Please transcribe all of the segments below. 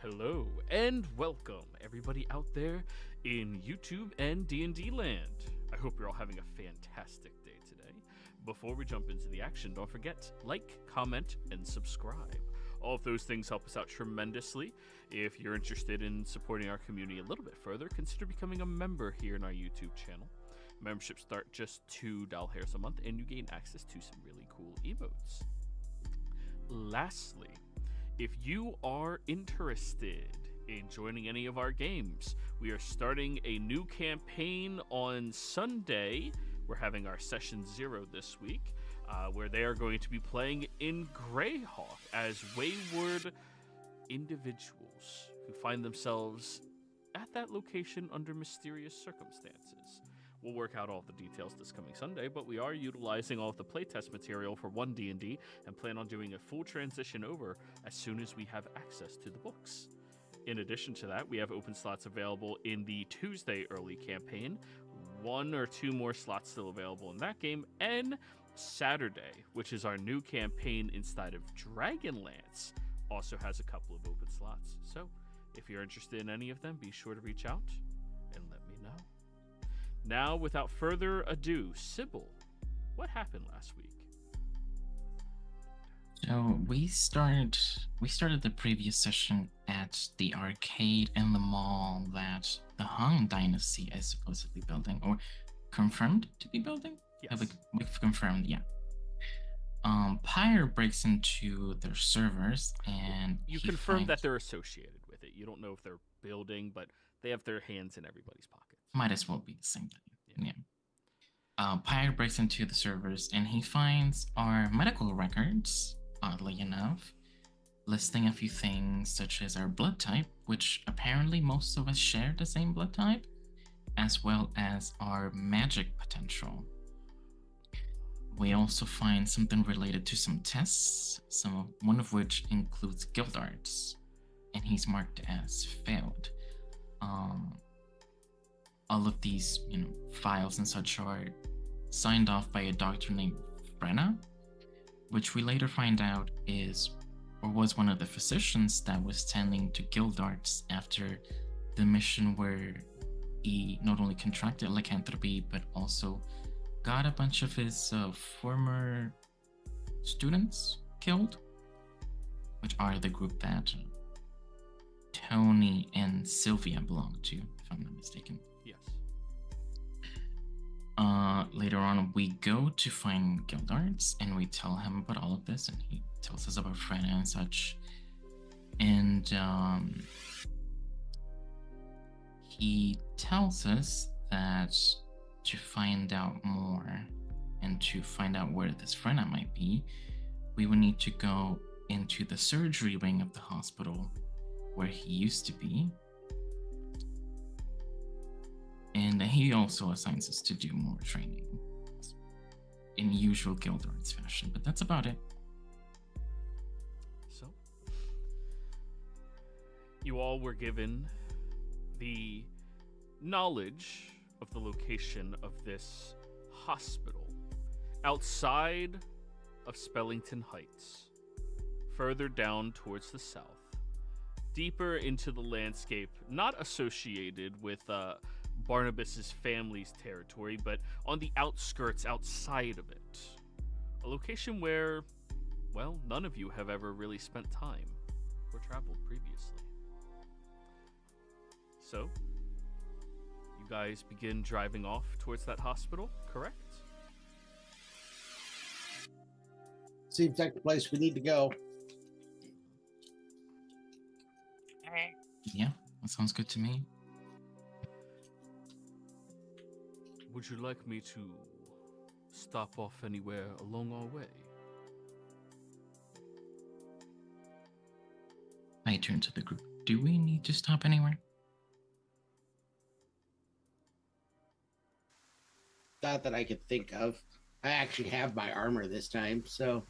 Hello and welcome everybody out there in YouTube and D&D land. I hope you're all having a fantastic day today. Before we jump into the action, don't forget, like, comment, and subscribe. All of those things help us out tremendously. If you're interested in supporting our community a little bit further, consider becoming a member here in our YouTube channel. Memberships start just $2 a month, and you gain access to some really cool emotes. Lastly, if you are interested in joining any of our games, we are starting a new campaign on Sunday. We're having our session 0 this week, where they are going to be playing in Greyhawk as wayward individuals who find themselves at that location under mysterious circumstances. We'll work out all the details this coming Sunday, but we are utilizing all of the playtest material for 1D&D and plan on doing a full transition over as soon as we have access to the books. In addition to that, we have open slots available in the Tuesday early campaign, 1 or 2 more slots still available in that game, and Saturday, which is our new campaign inside of Dragonlance, also has a couple of open slots. So if you're interested in any of them, be sure to reach out and let me know. Now, without further ado, Sybil, what happened last week? So we started the previous session at the arcade and the mall that the Han Dynasty is supposedly building, or confirmed to be building. Yes. We've confirmed, yeah. Pyre breaks into their servers, and you confirm that they're associated with it. You don't know if they're building, but they have their hands in everybody's pockets. Might as well be the same thing. Yeah. Pyre breaks into the servers, and he finds our medical records, oddly enough, listing a few things such as our blood type, which apparently most of us share the same blood type, as well as our magic potential. We also find something related to some tests, one of which includes guild arts, and he's marked as failed. All of these, files and such are signed off by a doctor named Brenna, which we later find out was one of the physicians that was tending to guild arts after the mission where he not only contracted lycanthropy, but also got a bunch of his former students killed, which are the group that Tony and Sylvia belong to, if I'm not mistaken. Yes. Later on, we go to find guild arts, and we tell him about all of this, and he tells us about Frenna and such. And he tells us that to find out more and to find out where this Frenna might be, we would need to go into the surgery wing of the hospital where he used to be. And he also assigns us to do more training in usual guild arts fashion, but that's about it. So, you all were given the knowledge of the location of this hospital outside of Spellington Heights, further down towards the south, deeper into the landscape, not associated with Barnabas's family's territory, but on the outskirts outside of it. A location where, well, none of you have ever really spent time or traveled previously. So, you guys begin driving off towards that hospital, correct? Seems like the place we need to go. Yeah, that sounds good to me. Would you like me to stop off anywhere along our way? I turn to the group. Do we need to stop anywhere? Not that I could think of. I actually have my armor this time, so.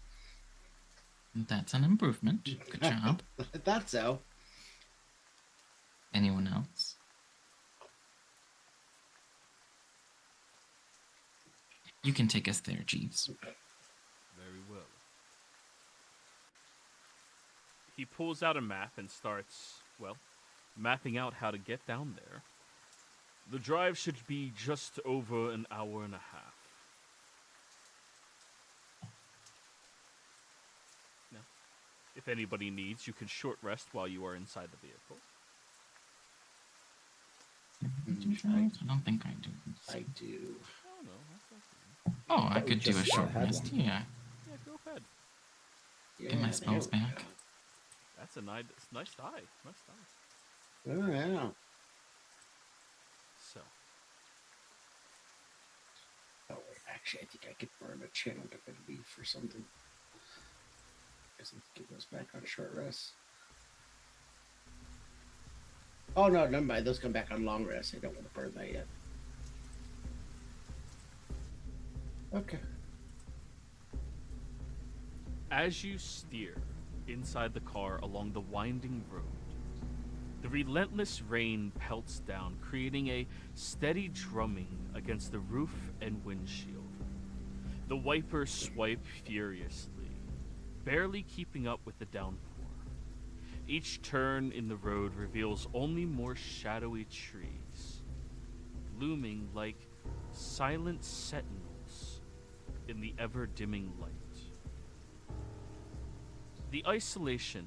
That's an improvement. Good job. I thought so. Anyone else? You can take us there, Jeeves. Very well. He pulls out a map and starts well, mapping out how to get down there. The drive should be just over an hour and a half. Now, if anybody needs, you can short rest while you are inside the vehicle. I don't think I do. I do. Oh, no, that's okay. Oh, I could do a short rest. Yeah. Yeah, go ahead. Get my spells back. That's a nice die. Nice die. Oh, yeah. So. Oh, wait, actually, I think I could burn a channel divinity for something. I guess I get those back on short rest. Oh, no, never mind. Those come back on long rest. I don't want to burn that yet. Okay. As you steer inside the car along the winding road, the relentless rain pelts down, creating a steady drumming against the roof and windshield. The wipers swipe furiously, barely keeping up with the downpour. Each turn in the road reveals only more shadowy trees, looming like silent sentinels in the ever-dimming light. The isolation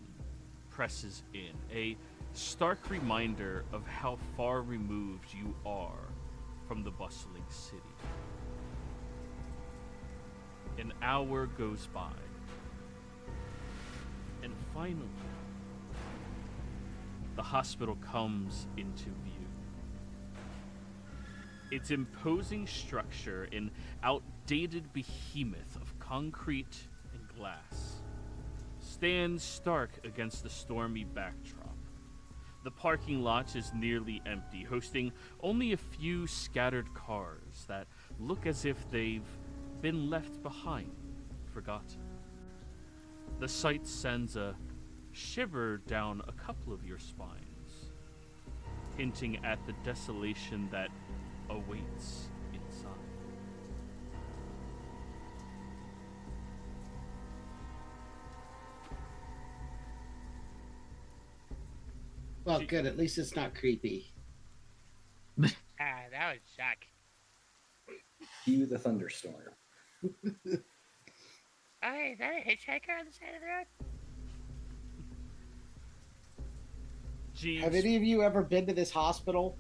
presses in, a stark reminder of how far removed you are from the bustling city. An hour goes by, and finally, the hospital comes into view. Its imposing structure, an outdated behemoth of concrete and glass, stands stark against the stormy backdrop. The parking lot is nearly empty, hosting only a few scattered cars that look as if they've been left behind, forgotten. The sight sends a shiver down a couple of your spines, hinting at the desolation that awaits inside. Well, good. At least it's not creepy. That would suck. Cue the thunderstorm. Oh, hey, is that a hitchhiker on the side of the road? Jeeves, Have any of you ever been to this hospital?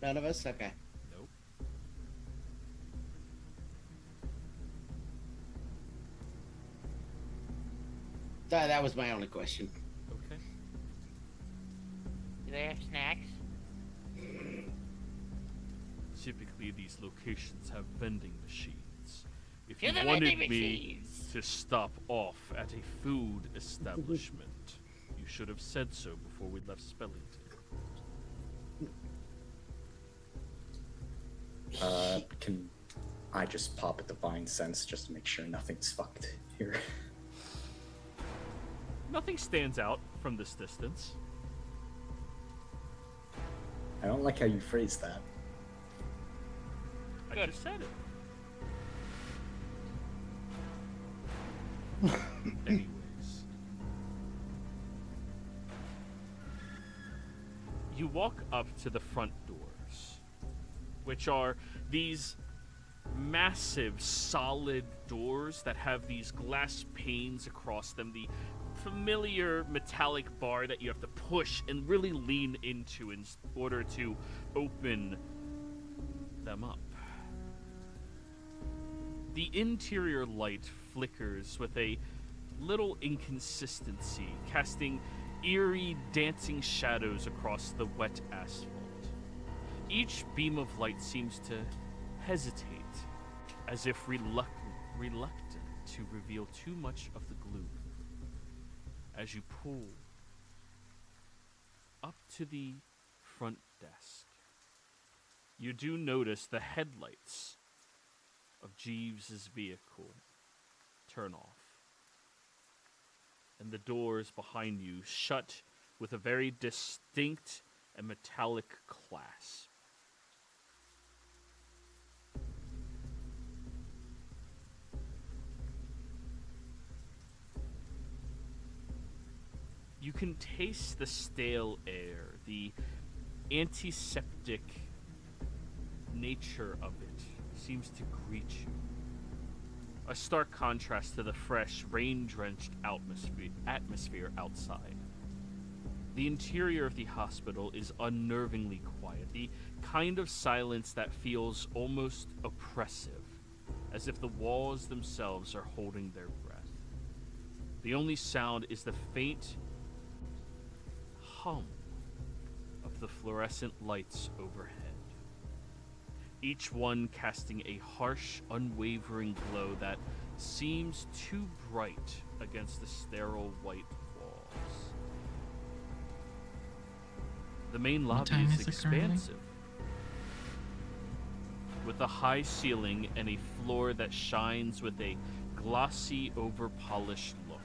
None of us? Okay. Nope. That was my only question. Okay. Do they have snacks? Typically, these locations have vending machines. If To you the wanted vending me machines! to stop off at a food establishment, you should have said so before we left Spellington. Can I just pop at the Vine Sense just to make sure nothing's fucked here? Nothing stands out from this distance. I don't like how you phrased that. I Good. just said it. Anyways. You walk up to the front doors, which are these massive, solid doors that have these glass panes across them, the familiar metallic bar that you have to push and really lean into in order to open them up. The interior light flickers with a little inconsistency, casting eerie, dancing shadows across the wet asphalt. Each beam of light seems to hesitate, as if reluctant to reveal too much of the gloom. As you pull up to the front desk, you do notice the headlights of Jeeves' vehicle turn off, and the doors behind you shut with a very distinct and metallic clasp. You can taste the stale air, the antiseptic nature of it seems to greet you. A stark contrast to the fresh, rain-drenched atmosphere outside. The interior of the hospital is unnervingly quiet, the kind of silence that feels almost oppressive, as if the walls themselves are holding their breath. The only sound is the faint hum of the fluorescent lights overhead, each one casting a harsh, unwavering glow that seems too bright against the sterile white walls. The main lobby is expansive, with a high ceiling and a floor that shines with a glossy, over-polished look,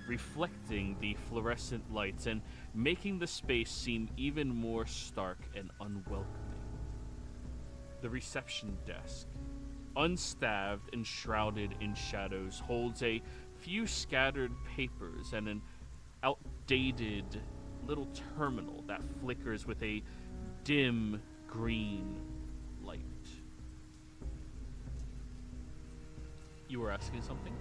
reflecting the fluorescent lights and making the space seem even more stark and unwelcoming. The reception desk, unstaffed and shrouded in shadows, holds a few scattered papers and an outdated little terminal that flickers with a dim green light. You were asking something?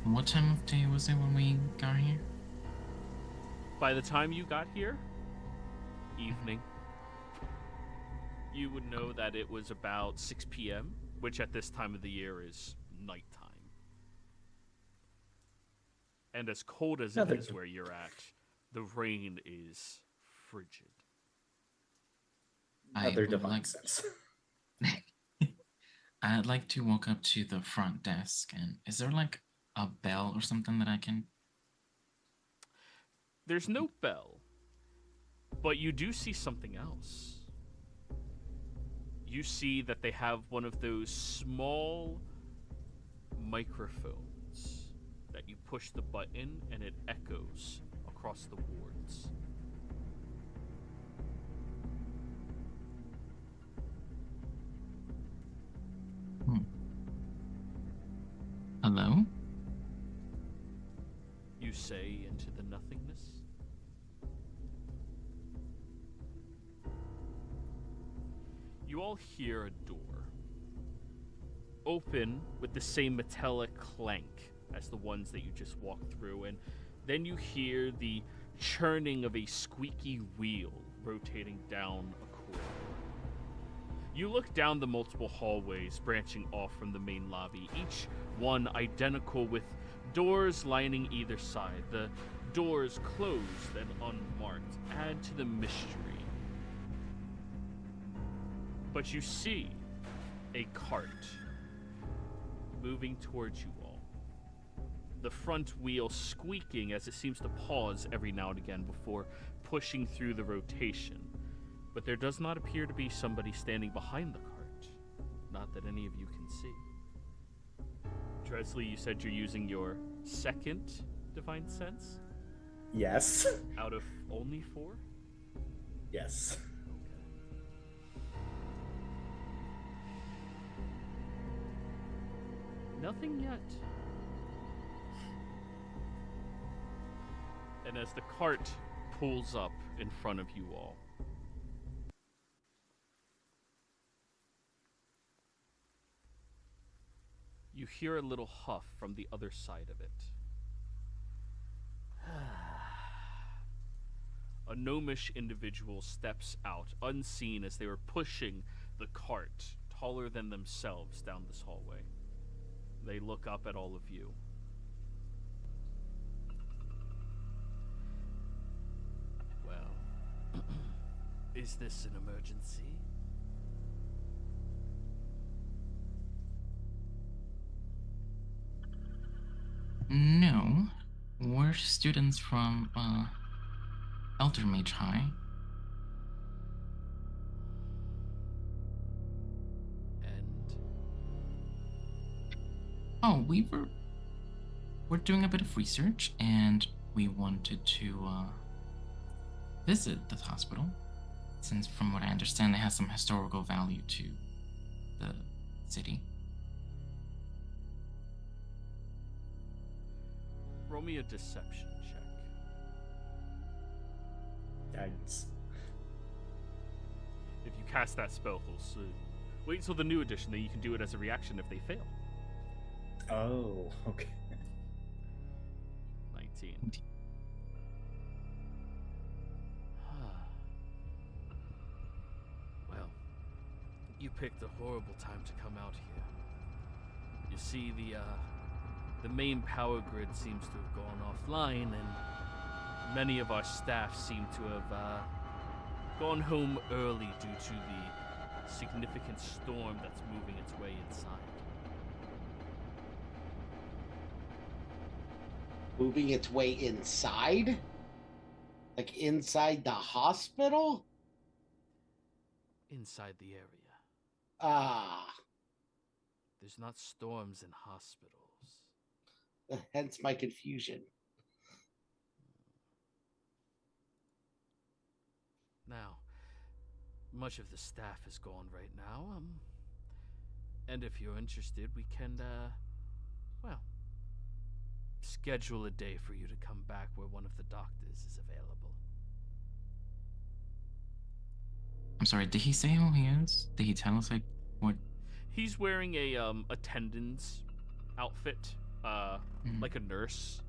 What time of day was it when we got here? By the time you got here, evening. You would know that it was about 6 p.m., which at this time of the year is nighttime. And as cold as it is where you're at, the rain is frigid. Other divine sense. I'd like to walk up to the front desk, and is there like a bell or something that I can... There's no bell, but you do see something else. You see that they have one of those small microphones that you push the button and it echoes across the wards. Hello? You say into the nothingness. You all hear a door open with the same metallic clank as the ones that you just walked through, and then you hear the churning of a squeaky wheel rotating down a corridor. You look down the multiple hallways branching off from the main lobby, each one identical with doors lining either side. The doors closed and unmarked add to the mystery. But you see a cart moving towards you all. The front wheel squeaking as it seems to pause every now and again before pushing through the rotation. But there does not appear to be somebody standing behind the cart. Not that any of you can see. Dresley, you said you're using your second divine sense? Yes. Out of only 4? Yes. Nothing yet. And as the cart pulls up in front of you all, you hear a little huff from the other side of it. A gnomish individual steps out, unseen as they were pushing the cart, taller than themselves, down this hallway. They look up at all of you. Well, is this an emergency? No. We're students from, Eldermage High. And Oh, we're doing a bit of research, and we wanted to visit the hospital, since from what I understand it has some historical value to the city. roll me a deception check. Yikes. If you cast that spell, wait till the new edition, then you can do it as a reaction if they fail. Oh, okay. 19. Well, you picked a horrible time to come out here. You see, the main power grid seems to have gone offline, and many of our staff seem to have gone home early due to the significant storm that's moving its way inside. Moving its way inside? Like inside the hospital? Inside the area. Ah, There's not storms in hospitals. hence my confusion. Now, much of the staff is gone right now, and if you're interested, we can, well, schedule a day for you to come back where one of the doctors is available. I'm sorry, did he say who he is? Did he tell us, like, what? He's wearing a, attendant's outfit, like a nurse.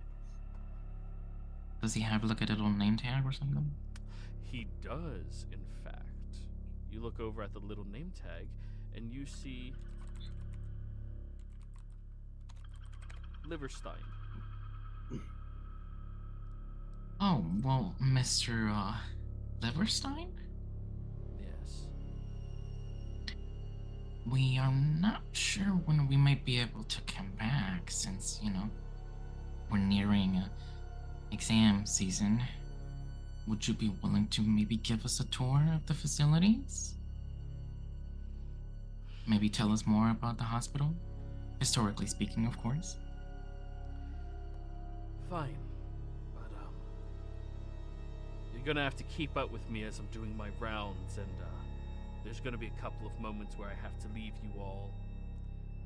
Does he have, like, a little name tag or something? He does, in fact. You look over at the little name tag, and you see Liverstein. Oh, well, Mr. Liverstein? Yes. We are not sure when we might be able to come back since, you know, we're nearing exam season. Would you be willing to maybe give us a tour of the facilities? Maybe tell us more about the hospital? Historically speaking, of course. Fine. But, you're gonna have to keep up with me as I'm doing my rounds, and, there's gonna be a couple of moments where I have to leave you all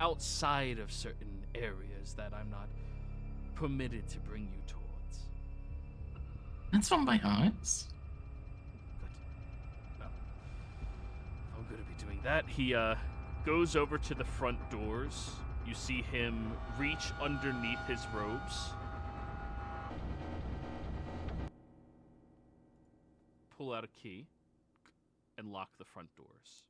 outside of certain areas that I'm not permitted to bring you towards. That's fine by us. Good. Well, I'm gonna be doing that. He, goes over to the front doors. You see him reach underneath his robes, pull out a key, and lock the front doors.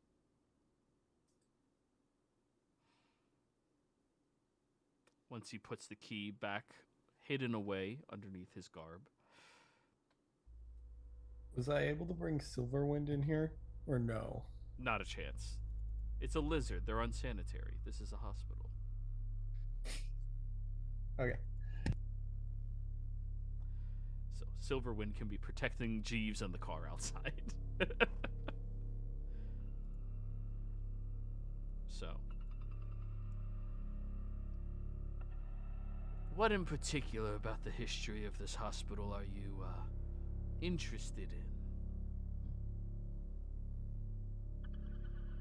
Once he puts the key back hidden away underneath his garb. Was I able to bring Silverwind in here, or no? Not a chance. It's a lizard. They're unsanitary. This is a hospital. Okay. So Silverwind can be protecting Jeeves and the car outside. So, what in particular about the history of this hospital are you interested in?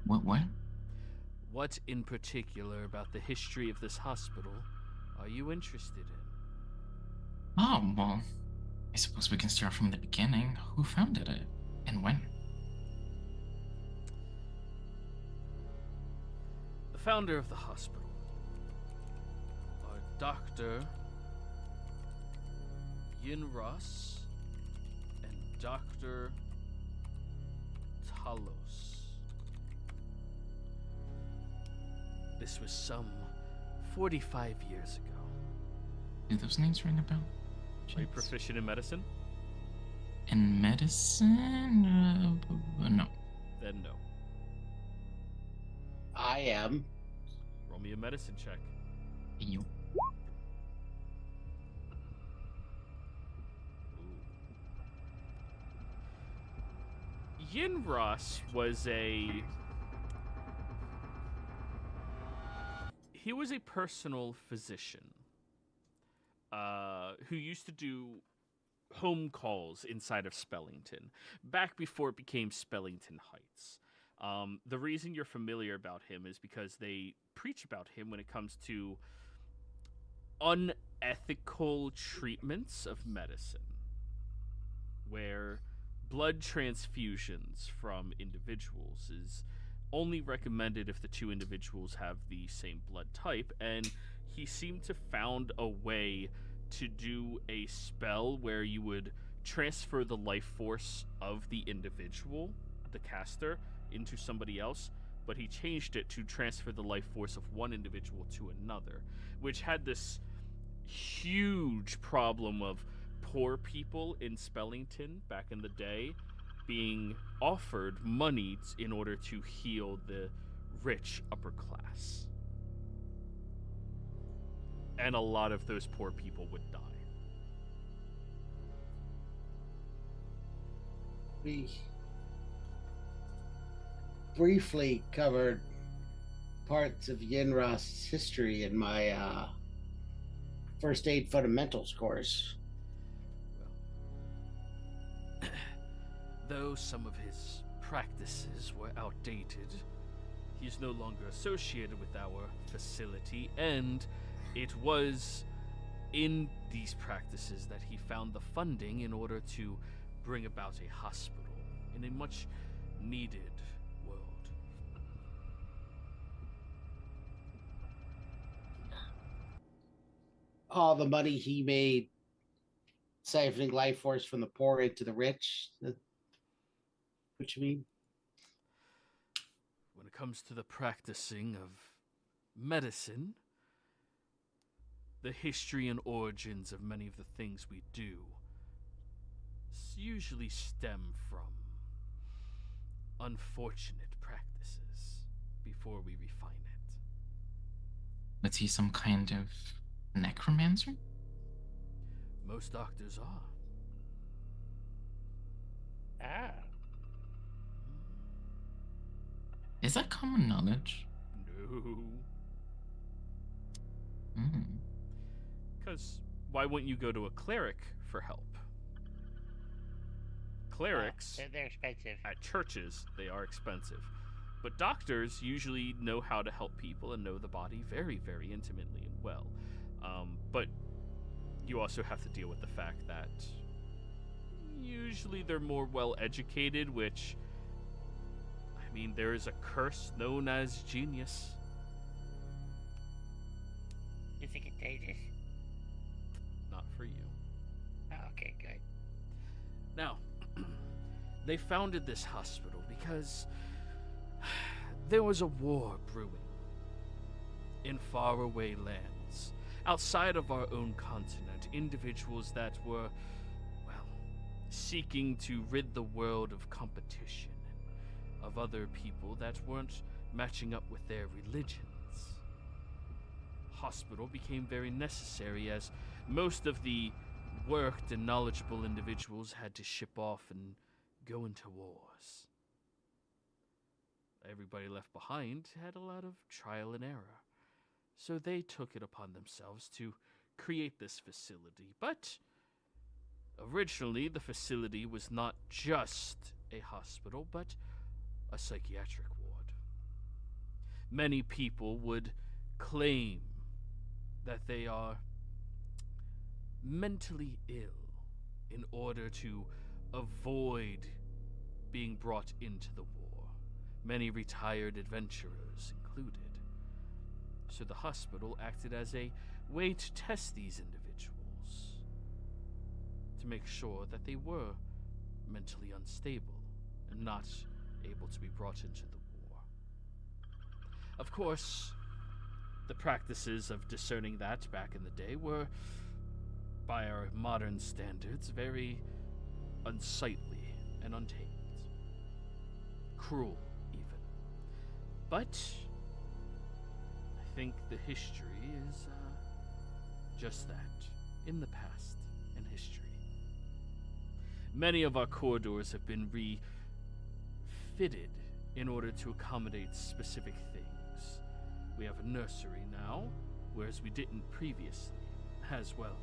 What? What in particular about the history of this hospital are you interested in? Oh, well, I suppose we can start from the beginning. Who founded it? And when? The founder of the hospital are Dr. Yin Ross and Dr. Talos. This was some 45 years ago. Do those names ring a bell? Are you Jeez. proficient in medicine? In medicine? No. Then no. I am. Roll me a medicine check. You. Yin Ross was he was a personal physician who used to do home calls inside of Spellington back before it became Spellington Heights. The reason you're familiar about him is because they preach about him when it comes to unethical treatments of medicine, where blood transfusions from individuals is only recommended if the two individuals have the same blood type, and he seemed to found a way to do a spell where you would transfer the life force of the individual, the caster, into somebody else, but he changed it to transfer the life force of one individual to another, which had this huge problem of poor people in Spellington back in the day being offered money in order to heal the rich upper class. And a lot of those poor people would die. We briefly covered parts of Yenras's history in my first aid fundamentals course. Well, though some of his practices were outdated, he is no longer associated with our facility, and it was in these practices that he found the funding in order to bring about a hospital in a much needed world. All the money he made siphoning life force from the poor into the rich. What you mean? When it comes to the practicing of medicine, the history and origins of many of the things we do usually stem from unfortunate practices before we refine it. Was he some kind of necromancer? Most doctors are. Ah. Is that common knowledge? No. Because why wouldn't you go to a cleric for help? Clerics, They're expensive. at churches, they are expensive. But doctors usually know how to help people and know the body very, very intimately and well. But you also have to deal with the fact that usually they're more well educated, which, I mean, there is a curse known as genius. Is it contagious? Not for you. Oh, okay, good. Now, they founded this hospital because there was a war brewing in faraway lands, outside of our own continent, individuals that were, well, seeking to rid the world of competition and of other people that weren't matching up with their religions. Hospital became very necessary as most of the worked and knowledgeable individuals had to ship off and go into wars. Everybody left behind had a lot of trial and error, so they took it upon themselves to create this facility. But originally, the facility was not just a hospital, but a psychiatric ward. Many people would claim that they are mentally ill in order to avoid being brought into the war, many retired adventurers included. So the hospital acted as a way to test these individuals, to make sure that they were mentally unstable and not able to be brought into the war. Of course, the practices of discerning that back in the day were, by our modern standards, very unsightly and untamed. Cruel, even. But I think the history is just that, in the past and history. Many of our corridors have been refitted in order to accommodate specific things. We have a nursery now, whereas we didn't previously. As well,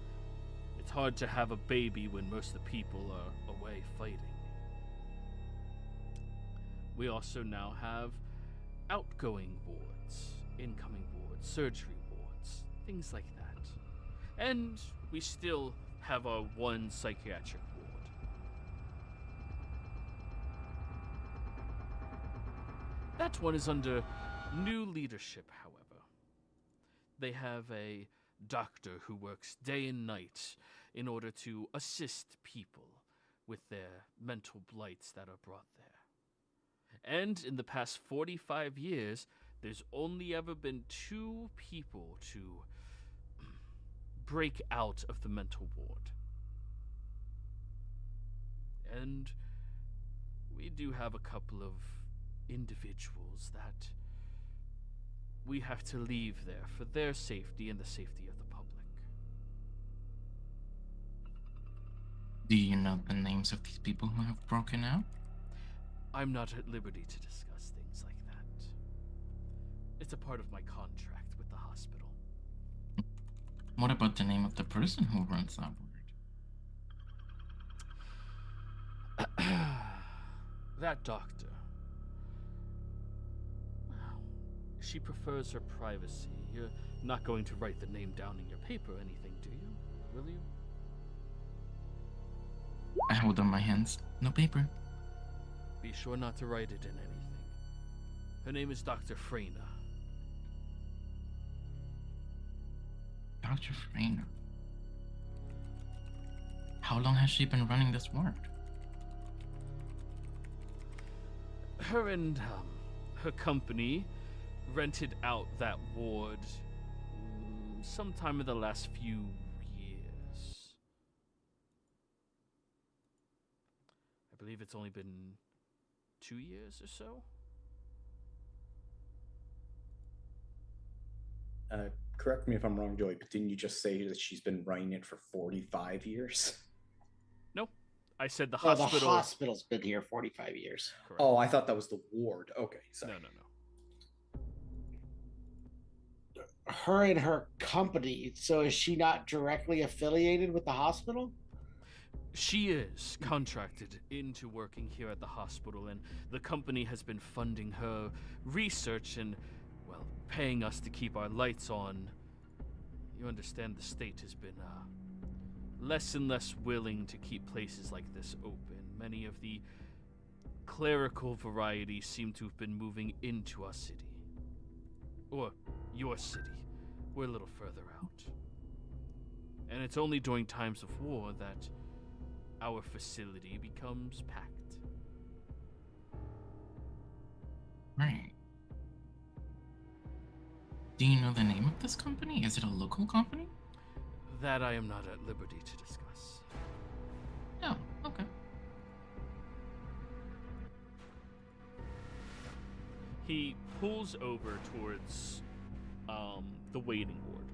it's hard to have a baby when most of the people are away fighting. We also now have outgoing wards, incoming wards, surgery wards, things like that. And we still have our one psychiatric ward. That one is under new leadership, however. They have a doctor who works day and night in order to assist people with their mental blights that are brought there. And in the past 45 years, there's only ever been 2 people to break out of the mental ward. And we do have a couple of individuals that we have to leave there for their safety and the safety of the public. Do you know the names of these people who have broken out? I'm not at liberty to discuss things like that. It's a part of my contract with the hospital. What about the name of the person who runs that ward? That doctor. Well, she prefers her privacy. You're not going to write the name down in your paper or anything, do you? Will you? I hold on my hands. No paper. Be sure not to write it in anything. Her name is Dr. Freyna. Dr. Freyna. How long has she been running this ward? Her and her company rented out that ward sometime in the last few years. I believe it's only been 2 years or so. Correct me if I'm wrong, Joey, but didn't you just say that she's been running it for 45 years? No, I said the Oh, hospital. the hospital's been here 45 years. Correct. Oh, I thought that was the ward. Okay, sorry. No. Her and her company. So is she not directly affiliated with the hospital? She is contracted into working here at the hospital, and the company has been funding her research and, well, paying us to keep our lights on. You understand the state has been less and less willing to keep places like this open. Many of the clerical variety seem to have been moving into our city. Or your city. We're a little further out. And it's only during times of war that our facility becomes packed. Right. Do you know the name of this company? Is it a local company? That I am not at liberty to discuss. Oh, okay. He pulls over towards the waiting ward,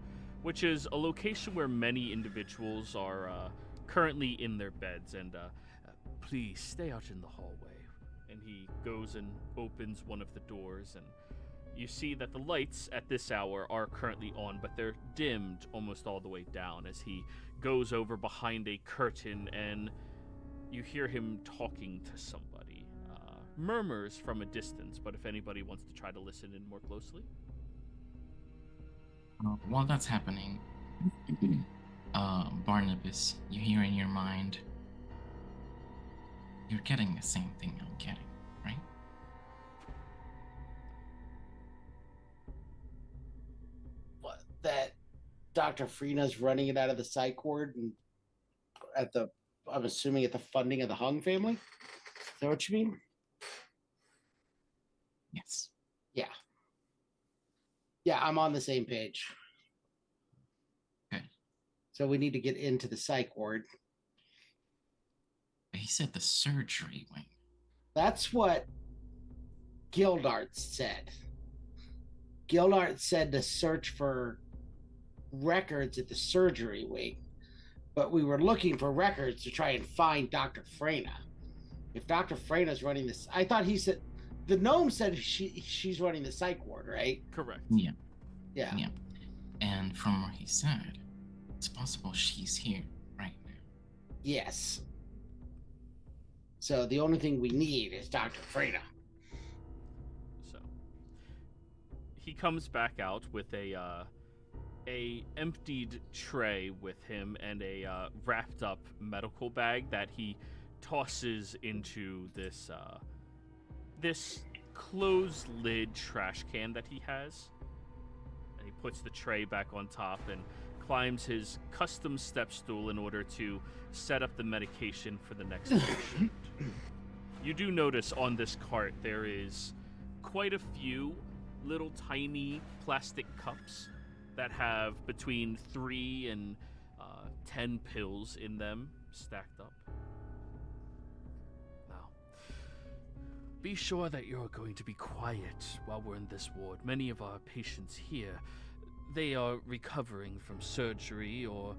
which is a location where many individuals are currently in their beds, and please stay out in the hallway. And he goes and opens one of the doors, and you see that the lights at this hour are currently on, but they're dimmed almost all the way down as he goes over behind a curtain, and you hear him talking to somebody. Murmurs from a distance, but if anybody wants to try to listen in more closely. While that's happening, Barnabas, you hear in your mind, you're getting the same thing I'm getting, right? What, that Dr. Freena's running it out of the psych ward and I'm assuming at the funding of the Hung family? Is that what you mean? Yes. Yeah. Yeah, I'm on the same page. Okay. So we need to get into the psych ward. He said the surgery wing. That's what Gildart said. Gildart said to search for records at the surgery wing, but we were looking for records to try and find Dr. Freyna. If Dr. Freyna's running this, I thought he said, the gnome said she's running the psych ward, right? Correct. Yeah. Yeah. Yeah. And from what he said, it's possible she's here right now. Yes. So the only thing we need is Dr. Freyna. So he comes back out with a emptied tray with him and a wrapped up medical bag that he tosses into this closed lid trash can that he has. And he puts the tray back on top and climbs his custom step stool in order to set up the medication for the next patient. You do notice on this cart there is quite a few little tiny plastic cups that have between 3 and 10 pills in them stacked up. Now, be sure that you're going to be quiet while we're in this ward. Many of our patients here, they are recovering from surgery or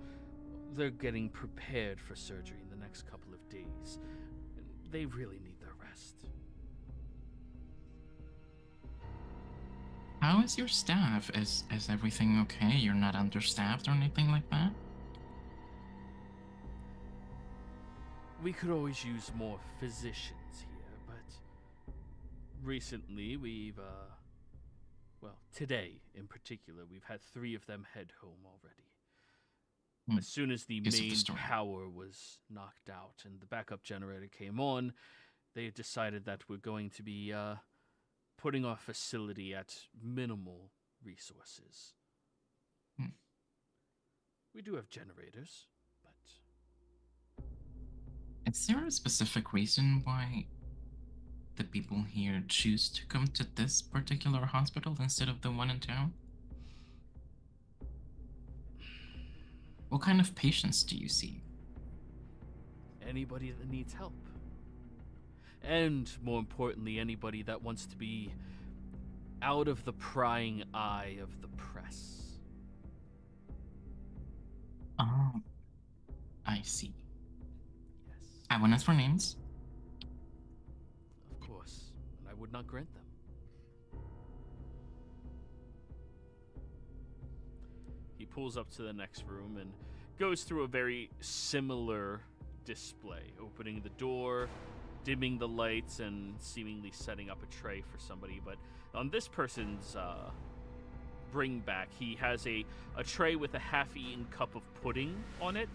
they're getting prepared for surgery in the next couple of days. They really need their rest. How is your staff? Is everything okay? You're not understaffed or anything like that? We could always use more physicians here, but recently we've, today in particular, we've had 3 of them head home already. As soon as the main power was knocked out and the backup generator came on, they decided that we're going to be putting our facility at minimal resources. We do have generators, but... Is there a specific reason why the people here choose to come to this particular hospital instead of the one in town? What kind of patients do you see? Anybody that needs help. And, more importantly, anybody that wants to be out of the prying eye of the press. Oh, I see. Yes. I won't ask for names. Of course, and I would not grant them. He pulls up to the next room and goes through a very similar display, opening the door, dimming the lights, and seemingly setting up a tray for somebody. But on this person's bring back, he has a tray with a half-eaten cup of pudding on it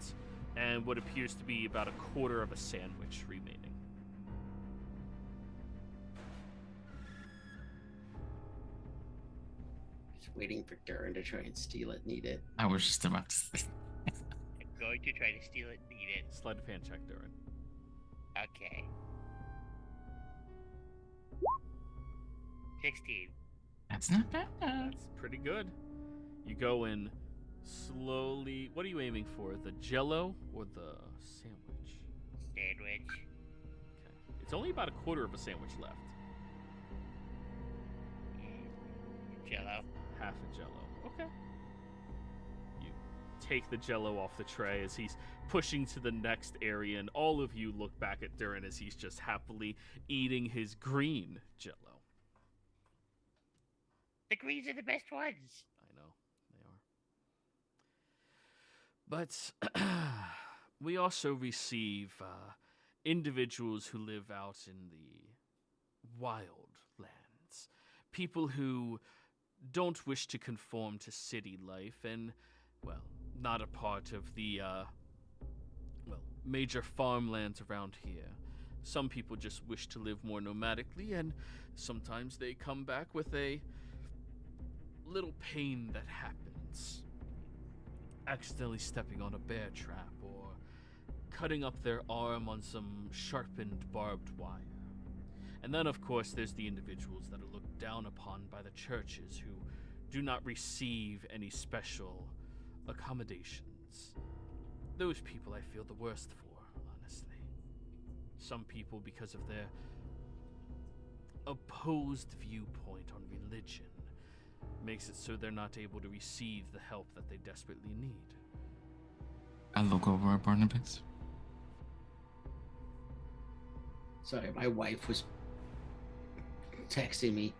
and what appears to be about a quarter of a sandwich remaining. Just waiting for Durin to try and steal it and eat it. I was just about to say. I'm going to try to steal it and eat it. Sleight of hand check, Durin. Okay. 16. That's not bad. That's pretty good. You go in slowly. What are you aiming for? The jello or the sandwich? Sandwich. Okay. It's only about a quarter of a sandwich left. Jello. Half a jello. Okay. You take the jello off the tray as he's pushing to the next area, and all of you look back at Durin as he's just happily eating his green jello. The greens are the best ones. I know, they are. But we also receive individuals who live out in the wild lands. People who don't wish to conform to city life and, well, not a part of the, major farmlands around here. Some people just wish to live more nomadically, and sometimes they come back with a little pain that happens. Accidentally stepping on a bear trap or cutting up their arm on some sharpened barbed wire. And then, of course, there's the individuals that are looked down upon by the churches who do not receive any special accommodations. Those people I feel the worst for, honestly. Some people, because of their opposed viewpoint on religion, makes it so they're not able to receive the help that they desperately need. I look over at Barnabas. Sorry, my wife was texting me.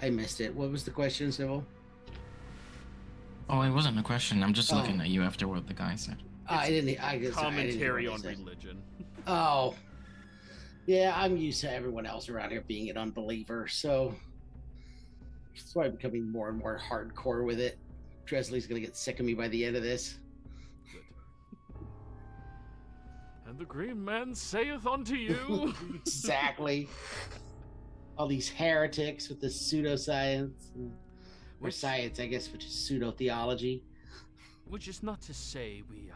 I missed it. What was the question, Sybil? Oh, it wasn't a question. I'm just looking at you after what the guy said. I didn't. I guess Commentary I on didn't religion. Oh, yeah. I'm used to everyone else around here being an unbeliever, so that's why I'm becoming more and more hardcore with it. Dresley's gonna get sick of me by the end of this. Good. And the green man saith unto you. Exactly. all these heretics with this pseudoscience, or Which- science, I guess, which is pseudo theology. Which is not to say we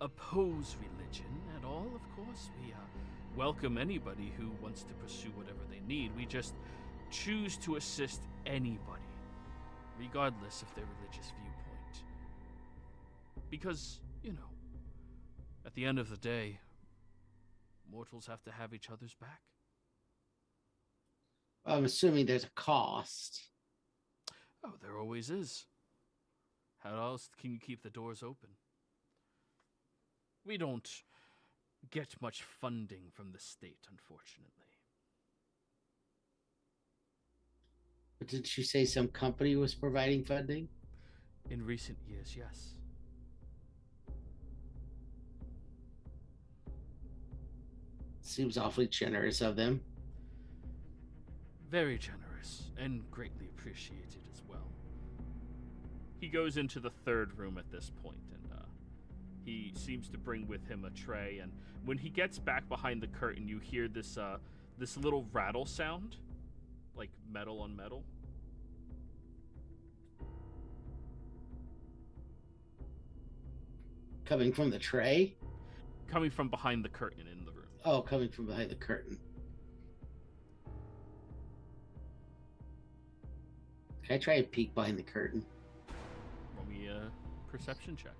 oppose religion at all, of course. We welcome anybody who wants to pursue whatever they need. We just choose to assist anybody, regardless of their religious viewpoint. Because, at the end of the day, mortals have to have each other's back. I'm assuming there's a cost. Oh, there always is. How else can you keep the doors open? We don't get much funding from the state, unfortunately. But didn't you say some company was providing funding? In recent years, yes. Seems awfully generous of them. Very generous and greatly appreciated as well. He goes into the third room at this point, and he seems to bring with him a tray. And when he gets back behind the curtain, you hear this little rattle sound, like metal on metal. Coming from the tray? Coming from behind the curtain in the room. Oh, coming from behind the curtain. Can I try and peek behind the curtain? Roll me a perception check.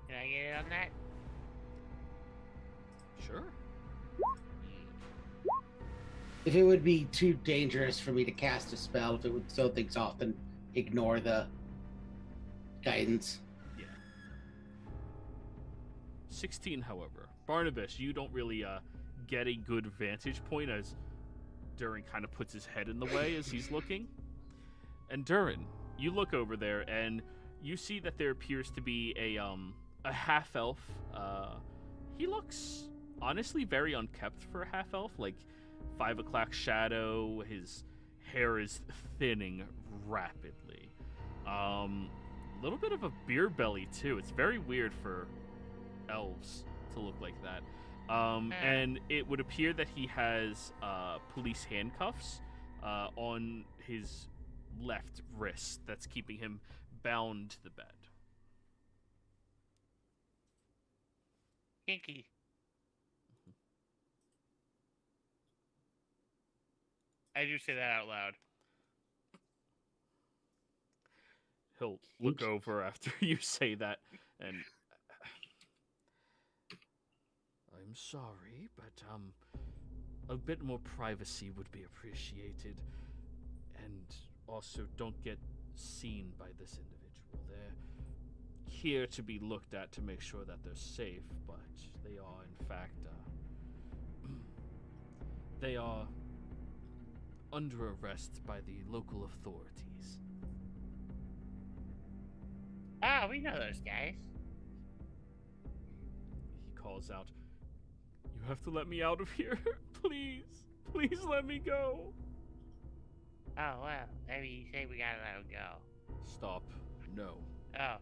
Can I get it on that? Sure. If it would be too dangerous for me to cast a spell, if it would throw things off, then ignore the guidance. Yeah. 16, however. Barnabas, you don't really get a good vantage point as Durin kind of puts his head in the way as he's looking. And Durin, you look over there and you see that there appears to be a half-elf. He looks honestly very unkempt for a half-elf, like 5 o'clock shadow. His hair is thinning rapidly. A little bit of a beer belly too. It's very weird for elves to look like that. And it would appear that he has police handcuffs on his left wrist that's keeping him bound to the bed. Kinky. I do say that out loud. He'll look over after you say that, and I'm sorry, but a bit more privacy would be appreciated, and also don't get seen by this individual. They're here to be looked at to make sure that they're safe, but they are in fact they are under arrest by the local authorities. Oh, we know those guys. He calls out, "You have to let me out of here. Please. Please let me go." Oh, well, maybe you say we gotta let him go. Stop. No. Oh.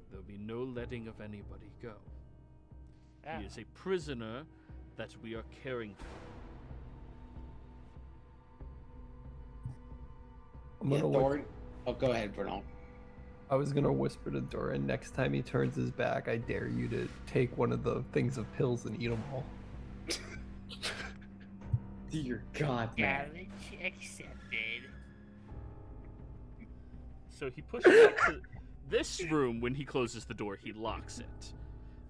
There'll be no letting of anybody go. Oh. He is a prisoner that we are caring for. I'm gonna look- Doran. Oh, go ahead, Bernal. I was gonna whisper to Doran, next time he turns his back, I dare you to take one of the things of pills and eat them all. Dear God, man. Challenge accepted. So he pushes it to this room. When he closes the door, he locks it.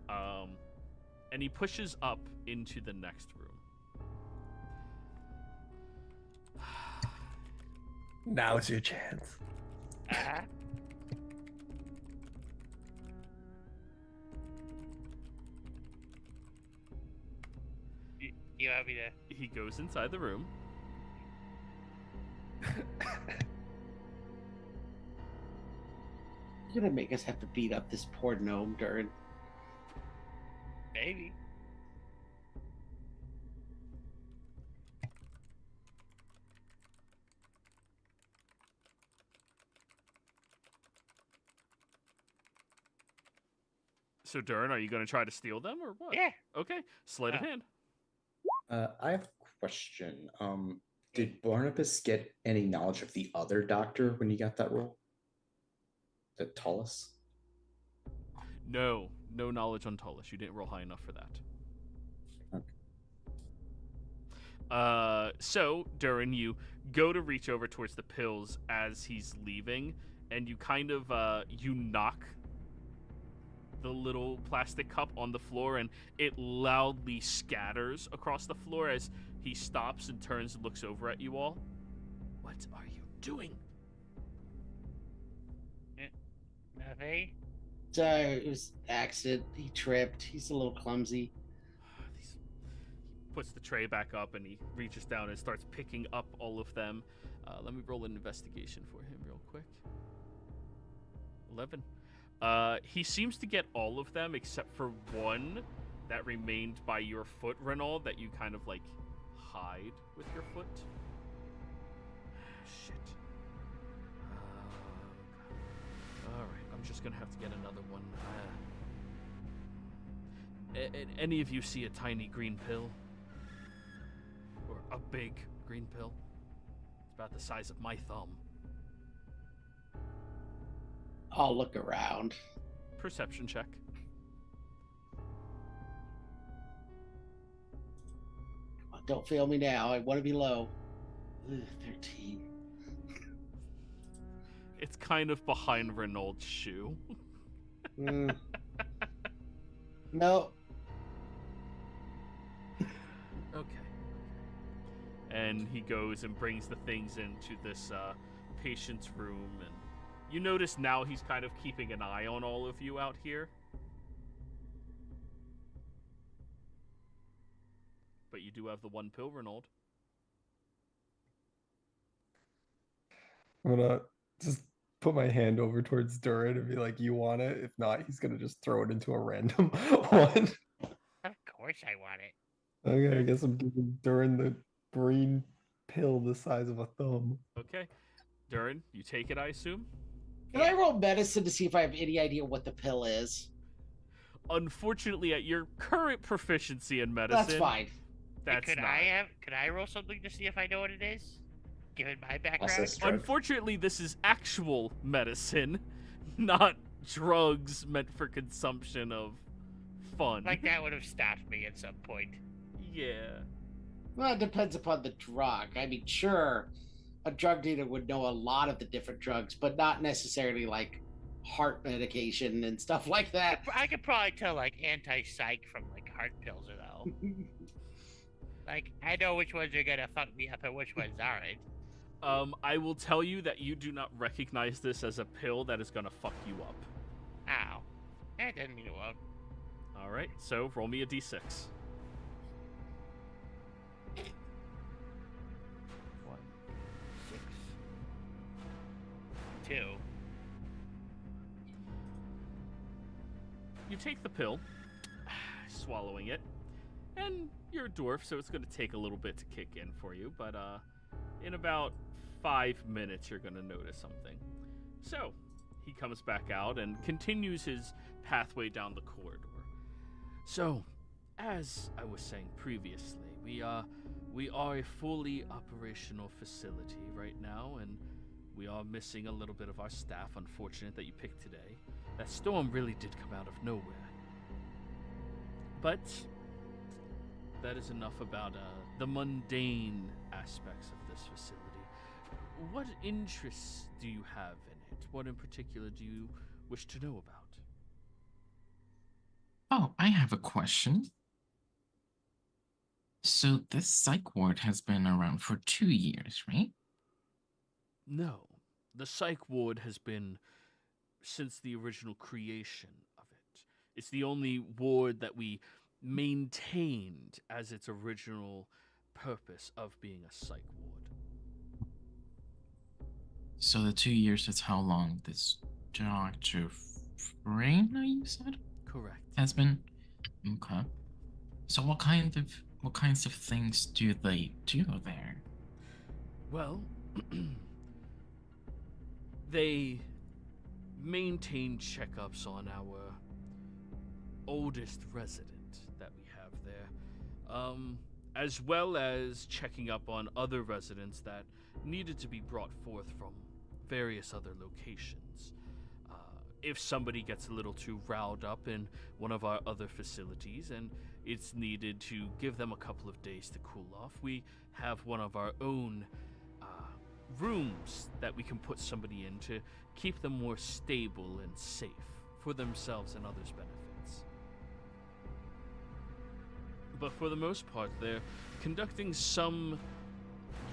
And he pushes up into the next room. Now's your chance. Uh-huh. You want me to? He goes inside the room. You're gonna make us have to beat up this poor gnome, Durin. Maybe. So, Durin, are you going to try to steal them or what? Yeah. Okay, sleight of hand. I have a question. Did Barnabas get any knowledge of the other doctor when he got that role? The Tullus? No knowledge on Tullus. You didn't roll high enough for that. Okay. So, Durin, you go to reach over towards the pills as he's leaving, and you kind of, you knock the little plastic cup on the floor, and it loudly scatters across the floor as he stops and turns and looks over at you all. What are you doing? Nothing. So it was accident. He tripped. He's a little clumsy. He puts the tray back up and he reaches down and starts picking up all of them. Let me roll an investigation for him real quick. 11. He seems to get all of them except for one that remained by your foot, Renaud, that you kind of like hide with your foot. Shit. Alright, I'm just gonna have to get another one. Any of you see a tiny green pill? Or a big green pill? It's about the size of my thumb. I'll look around. Perception check. Don't fail me now. I want to be low. 13. It's kind of behind Renaud's shoe. No. Okay. And he goes and brings the things into this patient's room, and you notice now he's kind of keeping an eye on all of you out here. But you do have the one pill, Renaud. I'm gonna just put my hand over towards Durin and be like, "You want it?" If not, he's gonna just throw it into a random one. Of course I want it. Okay, I guess I'm giving Durin the green pill the size of a thumb. Okay. Durin, you take it, I assume? Can I roll medicine to see if I have any idea what the pill is? Unfortunately, at your current proficiency in medicine... That's fine. That's Could not. Could I roll something to see if I know what it is? Given my background? Assess drug. Unfortunately, this is actual medicine, not drugs meant for consumption of fun. Like that would have stopped me at some point. Yeah. Well, it depends upon the drug. I mean, sure, a drug dealer would know a lot of the different drugs, but not necessarily like heart medication and stuff like that. I could probably tell like anti-psych from like heart pills though. Like, I know which ones are gonna fuck me up and which ones aren't. I will tell you that you do not recognize this as a pill that is gonna fuck you up. Ow. That doesn't mean it won't. Alright, so roll me a d6. 1, 6, 2. You take the pill, swallowing it, and you're a dwarf, so it's going to take a little bit to kick in for you, but in about 5 minutes, you're going to notice something. So, he comes back out and continues his pathway down the corridor. So, as I was saying previously, we are a fully operational facility right now, and we are missing a little bit of our staff. Unfortunate that you picked today. That storm really did come out of nowhere. But that is enough about the mundane aspects of this facility. What interests do you have in it? What in particular do you wish to know about? Oh, I have a question. So this psych ward has been around for 2 years, right? No. The psych ward has been since the original creation of it. It's the only ward that we maintained as its original purpose of being a psych ward. So the 2 years is how long this Dr. Freyna, you said? Correct. Has been? Okay. So what kinds of things do they do there? Well, they maintain checkups on our oldest resident that we have there. as well as checking up on other residents that needed to be brought forth from various other locations. If somebody gets a little too riled up in one of our other facilities and it's needed to give them a couple of days to cool off, we have one of our own rooms that we can put somebody in to keep them more stable and safe for themselves and others' benefits. But for the most part, they're conducting some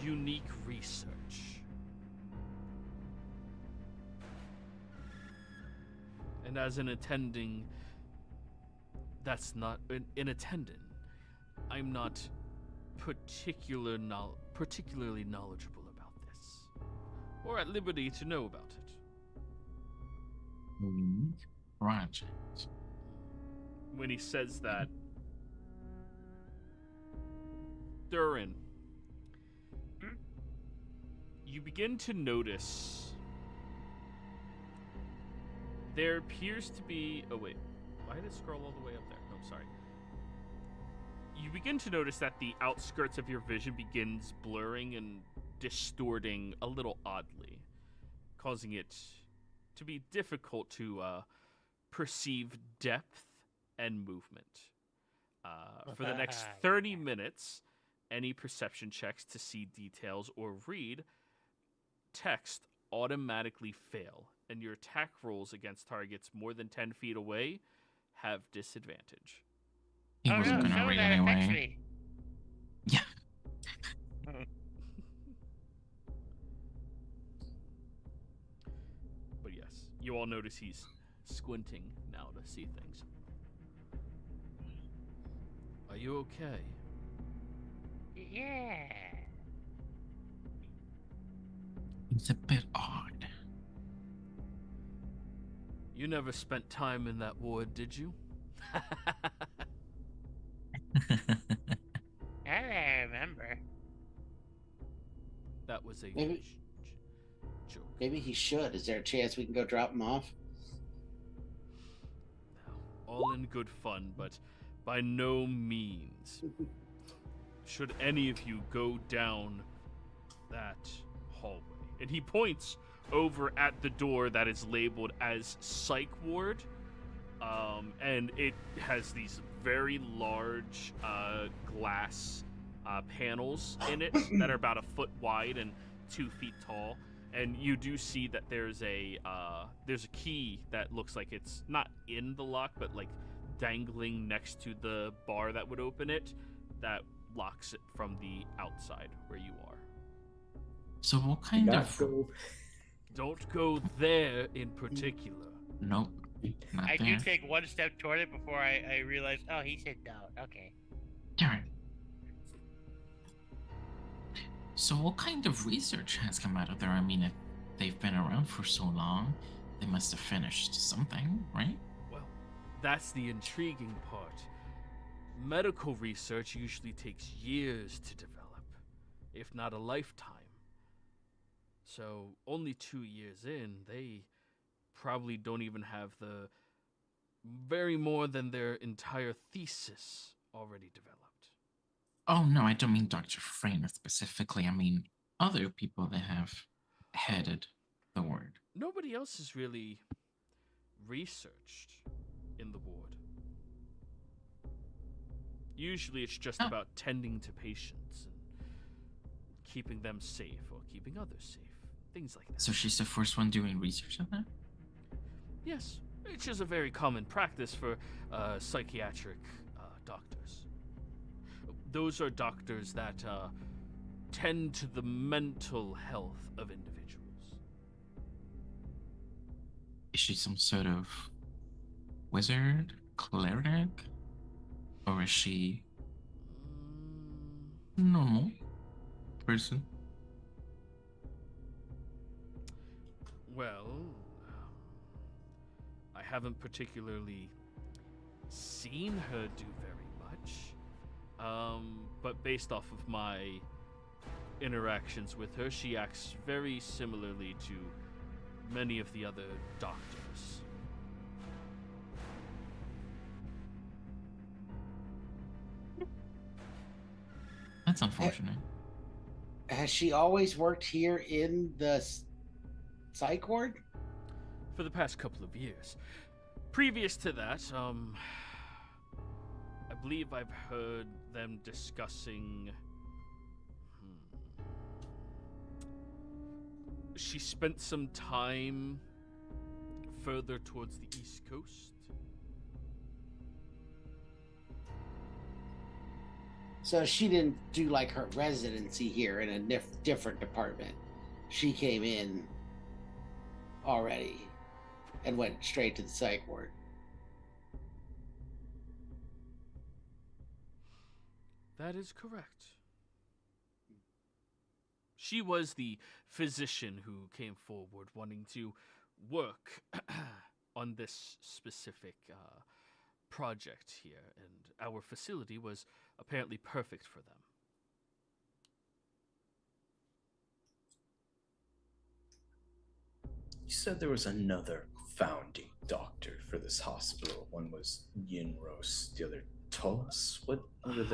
unique research. And as an attending, an attendant, I'm not particularly knowledgeable about this, or at liberty to know about it. Project. When he says that, Durin, you begin to notice there appears to be... Oh, wait. Why did it scroll all the way up there? Oh, sorry. You begin to notice that the outskirts of your vision begins blurring and distorting a little oddly, causing it to be difficult to perceive depth and movement. For the next 30 minutes, any perception checks to see details or read text automatically fail, and your attack rolls against targets more than 10 feet away have disadvantage. He wasn't gonna read anyway. Yeah. But yes, you all notice he's squinting now to see things. Are you okay? Yeah. It's a bit odd. You never spent time in that ward, did you? I remember. That was a Maybe- joke. Maybe he should. Is there a chance we can go drop him off? All in good fun, but by no means should any of you go down that hallway. And he points over at the door that is labeled as Psych Ward. And it has these very large glass panels in it that are about a foot wide and 2 feet tall. And you do see that there's a key that looks like it's not in the lock, but like dangling next to the bar that would open it, that locks it from the outside where you are. So what kind of... Don't go there in particular. Nope. Not I there. do take one step toward it before I realize, oh, he said no. Okay. Darn. So what kind of research has come out of there? I mean, if they've been around for so long, they must have finished something, right? Well, that's the intriguing part. Medical research usually takes years to develop, if not a lifetime. So, only 2 years in, they probably don't even have the very more than their entire thesis already developed. Oh, no, I don't mean Dr. Frainer specifically. I mean other people that have headed the ward. Nobody else is really researched in the ward. Usually it's just about tending to patients and keeping them safe or keeping others safe. Things like that. So she's the first one doing research on that? Yes, which is a very common practice for psychiatric doctors. Those are doctors that tend to the mental health of individuals. Is she some sort of wizard, cleric? Or is she normal person? Well, I haven't particularly seen her do very much. But based off of my interactions with her, she acts very similarly to many of the other doctors. That's unfortunate. Has she always worked here in the psych ward? For the past couple of years. Previous to that, I believe I've heard them discussing. She spent some time further towards the East Coast. So she didn't do like her residency here in a different department. She came in already and went straight to the psych ward. That is correct. She was the physician who came forward wanting to work on this specific project here, and our facility was apparently perfect for them. You said there was another founding doctor for this hospital. One was Yinros, the other Tullis. What are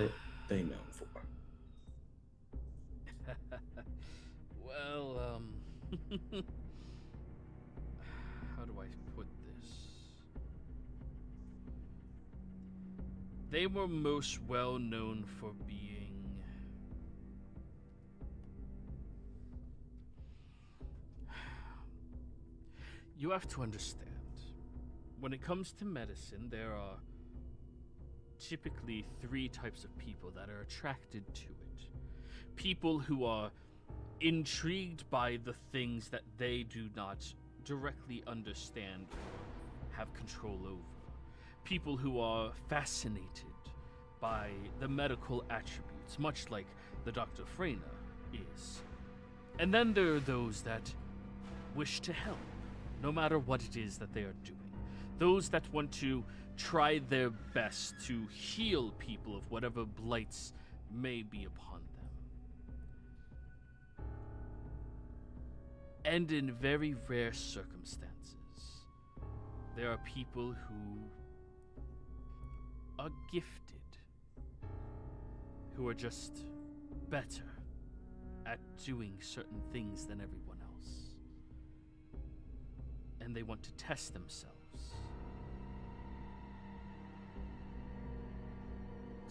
they known for? Well, how do I put this? They were most well known for being you have to understand, when it comes to medicine, there are typically 3 types of people that are attracted to it. People who are intrigued by the things that they do not directly understand or have control over. People who are fascinated by the medical attributes, much like the Dr. Freyna is. And then there are those that wish to help, no matter what it is that they are doing. Those that want to try their best to heal people of whatever blights may be upon them. And in very rare circumstances, there are people who are gifted, who are just better at doing certain things than everyone else. And they want to test themselves.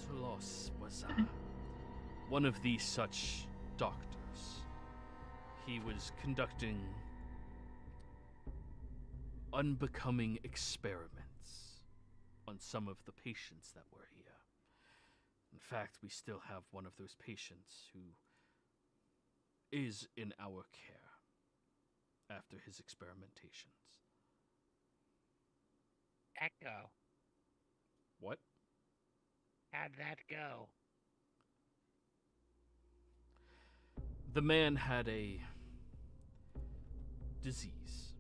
Tulos was one of these such doctors. He was conducting unbecoming experiments on some of the patients that were here. In fact, we still have one of those patients who is in our care after his experimentations. Echo. What? How'd that go? The man had a disease,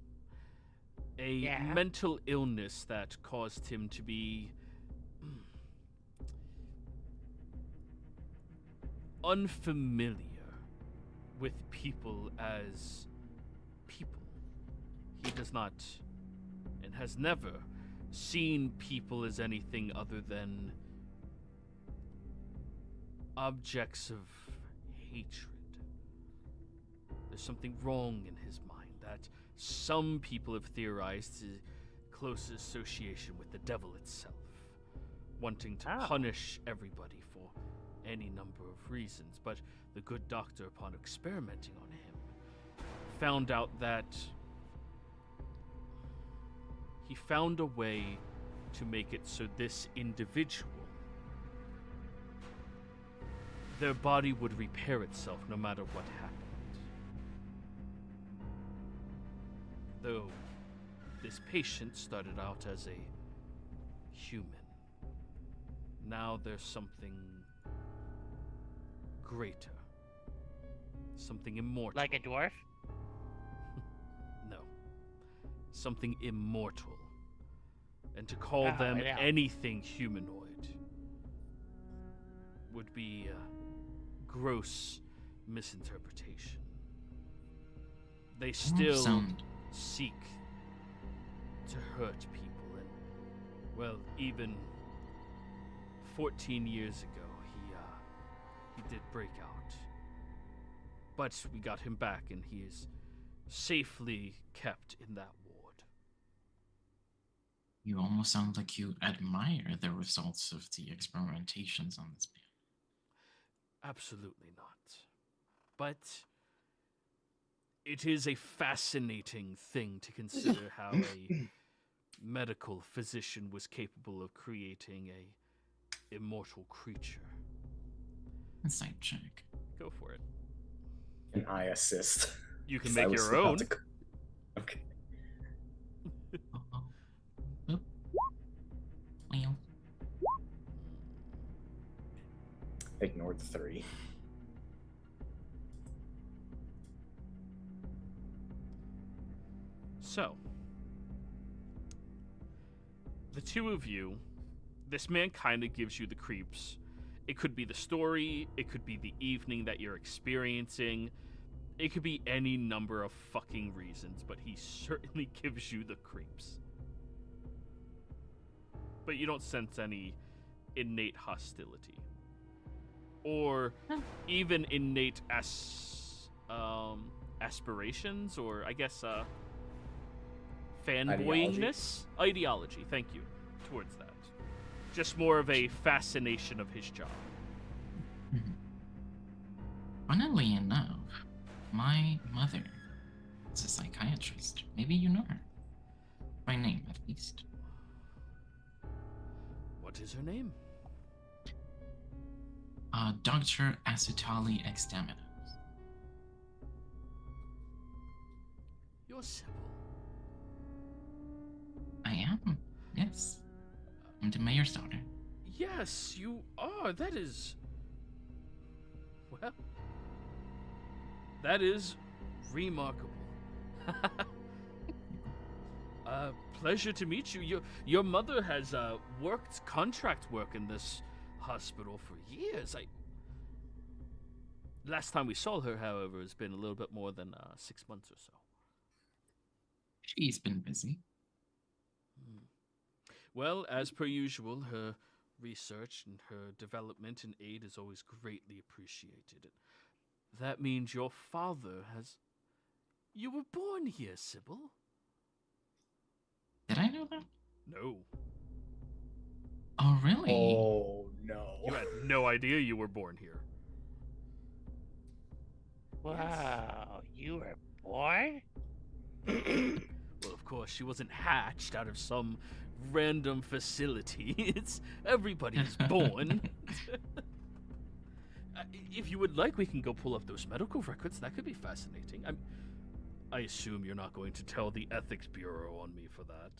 a mental illness that caused him to be unfamiliar with people as people. He does not and has never seen people as anything other than objects of hatred. There's something wrong in his mind that some people have theorized is close association with the devil itself, wanting to punish everybody for any number of reasons. But the good doctor, upon experimenting on him, found out that he found a way to make it so this individual, their body would repair itself no matter what happened. Though this patient started out as a human, now there's something greater, something immortal. Like a dwarf? No, something immortal. And to call them anything humanoid would be a gross misinterpretation. They still seek to hurt people, and well, even 14 years ago He did break out. But we got him back, and he is safely kept in that ward. You almost sound like you admire the results of the experimentations on this man. Absolutely not. But it is a fascinating thing to consider how a medical physician was capable of creating a immortal creature. Insight check. Go for it. Can I assist? You can 'Cause I make was your about own. to Okay. Oop. Well, Ignore the 3. So, the two of you, this man kind of gives you the creeps. It could be the story, it could be the evening that you're experiencing, it could be any number of fucking reasons, but he certainly gives you the creeps. But you don't sense any innate hostility. Or even innate aspirations, or I guess fanboyingness? Ideology, thank you, towards that. Just more of a fascination of his job. funnily enough, my mother is a psychiatrist. Maybe you know her. By name, at least. What is her name? Dr. Asutali Extaminos. You're Sybil. I am, yes. I'm the mayor's daughter. Yes, you are. That is... Well... That is remarkable. Pleasure to meet you. Your mother has worked contract work in this hospital for years. Last time we saw her, however, has been a little bit more than 6 months or so. She's been busy. Well, as per usual, her research and her development and aid is always greatly appreciated. That means your father has... You were born here, Sybil. Did I know that? No. Oh, really? Oh, no. You had no idea you were born here. Wow, you were born? Well, of course, she wasn't hatched out of some random facility. It's everybody's born. If you would like, we can go pull up those medical records. That could be fascinating. I assume you're not going to tell the Ethics Bureau on me for that.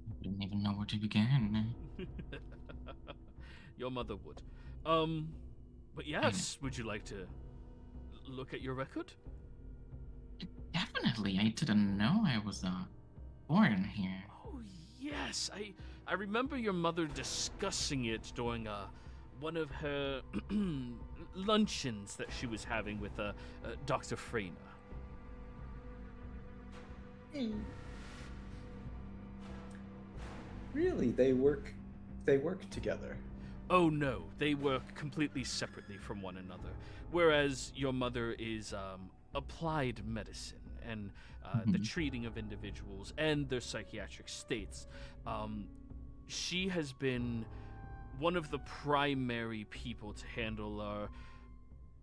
I didn't even know where to begin. Your mother would. But yes, would you like to look at your record? Definitely. I didn't know I was born here. Oh, yes. I remember your mother discussing it during one of her luncheons that she was having with Dr. Freyna. Really? They work together. Oh no, they work completely separately from one another. Whereas your mother is applied medicine and the treating of individuals and their psychiatric states. She has been one of the primary people to handle our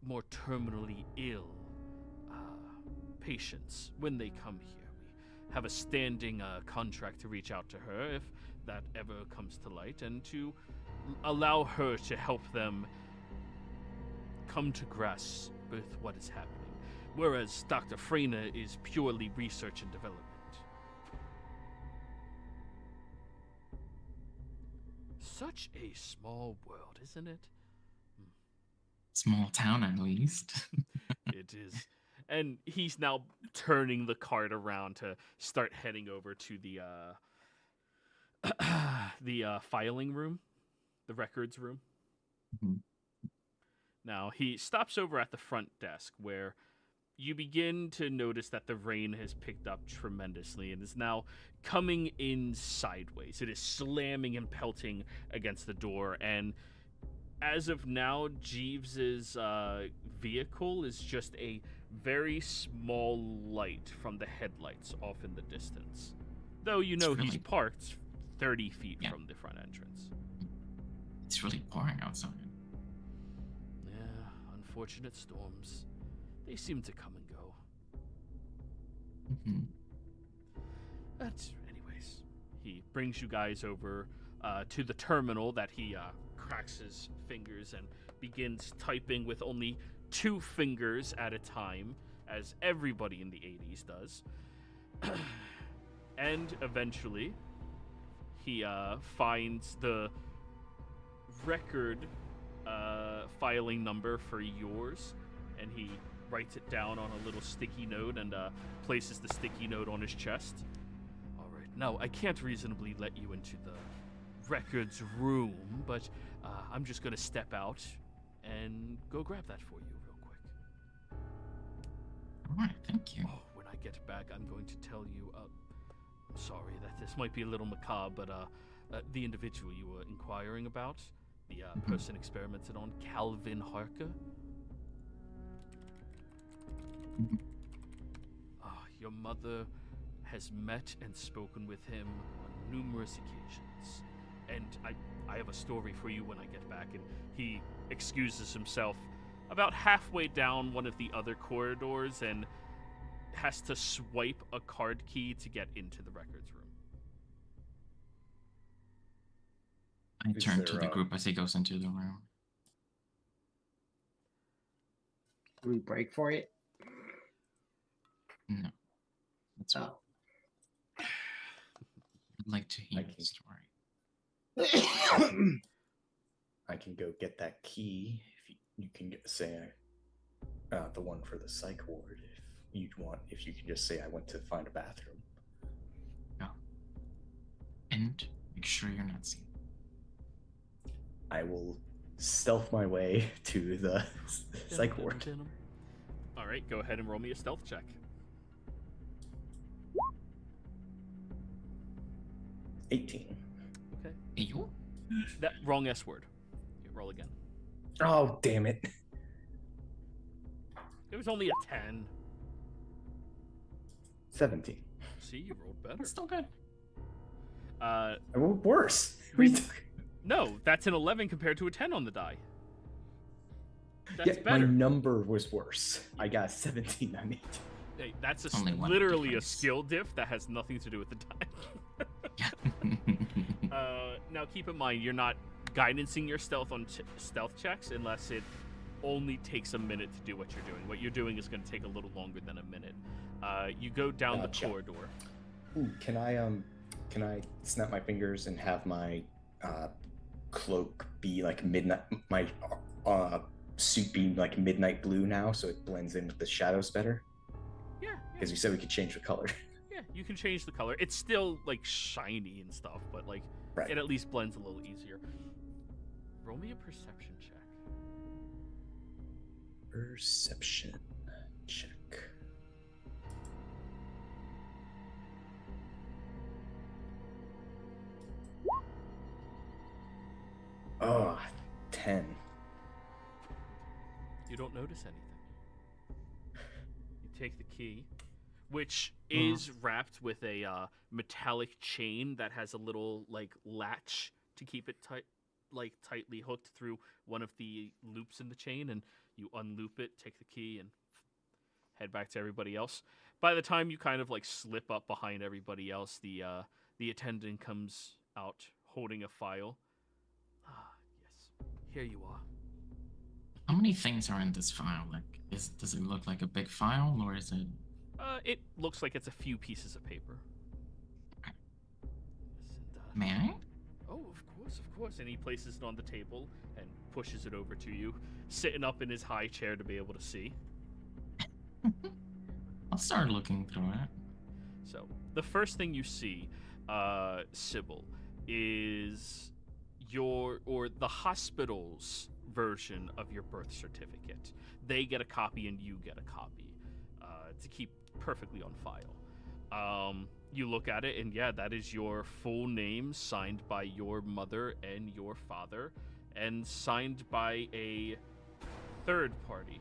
more terminally ill patients when they come here. We have a standing contract to reach out to her if that ever comes to light, and to allow her to help them come to grasp with what is happening. Whereas Dr. Freyna is purely research and development. Such a small world, isn't it? Small town, at least. It is. And he's now turning the cart around to start heading over to the filing room, the records room. Mhm. Now, he stops over at the front desk where you begin to notice that the rain has picked up tremendously and is now coming in sideways. It is slamming and pelting against the door, and as of now, Jeeves's vehicle is just a very small light from the headlights off in the distance. Though you know he's parked 30 feet from the front entrance. It's really pouring outside. Yeah, unfortunate storms. They seem to come and go. But anyways, he brings you guys over to the terminal that he cracks his fingers and begins typing with only 2 fingers at a time, as everybody in the 80s does. And eventually, he finds the record filing number for yours, and he writes it down on a little sticky note and places the sticky note on his chest. All right, now I can't reasonably let you into the records room, but I'm just gonna step out and go grab that for you real quick. All right, thank you. Oh, when I get back, I'm going to tell you. I'm sorry that this might be a little macabre, but the individual you were inquiring about, the person experimented on, Calvin Harker. Your mother has met and spoken with him on numerous occasions. And I have a story for you when I get back. And he excuses himself about halfway down one of the other corridors and has to swipe a card key to get into the records room. I turn to the group as he goes into the room. Do we break for it? No. That's all. I'd like to hear the story. I can go get that key. If you can say the one for the psych ward if you'd want. If you can just say I went to find a bathroom. No. And make sure you're not seen. I will stealth my way to the psych ward. All right, go ahead and roll me a stealth check. 18. Okay. You? That wrong S word. Okay, roll again. Oh, damn it. It was only a 10. 17. See, you rolled better. That's still good. I rolled worse. No, that's an 11 compared to a 10 on the die. That's yeah, better. My number was worse. I got 17 on 18. Hey, that's literally a skill diff that has nothing to do with the die. Now keep in mind, you're not guidancing your stealth on stealth checks unless it only takes a minute to do what you're doing. What you're doing is going to take a little longer than a minute. You go down the corridor. Ooh, can I snap my fingers and have my cloak be like midnight? My suit be like midnight blue now, so it blends in with the shadows better. Yeah. Because you said we could change the color. Yeah, you can change the color. It's still like shiny and stuff, but like it at least blends a little easier. Roll me a perception check. Perception check. Oh, 10. You don't notice anything. You take the key, which is wrapped with a metallic chain that has a little like latch to keep it tight, like tightly hooked through one of the loops in the chain, and you unloop it, take the key, and head back to everybody else. By the time you kind of like slip up behind everybody else, the attendant comes out holding a file. Ah, yes, here you are. How many things are in this file? Like, does it look like a big file, or is it? It looks like it's a few pieces of paper. Okay. Yes, and, May I? Oh, of course. And he places it on the table and pushes it over to you, sitting up in his high chair to be able to see. I'll start looking through it. So, the first thing you see, Sybil, is the hospital's version of your birth certificate. They get a copy and you get a copy to keep perfectly on file. You look at it and yeah, that is your full name signed by your mother and your father, and signed by a third party.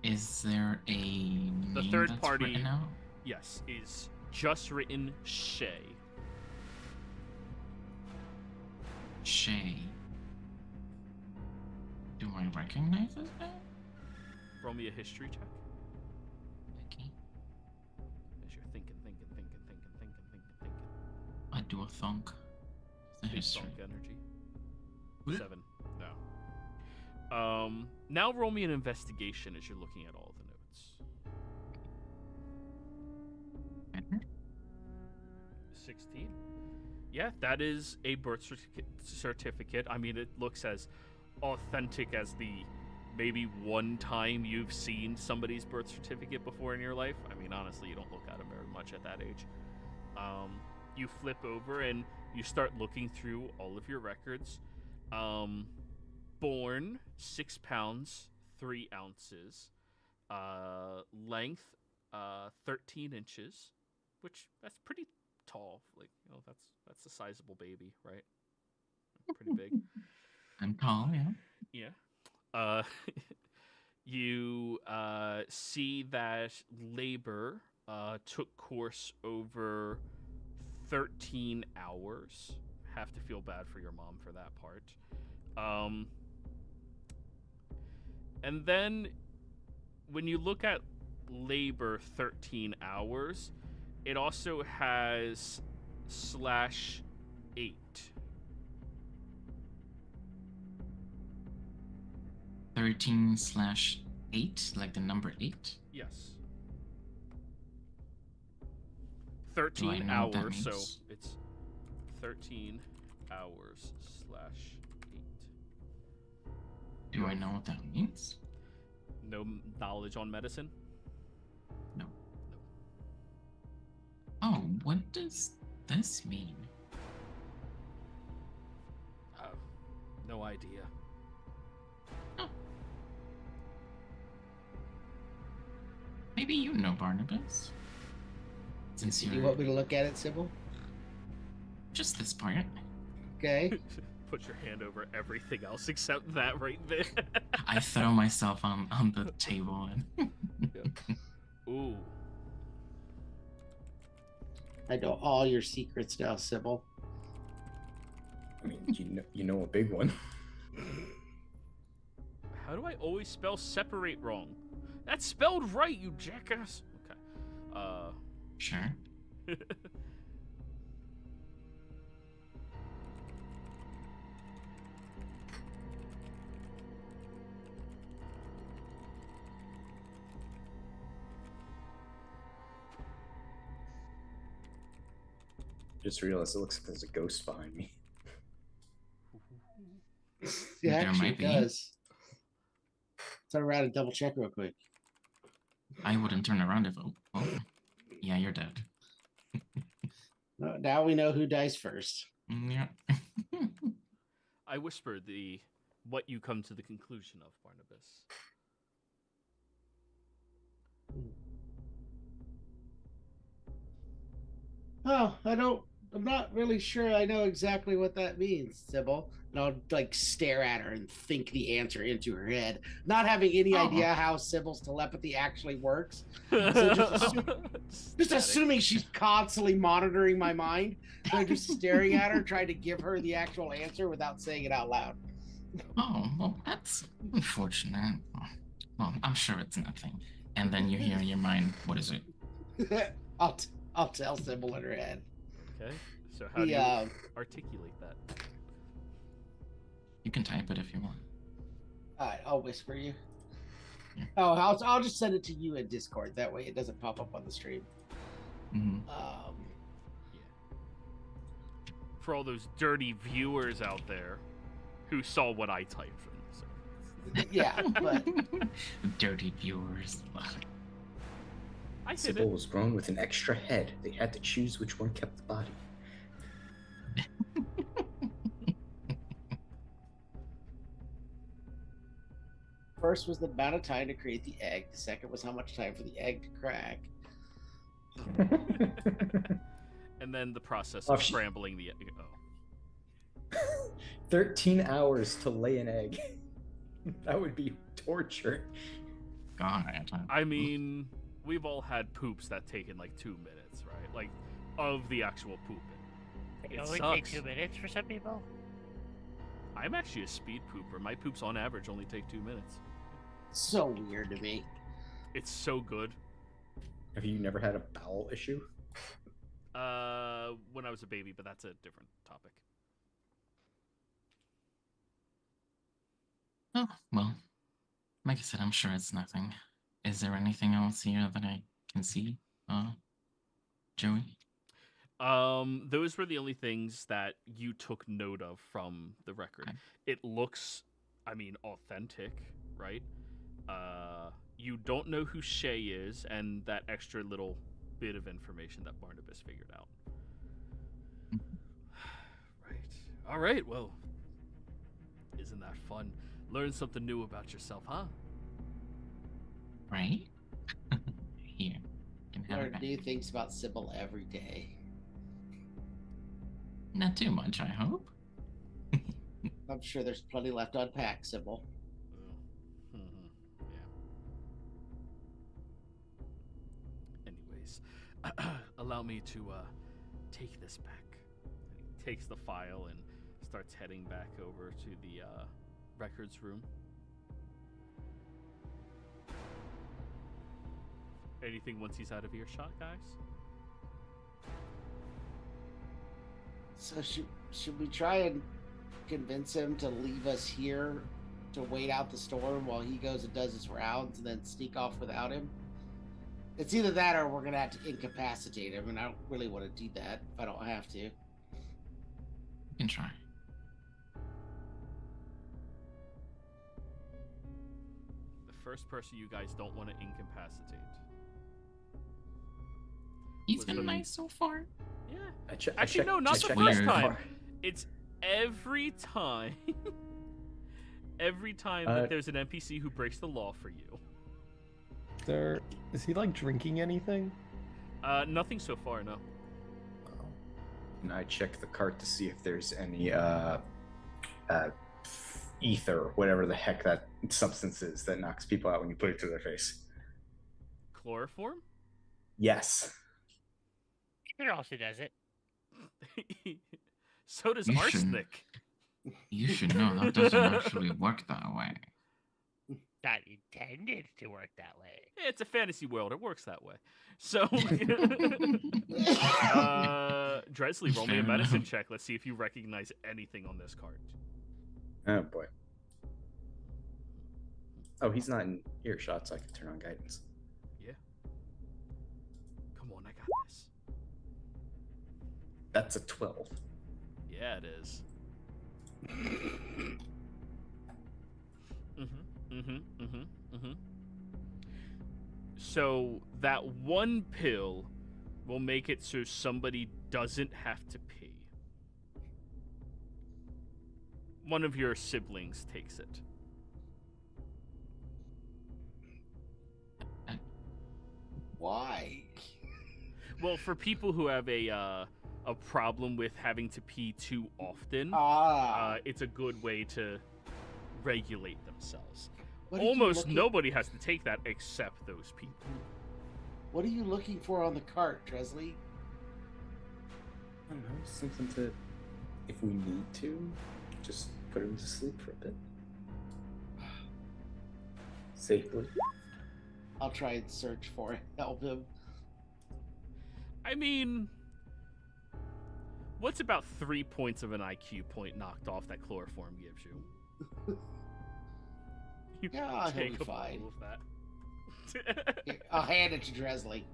Is there a The name third that's party, written out? yes, is just written Shay. Shay. Do I recognize this name? Roll me a history check. Okay. As you're thinking. I do a thunk. The Big history. thunk energy. Blech. 7. No. Now roll me an investigation as you're looking at all the notes. 16. Yeah, that is a birth certificate. I mean, it looks as authentic as the maybe one time you've seen somebody's birth certificate before in your life. I mean, honestly, you don't look at them very much at that age. You flip over and you start looking through all of your records. Born 6 pounds 3 ounces, length 13 inches, which that's pretty tall. Like, you know, that's a sizable baby, right? Pretty big. I'm tall, yeah. Yeah. You see that labor took course over 13 hours. Have to feel bad for your mom for that part. And then when you look at labor 13 hours, it also has /8. 13/8, like the number 8. Yes. Do I 13 know what that hours, so means? it's 13 hours /8. Do I know what that means? No knowledge on medicine? No. Oh, what does this mean? No idea. Oh. Maybe you know, Barnabas. Since Do you you're want me to look at it, Sybil? just this part. Okay. Put your hand over everything else except that right there. I throw myself on the table and Ooh. I know all your secrets now, Sybil. I mean, you know a big one. How do I always spell separate wrong? That's spelled right, you jackass. Okay. sure. Just realized it looks like there's a ghost behind me. Yeah, There actually might it be. does. Turn around and double check real quick. I wouldn't turn around if yeah, you're dead. Now we know who dies first. Yeah. I whispered what you come to the conclusion of, Barnabas. Oh, I'm not really sure I know exactly what that means, Sybil. And I'll like stare at her and think the answer into her head, not having any idea how Sybil's telepathy actually works. So just assuming she's constantly monitoring my mind. So I'm just staring at her, trying to give her the actual answer without saying it out loud. Oh, well, that's unfortunate. Well, I'm sure it's nothing. And then you hear in your mind, what is it? I'll tell Sybil in her head. Okay. So how do you articulate that? You can type it if you want. All right, I'll whisper you. Yeah. Oh, I'll just send it to you in Discord. That way it doesn't pop up on the stream. Mm-hmm. Yeah. For all those dirty viewers out there who saw what I typed. So. Yeah, but Dirty viewers. I hit Sybil it. was grown with an extra head. They had to choose which one kept the body. first was the amount of time to create the egg. The second was how much time for the egg to crack. And then the process Oh, of scrambling the egg. Oh. 13 hours to lay an egg. That would be torture. God. I mean, we've all had poops that taken like 2 minutes, right? Like, of the actual pooping. It It only take sucks. 2 minutes for some people. I'm actually a speed pooper. My poops on average only take 2 minutes. So weird to me. It's so good. Have you never had a bowel issue? When I was a baby, but that's a different topic. Oh, well, like I said, I'm sure it's nothing. Is there anything else here that I can see, Joey? Those were the only things that you took note of from the record. Okay. It looks, I mean, authentic, right? You don't know who Shay is, and that extra little bit of information that Barnabas figured out. Right. All right, well, isn't that fun? Learn something new about yourself, huh? Right? Here. You can have Learn it back. new things about Sybil every day. Not too much, I hope. I'm sure there's plenty left to unpack, Sybil. Yeah. Anyways, allow me to take this back. He takes the file and starts heading back over to the records room. Anything once he's out of earshot, guys? So should we try and convince him to leave us here to wait out the storm while he goes and does his rounds and then sneak off without him? It's either that or we're gonna have to incapacitate him, and I don't really want to do that if I don't have to. You can try. The first person you guys don't want to incapacitate. He's Was been the- nice so far. Yeah. I Actually, no, not the checked first my time. car. It's every time. Every time Uh, that there's an NPC who breaks the law for you. Is he like drinking anything? Nothing so far, no. And I check the cart to see if there's any ether, whatever the heck that substance is that knocks people out when you put it to their face. Chloroform? Yes. It also does it. So does You shouldn't. arsenic. You should know that doesn't actually work that way. Not intended to work that way. Yeah, it's a fantasy world. It works that way. So, Dresley, roll me a Fair medicine enough. check. Let's see if you recognize anything on this card. Oh boy. Oh, he's not in earshot, so I can turn on guidance. Yeah. Come on, I got this. That's a 12. Yeah, it is. So that one pill will make it so somebody doesn't have to pee. One of your siblings takes it. Why? Well, for people who have a problem with having to pee too often, it's a good way to regulate themselves. What are you Almost looking- nobody has to take that except those people. What are you looking for on the cart, Tresley? I don't know, something to, if we need to, just put him to sleep for a bit. Safely. I'll try and search for it. Help him. I mean, what's about 3 points of an IQ point knocked off that chloroform gives you? You Yeah, he'll take be a fine. bowl of that. Here, I'll hand it to Dresley.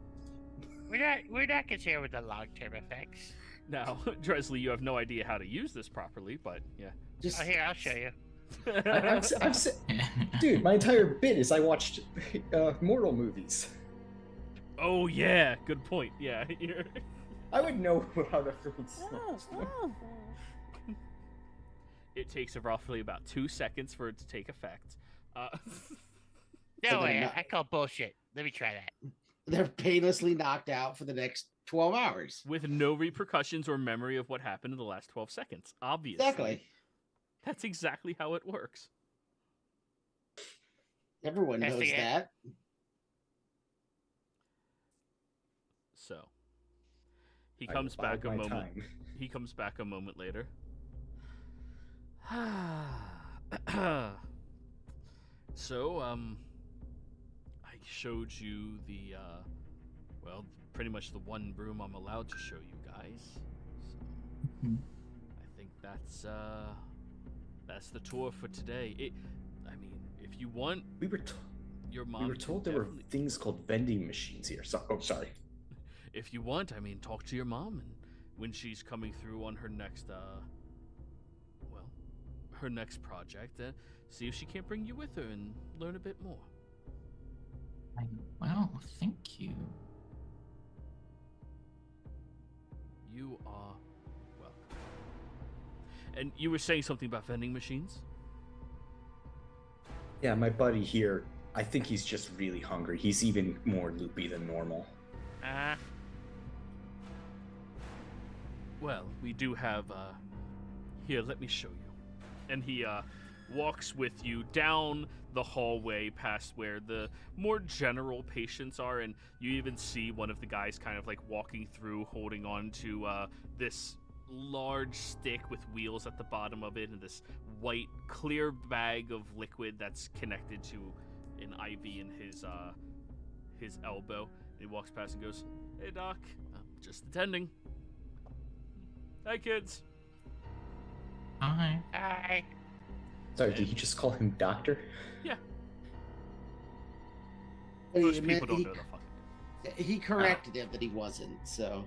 We're not concerned with the long-term effects. Now, Dresley, you have no idea how to use this properly, but yeah. Just Oh, here, I'll show you. Dude, my entire bit is I watched Mortal movies. Oh yeah, good point. Yeah, you're... I would know how to freaking smells. It takes roughly about 2 seconds for it to take effect. No So they're way, not- I call bullshit. Let me try that. they're painlessly knocked out for the next 12 hours. With no repercussions or memory of what happened in the last 12 seconds. Obviously. Exactly. That's exactly how it works. Everyone knows Testing it. that. So he I comes back a bide my moment. time. He comes back a moment later. So, I showed you the, well, pretty much the one room I'm allowed to show you guys. So, I think that's the tour for today. I mean, if you want, We were your mom. we were can told there were definitely- things called vending machines here. So, oh, sorry. If you want, I mean, talk to your mom, and when she's coming through on her next, well, her next project, see if she can't bring you with her and learn a bit more. Well, thank you. You are welcome. And you were saying something about vending machines? Yeah, my buddy here, I think he's just really hungry. He's even more loopy than normal. Well, we do have, here, let me show you. And he, walks with you down the hallway past where the more general patients are, and you even see one of the guys kind of like walking through holding on to this large stick with wheels at the bottom of it, and this white clear bag of liquid that's connected to an IV in his elbow. And he walks past and goes, "Hey doc, just attending. Hi kids." Hi. Hi. Sorry, did he just call him doctor? Yeah, He most admit- people don't he, know the fucking difference. he corrected him that he wasn't, so.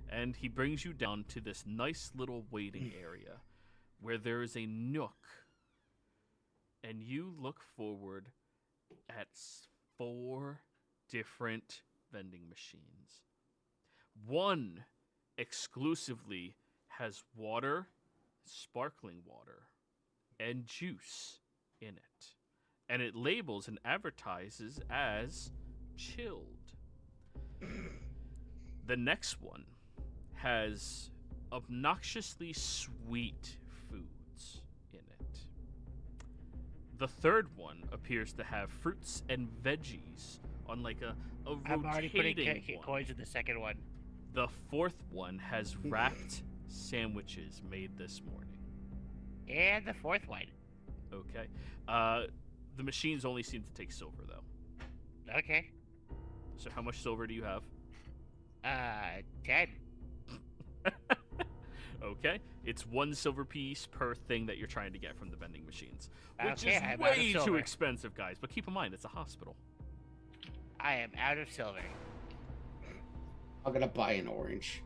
And he brings you down to this nice little waiting area where there is a nook. And you look forward at 4 different vending machines. One exclusively has water, sparkling water, and juice in it. And it labels and advertises as chilled. The next one has obnoxiously sweet foods in it. The third one appears to have fruits and veggies on like a I'm already putting rotating one. coins in the second one. The fourth one has wrapped sandwiches made this morning. And the fourth one. Okay. The machines only seem to take silver though. Okay. So how much silver do you have? 10. Okay. It's 1 silver piece per thing that you're trying to get from the vending machines. Which Okay, is I'm out of way too silver. expensive, guys. But keep in mind, it's a hospital. I am out of silver. I'm gonna buy an orange.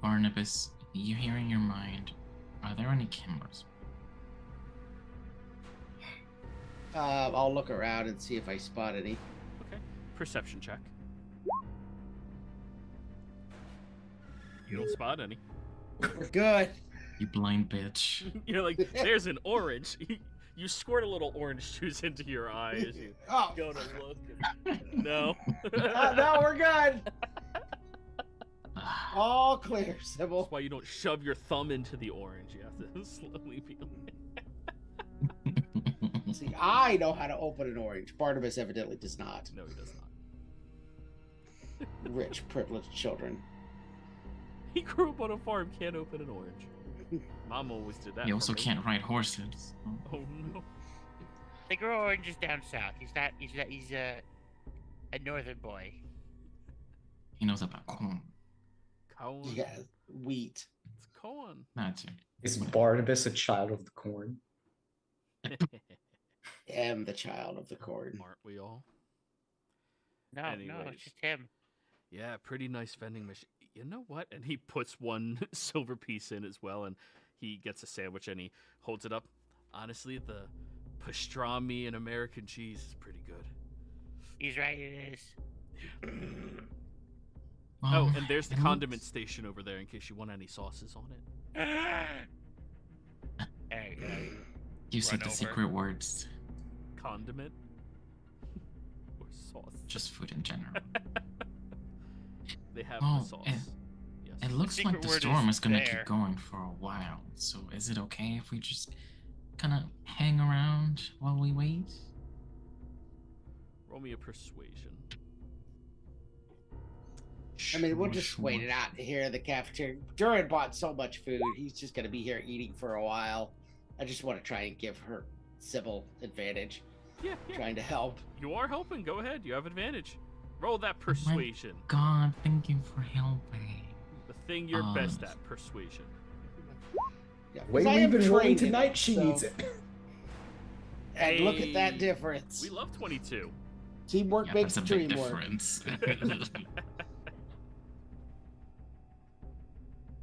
Barnabas, you hear in your mind, are there any cameras? I'll look around and see if I spot any. Okay. Perception check. You don't spot any. We're good. You blind bitch. You're like, there's an orange. You squirt a little orange juice into your eye as you Oh, go to look. No. no, we're good. All clear, Sybil. That's why you don't shove your thumb into the orange. You have to slowly peel it. See, I know how to open an orange. Barnabas evidently does not. No, he does not. Rich, privileged children. He grew up on a farm, can't open an orange. Mom always did that. You for also me. can't ride horses. Oh no. They grow oranges down south. He's a northern boy. He knows about corn. Corn. Yeah, wheat. It's corn. That's it. Is Barnabas a child of the corn? Am the child of the corn. Aren't we all? No, Anyways. it's just him. Yeah, pretty nice vending machine. You know what? And he puts 1 silver piece in as well, and he gets a sandwich and he holds it up. Honestly, the pastrami and American cheese is pretty good. He's right, it is. Oh, and there's the and condiment station over there in case you want any sauces on it. Hey, You said run the over. secret words. Condiment? Or sauce? Just food in general. They have Well, the sauce. Yes. It looks like secret the word storm is is gonna there. keep going for a while. So is it okay if we just kind of hang around while we wait? Roll me a persuasion. I mean, we'll Sure, just sure. wait it out here in the cafeteria. Durin bought so much food; he's just gonna be here eating for a while. I just want to try and give her Sybil advantage, Yeah. trying to help. You are helping. Go ahead. You have advantage. Roll that persuasion. God, thank you for helping. The thing you're best at, persuasion. Yeah, 'cause Way I we've am been rolling trained in tonight, it, she so- needs it. And look at that Hey, difference. We love 22. Teamwork Yeah, makes that's the a big dream work. difference.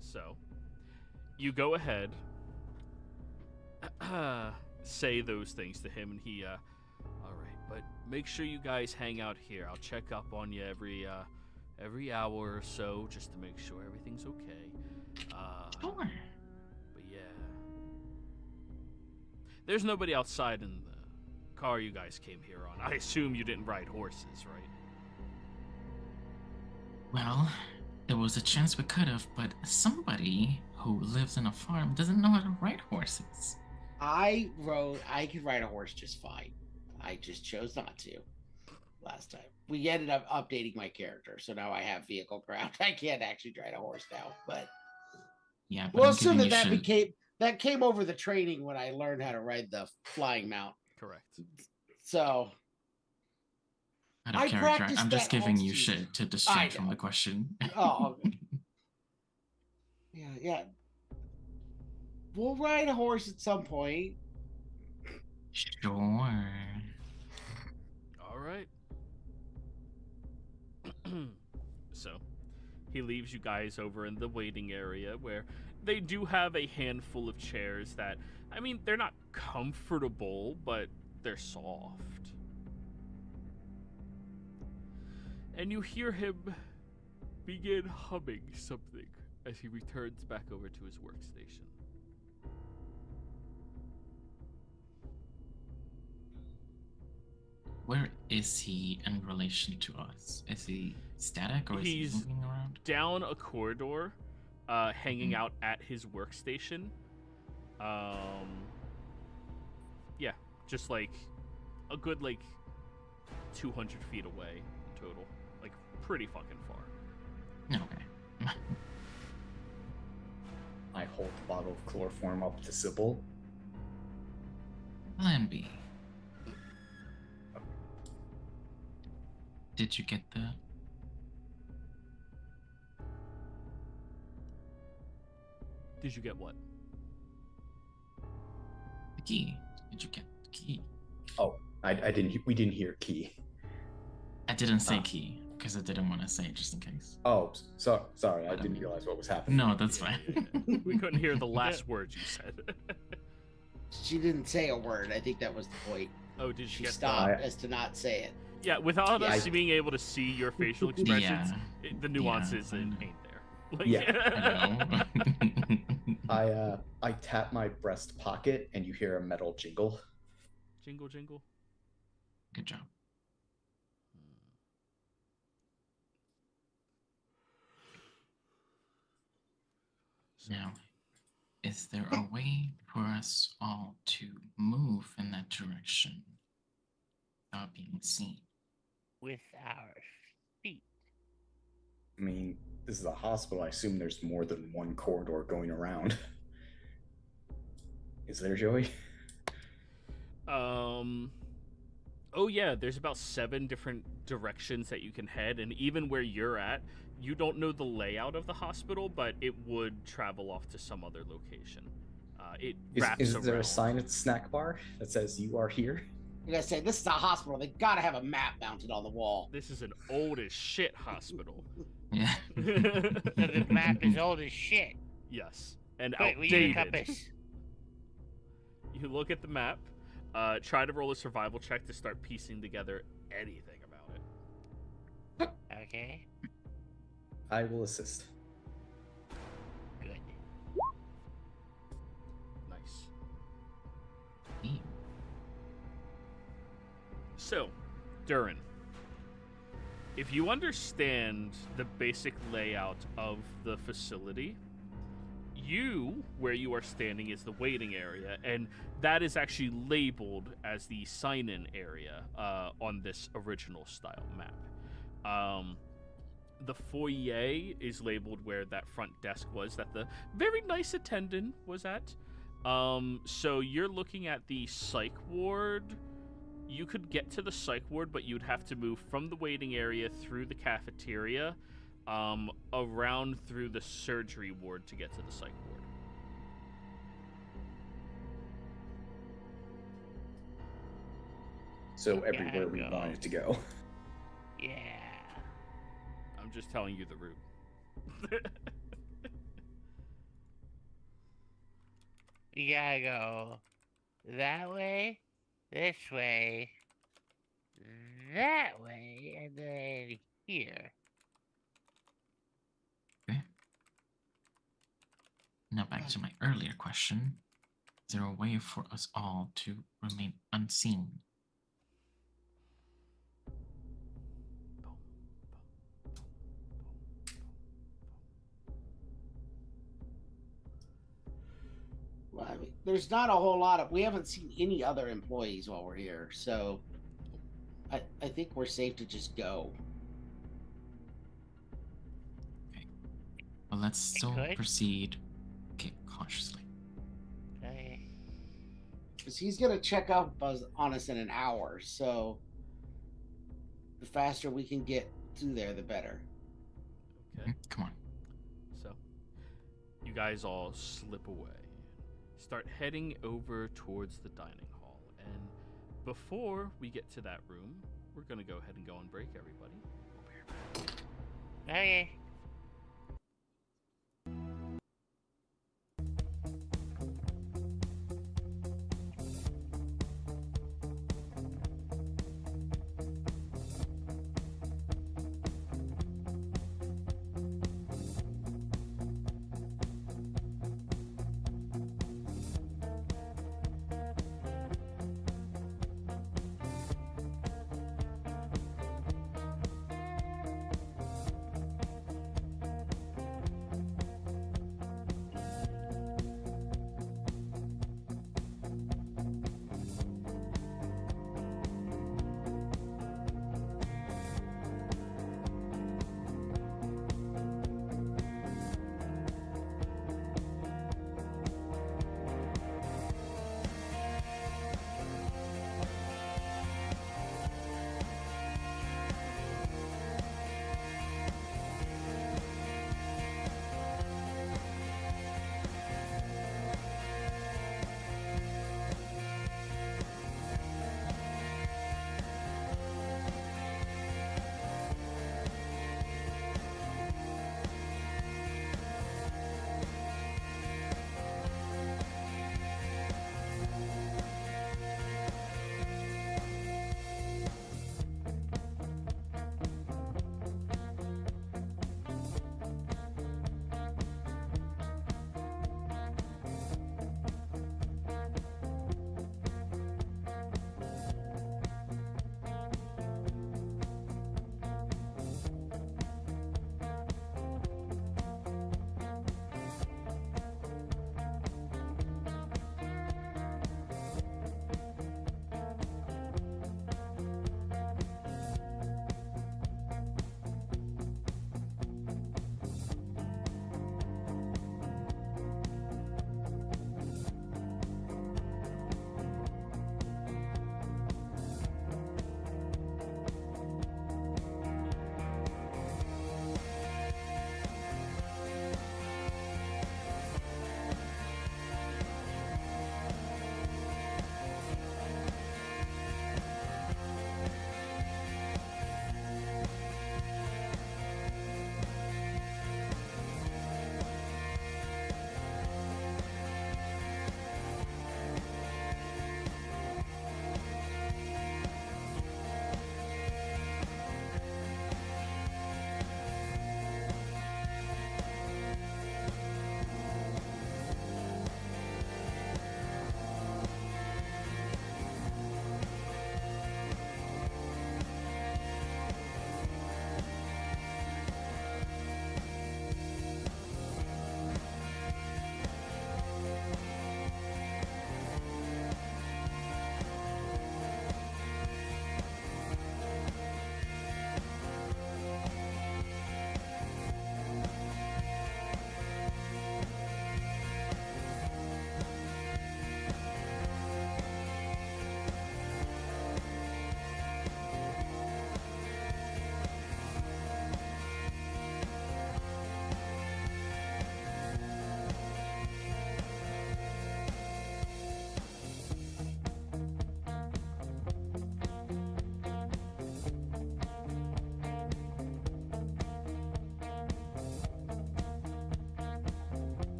So, you go ahead, say those things to him, and he, all right, but make sure you guys hang out here. I'll check up on you every hour or so, just to make sure everything's okay. Sure. But yeah, there's nobody outside in the car you guys came here on. I assume you didn't ride horses, right? Well, there was a chance we could have, but somebody who lives in a farm doesn't know how to ride horses. I could ride a horse just fine. I just chose not to last time. We ended up updating my character, so now I have vehicle ground. I can't actually ride a horse now, but Yeah, but we'll I'm assume giving that you that came over the training when I learned how to ride the flying mount. Correct. So out of I character. practiced I'm just that giving you altitude. shit to distract from know. the question. Oh, yeah. We'll ride a horse at some point. Sure. All right. So, he leaves you guys over in the waiting area where they do have a handful of chairs that, I mean, they're not comfortable, but they're soft. And you hear him begin humming something as he returns back over to his workstation. Where is he in relation to us? Is he static or is he He's moving around? down a corridor, hanging Mhm. out at his workstation. Yeah, just like a good 200 feet away in total, like pretty fucking far. Okay. I hold the bottle of chloroform up to Sybil. Plan B. Did you get the Did you get what? key? Did you get the key? Oh, I didn't. We didn't hear key. I didn't say key because I didn't want to say it just in case. Oh, sorry. I didn't realize what was happening. No, that's Yeah, fine. yeah, yeah. We couldn't hear the last words you said. She didn't say a word. I think that was the point. Oh, did you She get stopped the- as to not say it. Yeah, without Yeah, us being able to see your facial expressions, Yeah. the nuances Yeah, I ain't know. there. Like, Yeah. I know. I tap my breast pocket and you hear a metal jingle. Jingle, jingle. Good job. So, Now, is there a way for us all to move in that direction without being seen? With our feet. I mean, this is a hospital. I assume there's more than one corridor going around. Is there, Joey? Oh yeah, there's about 7 different directions that you can head, and even where you're at, you don't know the layout of the hospital, but it would travel off to some other location. It wraps Is around. there a sign at the snack bar that says you are here? You gotta say, this is a hospital. They gotta have a map mounted on the wall. This is an old as shit hospital. Yeah. The map is old as shit. Yes, and Wait, we need a outdated. compass. You look at the map, try to roll a survival check to start piecing together anything about it. Okay, I will assist. good. Nice. Neat. So, Durin, if you understand the basic layout of the facility, where you are standing is the waiting area, and that is actually labeled as the sign-in area on this original style map. The foyer is labeled where that front desk was that the very nice attendant was at. So you're looking at the psych ward. You could get to the psych ward, but you'd have to move from the waiting area through the cafeteria, around through the surgery ward to get to the psych ward. So everywhere we wanted to go. Yeah. I'm just telling you the route. You gotta go that way, this way, that way, and then here. Okay. Now back to my earlier question. Is there a way for us all to remain unseen? Well, I mean, there's not a whole lot of. We haven't seen any other employees while we're here, so I think we're safe to just go. Okay. Well, let's still proceed. Okay, cautiously. Okay. Because he's gonna check up on us in an hour, so the faster we can get to there, the better. Okay. Come on. So, you guys all slip away. Start heading over towards the dining hall. And before we get to that room, we're going to go ahead and go on break, everybody. We'll be right back. Okay.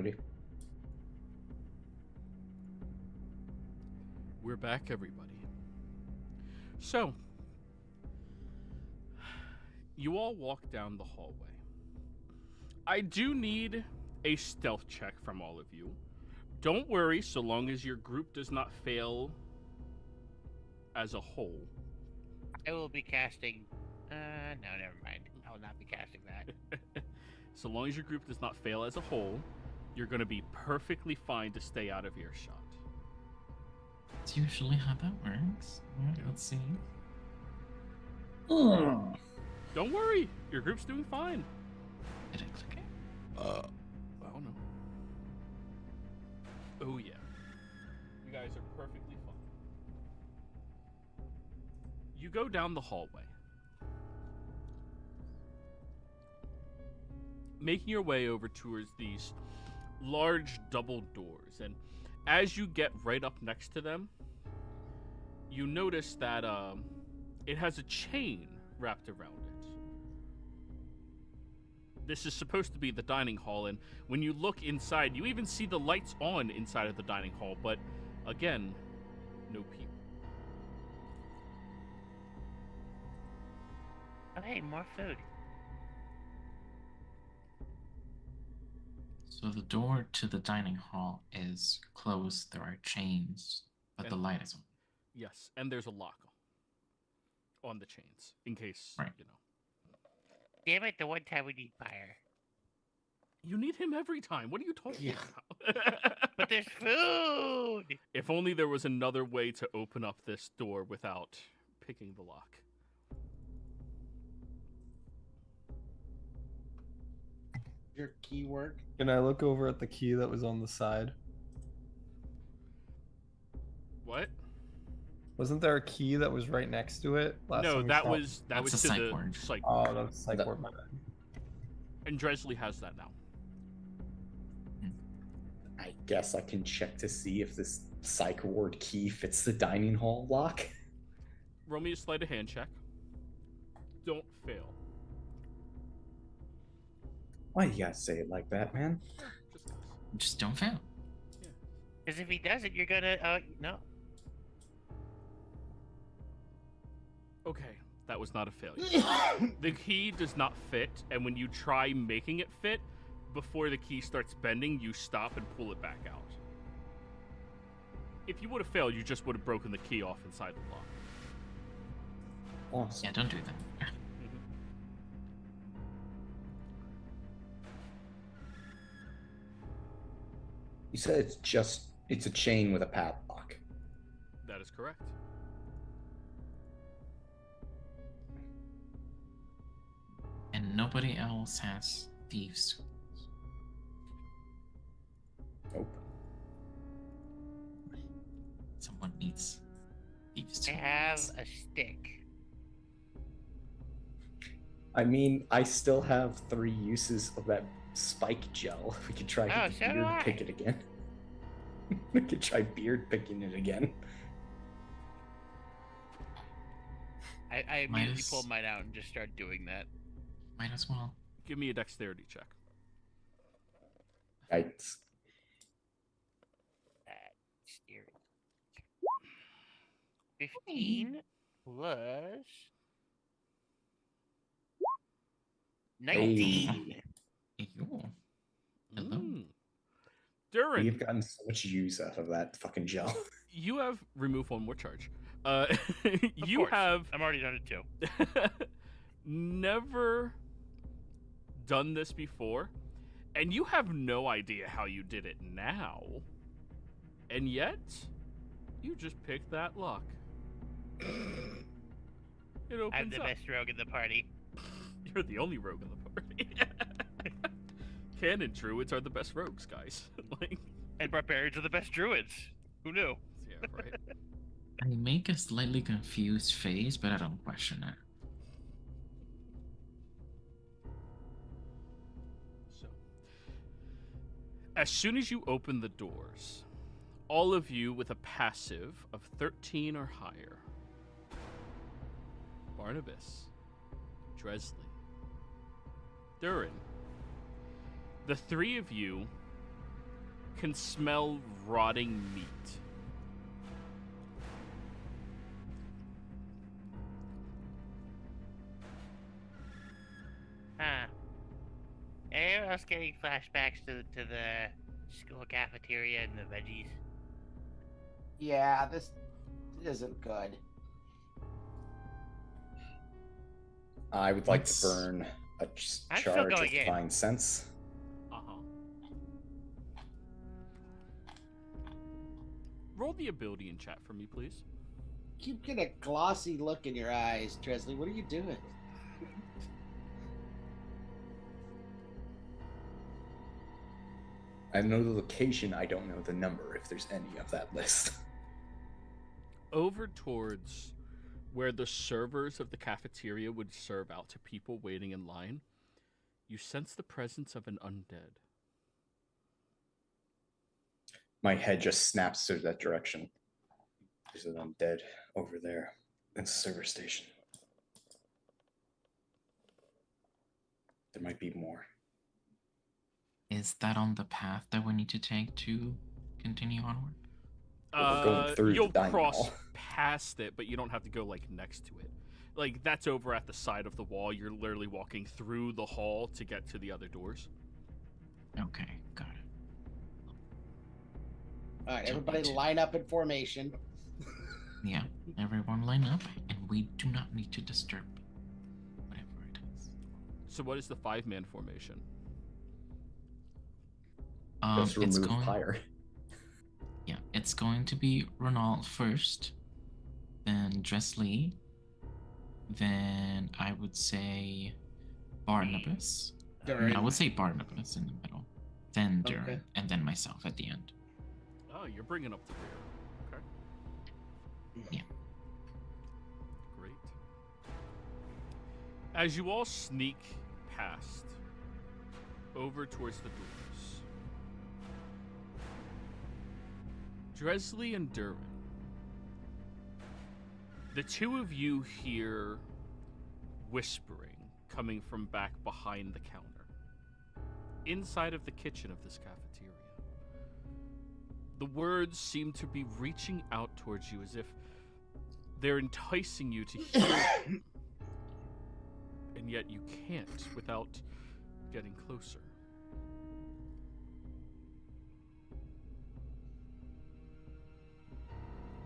ready. We're back, everybody. So, you all walk down the hallway. I do need a stealth check from all of you. Don't worry, so long as your group does not fail as a whole. I will be casting. No, never mind. I will not be casting that. So long as your group does not fail as a whole, you're going to be perfectly fine to stay out of earshot. That's usually how that works. Alright, let's see. Don't worry, your group's doing fine. Did I click it? Oh no. Oh yeah. You guys are perfectly fine. You go down the hallway. Making your way over towards these large double doors, and as you get right up next to them, you notice that it has a chain wrapped around it. This is supposed to be the dining hall, and when you look inside, you even see the lights on inside of the dining hall, but again, no people. Oh, hey, more food. So the door to the dining hall is closed. There are chains, but the light is on. Yes, and there's a lock on the chains, in case, Right. you know. Damn it, the one time we need fire. You need him every time. What are you talking Yeah. about? But there's food! If only there was another way to open up this door without picking the lock. Your keyword. Can I look over at the key that was on the side? What? Wasn't there a key that was right next to it? No, time we that saw- was That's to a psych the ward. psych Oh, ward. that's psych That- ward, my bad. And Dresley has that now. I guess I can check to see if this psych ward key fits the dining hall lock. Roll me a sleight of hand check. Don't fail. Why you gotta say it like that, man? Just guess. Just don't fail. Because if he doesn't, you're gonna, no. Okay, that was not a failure. The key does not fit, and when you try making it fit, before the key starts bending, you stop and pull it back out. If you would have failed, you just would have broken the key off inside the lock. Awesome. Yeah, don't do that. You said it's a chain with a padlock. That is correct. And nobody else has thieves. Nope. Someone needs thieves. I have a stick. I mean, I still have 3 uses of that spike gel. We could try Oh, to so do beard I. pick it again. We could try beard picking it again. I immediately Minus- pulled mine out and just started doing that. Might as well. Give me a dexterity check. Yikes. Steering. 15 plus 19. Ew. Hello. Durin, We've gotten so much use out of that fucking gel. you have remove one more charge. Of You course. have I'm already done it too. never done this before, and you have no idea how you did it now. And yet, you just picked that lock. It opens I'm the up. best rogue in the party. You're the only rogue in the party. Canon druids are the best rogues, guys. Like, And barbarians are the best druids. Who knew? yeah, right. I make a slightly confused face, but I don't question it. So, as soon as you open the doors, all of you with a passive of 13 or higher, Barnabas, Dresley, Durin, the 3 of you can smell rotting meat. Huh. Anyone else getting flashbacks to the school cafeteria and the veggies? Yeah, this isn't good. I would like Let's- to burn a I'm still charge of going in. divine sense. Uh-huh. Roll the ability in chat for me, please. Keep getting a glossy look in your eyes, Tresley. What are you doing? I know the location, I don't know the number, if there's any of that list. Over towards where the servers of the cafeteria would serve out to people waiting in line, you sense the presence of an undead. My head just snaps to that direction. There's an undead over there in the server station. There might be more. Is that on the path that we need to take to continue onward? Well, we're going through the You'll dining cross hall. past it, but you don't have to go like next to it. Like that's over at the side of the wall. You're literally walking through the hall to get to the other doors. Okay, got it. All right, everybody line up in formation. Yeah, everyone line up, and we do not need to disturb whatever it is. So what is the 5-man formation? Just It's remove going. pyre. Yeah, it's going to be Ronald first, then Dressley, then I would say Barnabas. Durin. I would say Barnabas in the middle, then Durin, Okay. and then myself at the end. Oh, you're bringing up the rear. Okay. Yeah. Great. As you all sneak past over towards the doors, Dressley and Durin, the two of you hear whispering coming from back behind the counter, inside of the kitchen of this cafeteria. The words seem to be reaching out towards you as if they're enticing you to hear them, and yet you can't without getting closer.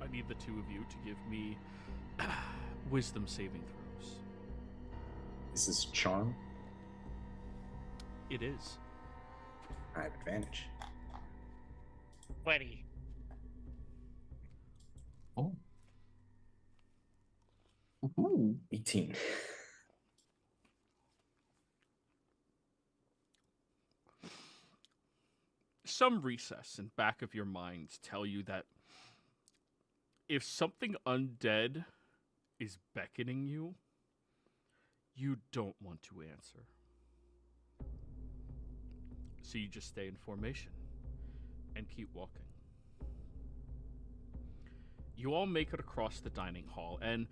I need the two of you to give me wisdom saving throws. Is this charm? It is. I have advantage. 20. Oh. Ooh. 18. Some recess in back of your minds tell you that if something undead is beckoning you, you don't want to answer. So you just stay in formation and keep walking. You all make it across the dining hall, and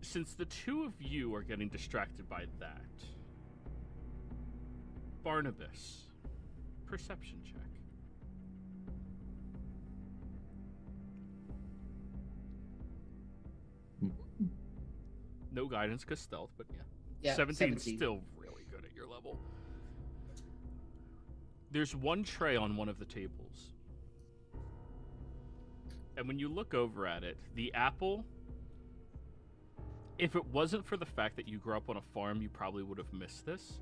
since the two of you are getting distracted by that, Barnabas, perception check. No guidance because stealth, but yeah. Yeah, 17 still really good at your level. There's one tray on one of the tables. And when you look over at it, the apple, if it wasn't for the fact that you grew up on a farm, you probably would have missed this.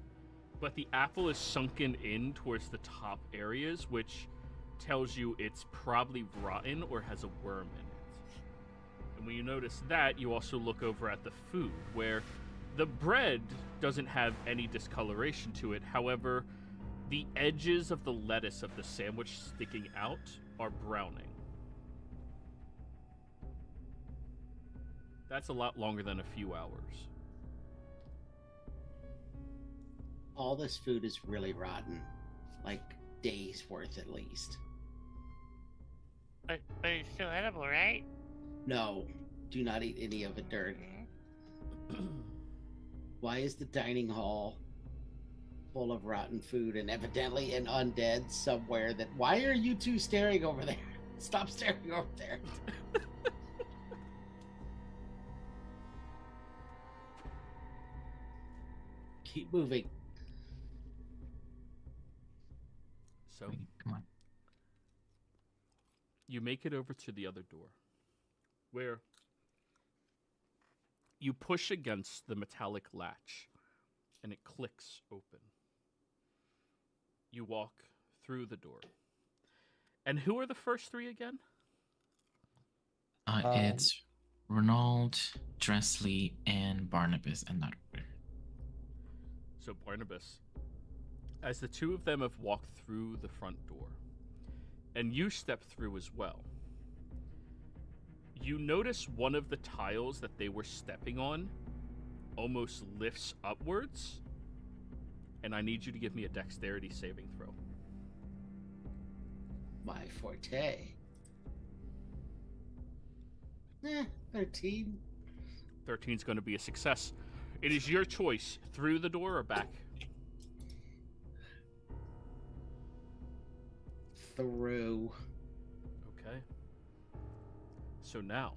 But the apple is sunken in towards the top areas, which tells you it's probably rotten or has a worm in it. And when you notice that, you also look over at the food, where the bread doesn't have any discoloration to it. However, the edges of the lettuce of the sandwich sticking out are browning. That's a lot longer than a few hours. All this food is really rotten. Like days worth at least. But it's still edible, right? No, do not eat any of it, Dirk. Mhm. Why is the dining hall full of rotten food and evidently an undead somewhere. That why are you two staring over there? Stop staring over there. Keep moving. So Come on. you make it over to the other door, where you push against the metallic latch, and it clicks open. You walk through the door. And who are the first three again? It's Ronald, Dressley, and Barnabas in that order. So Barnabas, as the two of them have walked through the front door, and you step through as well, you notice one of the tiles that they were stepping on almost lifts upwards, and I need you to give me a dexterity saving throw. My forte. 13. 13 is going to be a success. It is your choice, through the door or back. Through. Okay. So now,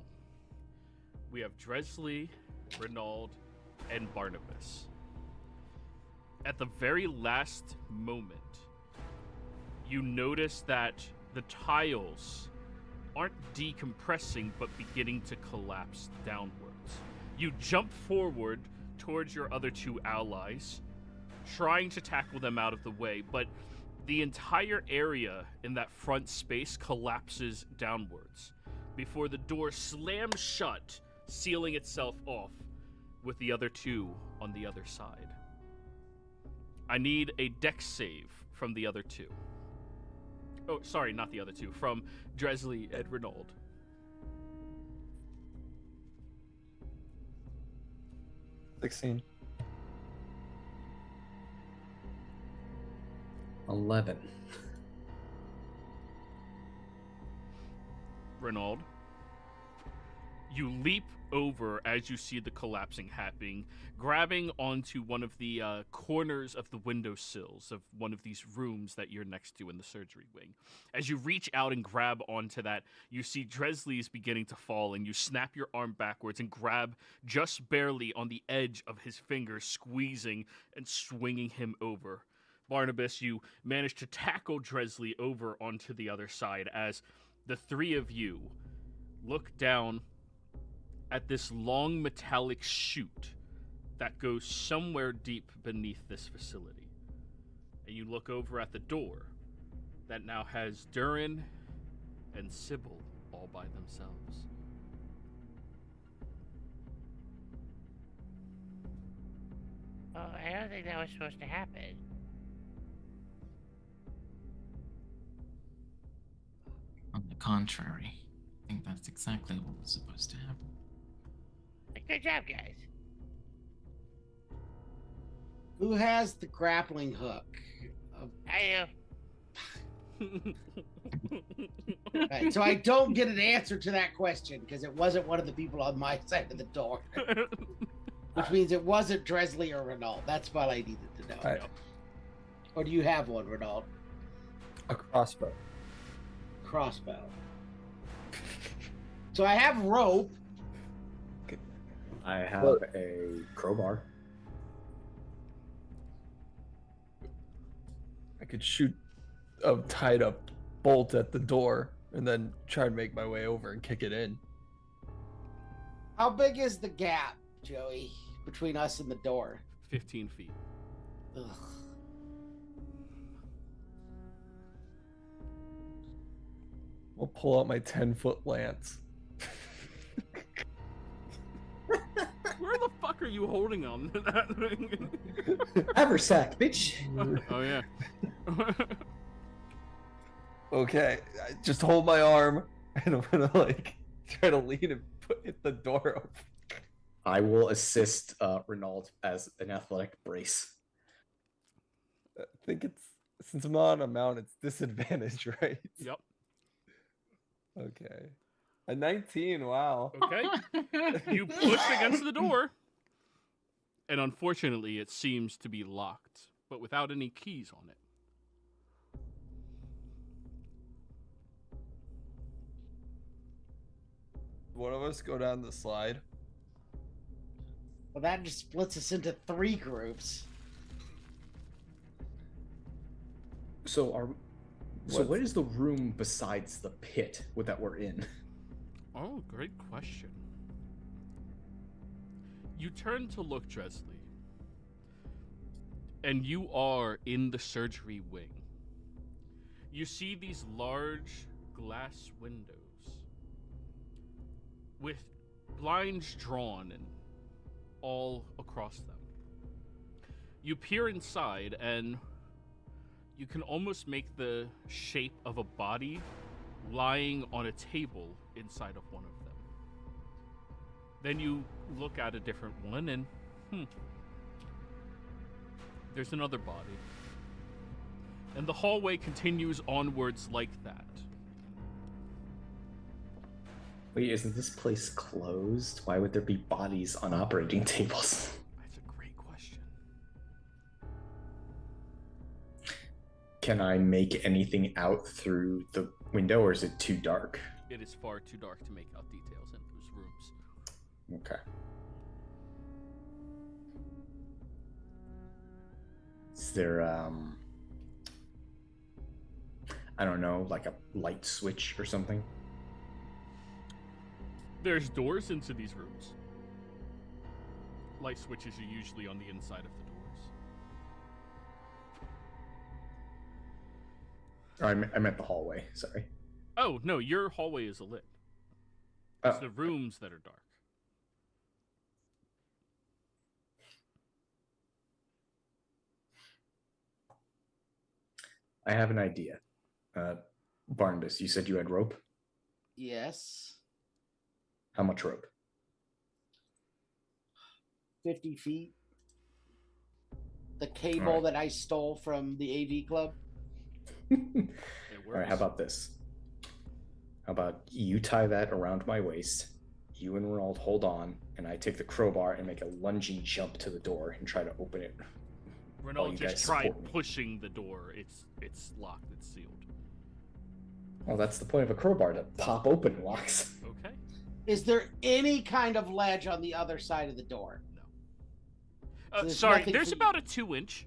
we have Dressley, Renaud, and Barnabas. At the very last moment, you notice that the tiles aren't decompressing, but beginning to collapse downwards. You jump forward towards your other two allies, trying to tackle them out of the way, but the entire area in that front space collapses downwards before the door slams shut, sealing itself off with the other two on the other side. I need a dex save from the other two. Oh, sorry, not the other two. From Dressley and Renaud. 16. 11. Renaud, you leap over as you see the collapsing happening, grabbing onto one of the corners of the windowsills of one of these rooms that you're next to in the surgery wing. As you reach out and grab onto that, you see Dressley's beginning to fall, and you snap your arm backwards and grab just barely on the edge of his finger, squeezing and swinging him over. Barnabas, you manage to tackle Dressley over onto the other side as the three of you look down at this long metallic chute that goes somewhere deep beneath this facility. And you look over at the door that now has Durin and Sybil all by themselves. Oh, I don't think that was supposed to happen. On the contrary, I think that's exactly what was supposed to happen. Good job, guys. Who has the grappling hook? I Right, so I don't get an answer to that question because it wasn't one of the people on my side of the door. Which means it wasn't Dressley or Renaud. That's what I needed to know. Right. Or do you have one, Renaud? A crossbow. Crossbow. So I have rope. I have Well- a crowbar. I could shoot a tied up bolt at the door and then try and make my way over and kick it in. How big is the gap, Joey, between us and the door? 15 feet. Ugh. I'll pull out my 10-foot lance. Where the fuck are you holding on to that thing? Haversack, bitch. Oh, yeah. Okay, I just hold my arm and I'm gonna like try to lean and hit the door open. I will assist Renaud as an athletic brace. I think it's since I'm on a mount, it's disadvantage, right? Yep. Okay. A 19, wow. Okay. You push against the door, and unfortunately, it seems to be locked. but without any keys on it. One of us go down the slide. Well, that just splits us into 3 groups. So what is the room besides the pit that we're in? Oh, great question. You turn to look, Dresley, and you are in the surgery wing. You see these large glass windows with blinds drawn and all across them. You peer inside and you can almost make the shape of a body lying on a table inside of one of them. Then you look at a different one and, there's another body. And the hallway continues onwards like that. Wait, isn't this place closed? Why would there be bodies on operating tables? That's a great question. Can I make anything out through the window, or is it too dark? It is far too dark to make out details in those rooms. Okay. Is there, I don't know, like a light switch or something? There's doors into these rooms. Light switches are usually on the inside of the doors. I meant the hallway, sorry. Oh, no, your hallway is lit. It's the rooms that are dark. I have an idea. Barnabas, you said you had rope? Yes. How much rope? 50 feet. The cable Alright. that I stole from the AV club. It All right, works. how about this? How about you tie that around my waist, you and Ronald hold on, and I take the crowbar and make a lunging jump to the door and try to open it. Renault you just guys tried support me. pushing the door. It's locked. It's sealed. Well, that's the point of a crowbar, to pop open locks. Okay. Is there any kind of ledge on the other side of the door? No. there's Sorry, nothing there's for- about a 2-inch,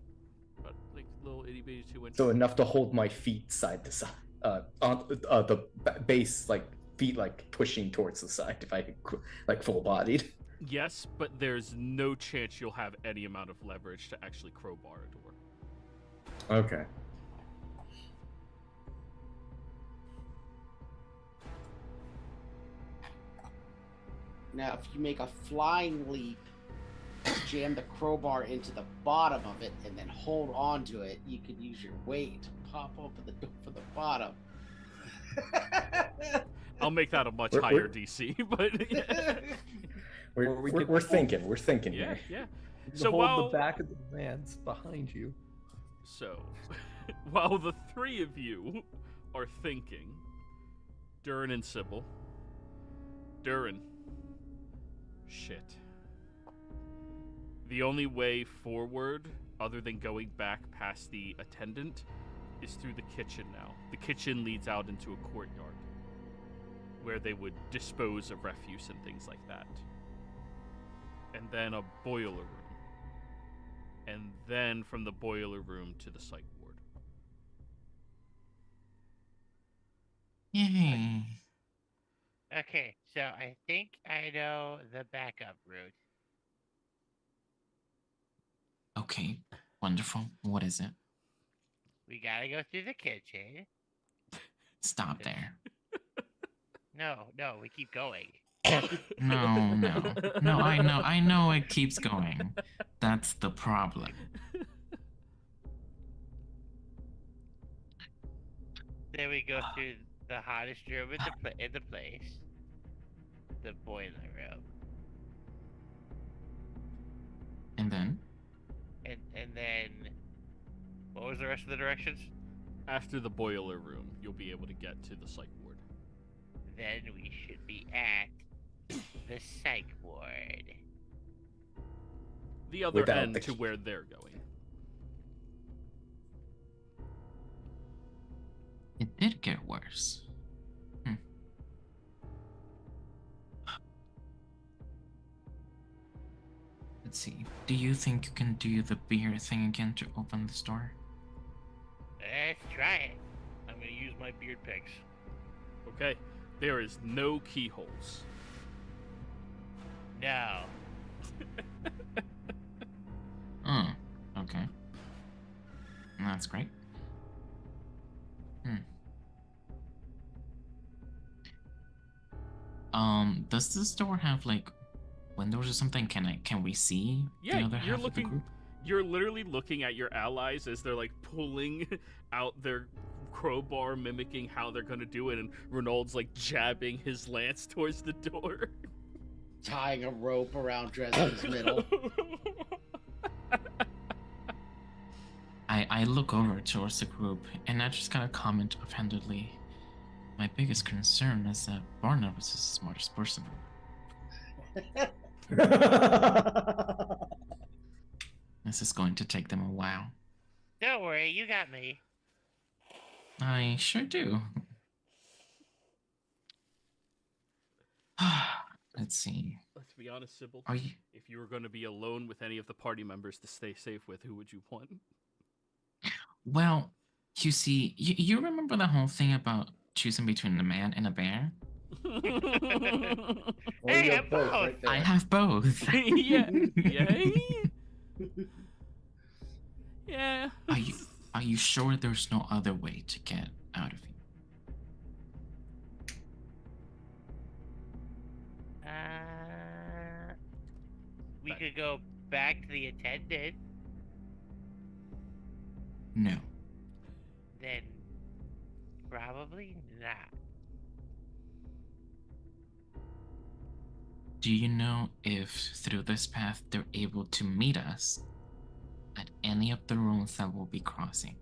like little itty bitty 2-inch. So enough to hold my feet side to side. On the base, like feet, like pushing towards the side. If I like full bodied. Yes, but there's no chance you'll have any amount of leverage to actually crowbar a door. Okay. Now, if you make a flying leap, jam the crowbar into the bottom of it, and then hold on to it, you could use your weight to pop open the door from the bottom. I'll make that a much We're- higher we're- DC, but yeah. Or we could We're hold- thinking. We're thinking Yeah, here. yeah. You So hold while- the back of the man's behind you. So, while the three of you are thinking, Durin and Sybil, Durin, shit. The only way forward, other than going back past the attendant, is through the kitchen now. The kitchen leads out into a courtyard, where they would dispose of refuse and things like that. And then a boiler room. And then from the boiler room to the psych ward. Yay. Okay, so I think I know the backup route. Okay, wonderful. What is it? We gotta go through the kitchen. Stop there. No, we keep going. No, I know it keeps going. That's the problem. Then we go through the hottest room in the place, the boiler room, And then? and then what was the rest of the directions? After the boiler room, you'll be able to get to the psych ward. Then we should be at the psych ward. The other Without end the to key. where they're going. did get worse. Let's see. Do you think you can do the beer thing again to open this door? Let's try it. I'm gonna use my beard picks. Okay, there is no keyholes. No. Oh, okay. That's great. Does this door have like windows or something? Can we see Yeah, the other you're half of the looking. group? You're literally looking at your allies as they're like pulling out their crowbar, mimicking how they're gonna do it, and Renault's like jabbing his lance towards the door. Tying a rope around Dresden's middle. I look over towards the group and I just kind of comment offhandedly. My biggest concern is that Barnabas is the smartest person. This is going to take them a while. Don't worry, you got me. I sure do. Let's see. Let's be honest, Sybil. Are you? If you were going to be alone with any of the party members to stay safe with, who would you want? Well, you see, you remember the whole thing about choosing between a man and a bear? Well, Hey, you I'm have both both. right there. I have both. Yeah. Yeah. Are you sure there's no other way to get out of here? We could go back to the attendant. No. Then probably not. Do you know if through this path they're able to meet us at any of the rooms that we'll be crossing?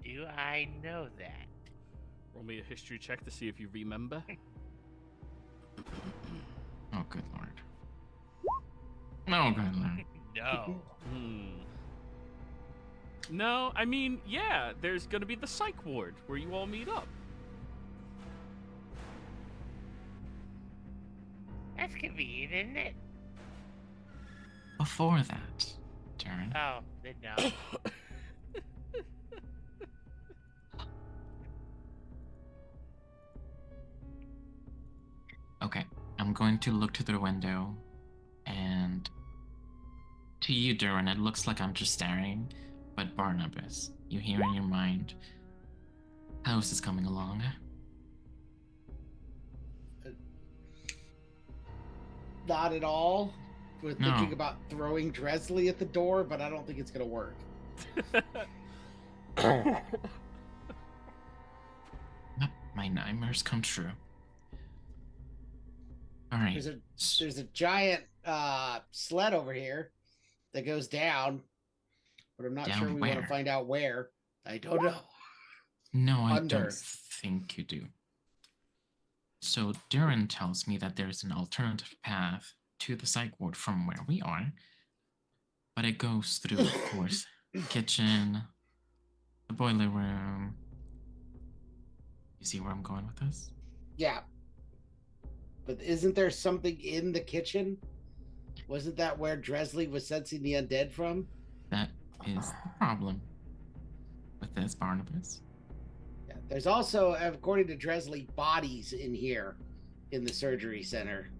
Do I know that? Roll me a history check to see if you remember. Oh, good lord. Oh, good lord. No. No, I mean, yeah, there's gonna be the psych ward where you all meet up. That's convenient, isn't it? Before that, Darren, Oh, then no. okay, I'm going to look to the window, and to you, Darren, it looks like I'm just staring, but Barnabas, you hear in your mind, how is this coming along? Not at all. We're No. thinking about throwing Dresley at the door, but I don't think it's gonna work. My nightmares come true. All right. There's a giant sled over here that goes down, but I'm not Down sure we want where? to find out where. I don't know. No, I Under. don't think you do. So Darren tells me that there's an alternative path to the psych ward from where we are, but it goes through, of course, kitchen, the boiler room. You see where I'm going with this? Yeah. But isn't there something in the kitchen? Wasn't that where Dresley was sensing the undead from? That is the problem with this, Barnabas. Yeah. There's also, according to Dresley, bodies in here in the surgery center.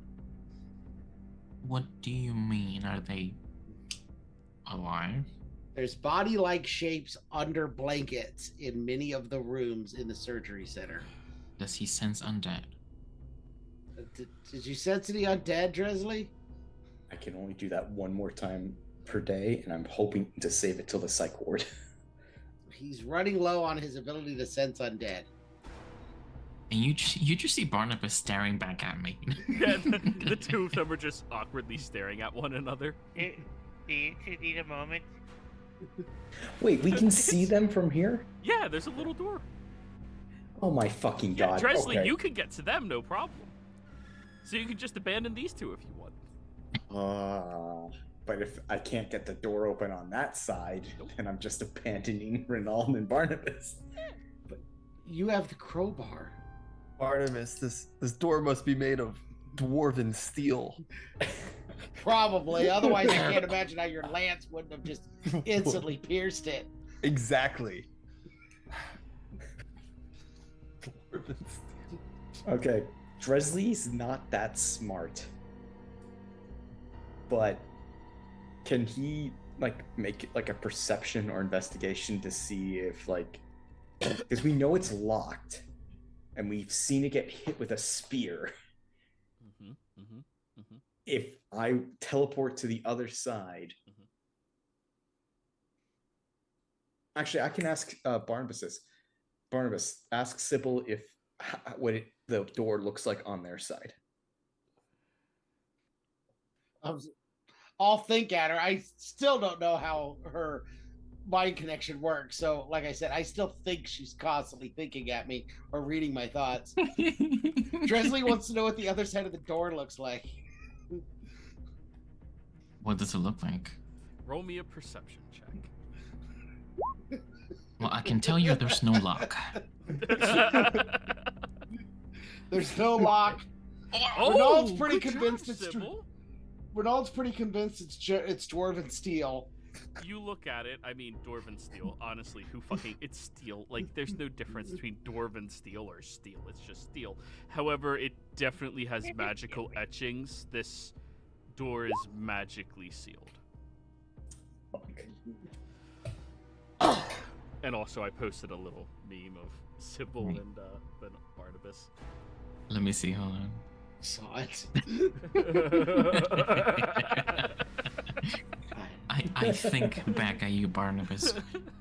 What do you mean? Are they alive? There's body-like shapes under blankets in many of the rooms in the surgery center. Does he sense undead? Did you sense any undead, Dresley? I can only do that one more time per day, and I'm hoping to save it till the psych ward. He's running low on his ability to sense undead. And you just see Barnabas staring back at me. Yeah, the two of them are just awkwardly staring at one another. Do you two need a moment? Wait, we can see them from here? Yeah, there's a little door. Oh my fucking Yeah, god. Dresley, Okay. you can get to them, no problem. So you can just abandon these two if you want. But if I can't get the door open on that side, Nope. then I'm just abandoning Renault and Barnabas. You have the crowbar. Barnabas, this door must be made of dwarven steel. Probably. Otherwise, I can't imagine how your lance wouldn't have just instantly pierced it. Exactly. Dwarven steel. Okay, Dresley's not that smart, but can he like make like a perception or investigation to see if like, because we know it's locked, and we've seen it get hit with a spear. If I teleport to the other side, actually, I can ask Barnabas. Barnabas, ask Sybil if the door looks like on their side. I'll think at her. I still don't know how her mind connection works. So, like I said, I still think she's constantly thinking at me or reading my thoughts. Dresley wants to know what the other side of the door looks like. What does it look like? Roll me a perception check. Well, I can tell you there's no lock. There's no lock. Renault's pretty convinced it's Sybil. Renault's pretty convinced it's dwarven steel. You look at it, I mean, dwarven steel, honestly, it's steel. Like, there's no difference between dwarven steel or steel. It's just steel. However, it definitely has magical etchings. This door is magically sealed. And also, I posted a little meme of Sybil and Barnabas. Let me see, hold on. Saw it. I think back at you, Barnabas.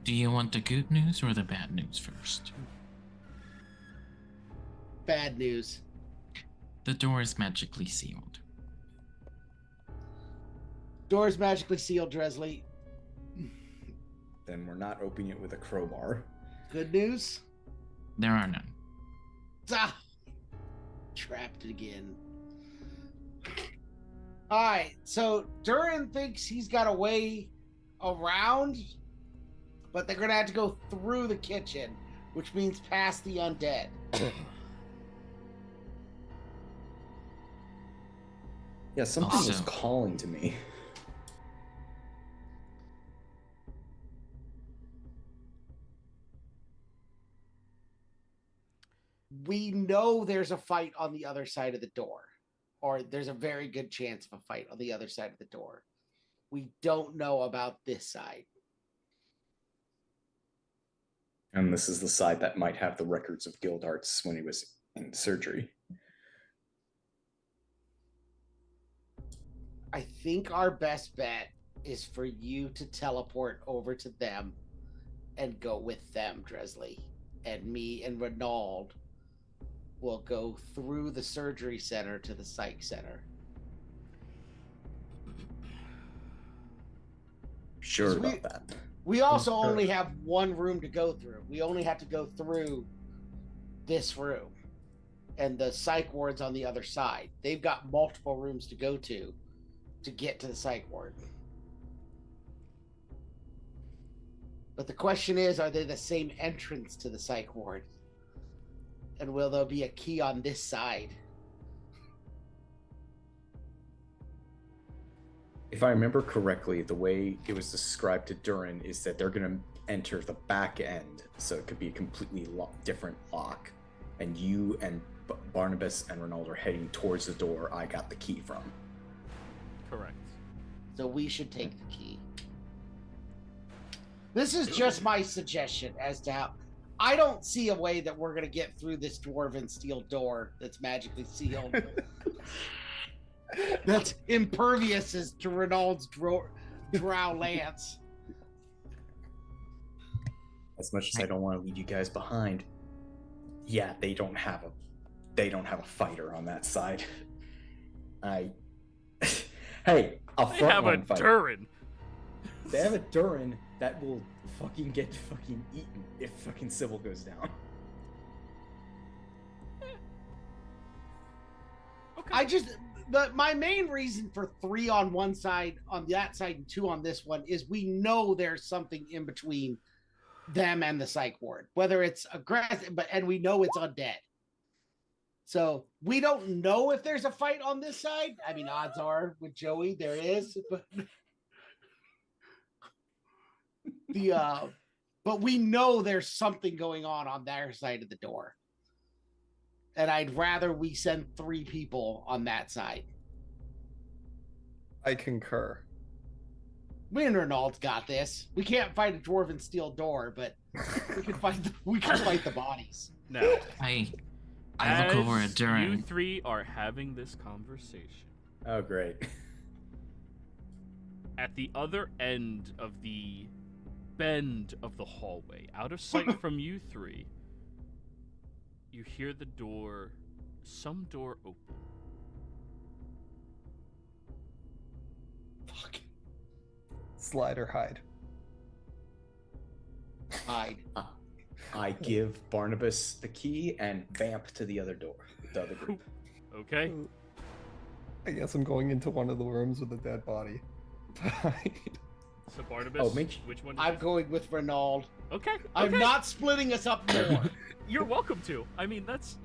Do you want the good news or the bad news first? Bad news. The door is magically sealed. Door's magically sealed, Dresley. Then we're not opening it with a crowbar. Good news? There are none. Ah! Trapped again. Alright, so Durin thinks he's got a way around, but they're gonna have to go through the kitchen, which means past the undead. Yeah, something was calling to me. We know there's a fight on the other side of the door, or there's a very good chance of a fight on the other side of the door. We don't know about this side. And this is the side that might have the records of Gildarts when he was in surgery. I think our best bet is for you to teleport over to them and go with them, Dresley. And me and Renaud will go through the surgery center to the psych center. Sure about that. We also only have one room to go through. We only have to go through this room. And the psych ward's on the other side. They've got multiple rooms to go to get to the psych ward. But the question is, are they the same entrance to the psych ward? And will there be a key on this side? If I remember correctly, the way it was described to Durin is that they're going to enter the back end, so it could be a completely different lock. And you and Barnabas and Renaud are heading towards the door I got the key from. Correct. So we should take the key. This is just my suggestion as to how... I don't see a way that we're going to get through this dwarven steel door that's magically sealed. That's impervious as to Renaud's drow lance. As much as I don't want to leave you guys behind, yeah, they don't have a fighter on that side. Hey, I'll They have a Durin. They have a Durin that will fucking get fucking eaten if fucking Sybil goes down. Okay. My main reason for 3 on one side, on that side, and 2 on this one is we know there's something in between them and the psych ward, whether it's aggressive, and we know it's undead. So we don't know if there's a fight on this side. I mean, odds are with Joey there is, but but we know there's something going on their side of the door. And I'd rather we send 3 people on that side. I concur. Me and Renaud's got this. We can't fight a dwarven steel door, but we can fight the bodies. Now, I look over at Durin. You 3 are having this conversation. Oh, great. At the other end of the bend of the hallway, out of sight from you 3, you hear the door, some door open. Fuck. Slide or hide? Hide. I give Barnabas the key and vamp to the other door, the other group. Okay. I guess I'm going into one of the rooms with a dead body. So Barnabas, which one? I'm going with Renaud. Okay. I'm not splitting us up more. You're welcome to. I mean, that's,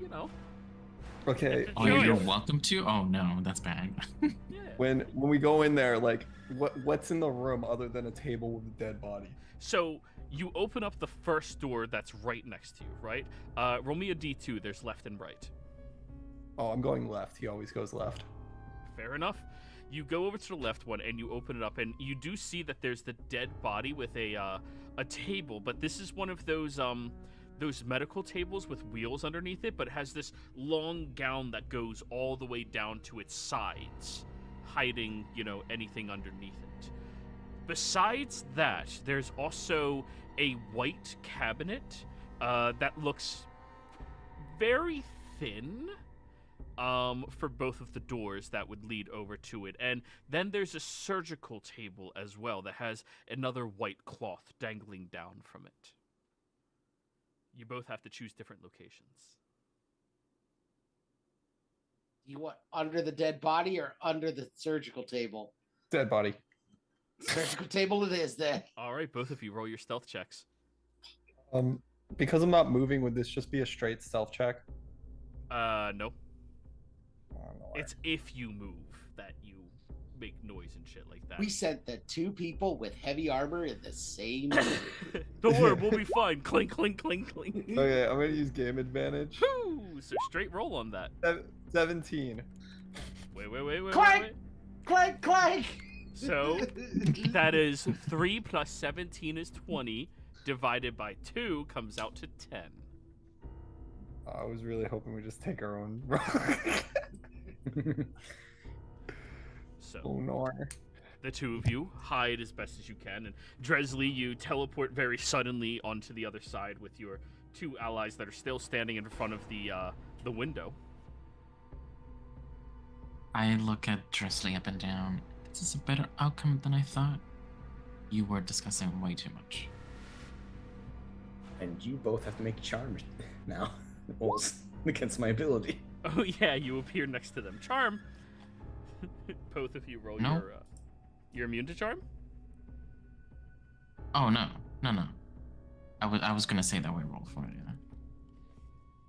Okay. Oh, you're welcome to? Oh no, that's bad. Yeah. When we go in there, like, what's in the room other than a table with a dead body? So you open up the first door that's right next to you, right? Roll me a D2. There's left and right. Oh, I'm going left. He always goes left. Fair enough. You go over to the left one and you open it up, and you do see that there's the dead body with a table, but this is one of those medical tables with wheels underneath it, but it has this long gown that goes all the way down to its sides, hiding, anything underneath it. Besides that, there's also a white cabinet that looks very thin for both of the doors that would lead over to it. And then there's a surgical table as well that has another white cloth dangling down from it. You both have to choose different locations. You want under the dead body or under the surgical table? Dead body. Surgical table it is then. All right, both of you roll your stealth checks. Because I'm not moving, would this just be a straight stealth check? No. I don't know why. It's if you move that you make noise and shit like that. We sent the 2 people with heavy armor in the same. Don't worry, we'll be fine. Clink, clink, clink, clink. Okay, I'm gonna use game advantage. Woo! So straight roll on that. 17. Wait. Clank! Clank, clank! So that is 3 plus 17 is 20. Divided by 2 comes out to 10. I was really hoping we just take our own. So Oh no. the 2 of you hide as best as you can, and Dresley, you teleport very suddenly onto the other side with your 2 allies that are still standing in front of the window. I look at Dresley up and down. This is a better outcome than I thought. You were discussing way too much. And you both have to make charm now. Rolls against my ability. Oh yeah, you appear next to them. Charm. Both of you roll No. you're immune to charm? Oh no. I was gonna say that we roll for it,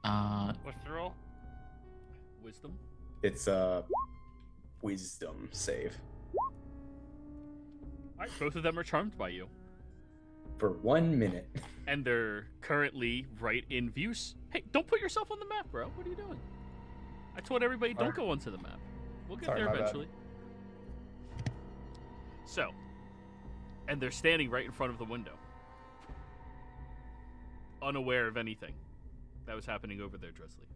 yeah. What's the roll? Wisdom. It's a wisdom save. Alright, both of them are charmed by you. For 1 minute. And they're currently right in view. Hey, don't put yourself on the map, bro. What are you doing? I told everybody don't go onto the map. We'll get Sorry, there my bad. eventually. So, and they're standing right in front of the window, unaware of anything that was happening over there, Dresley.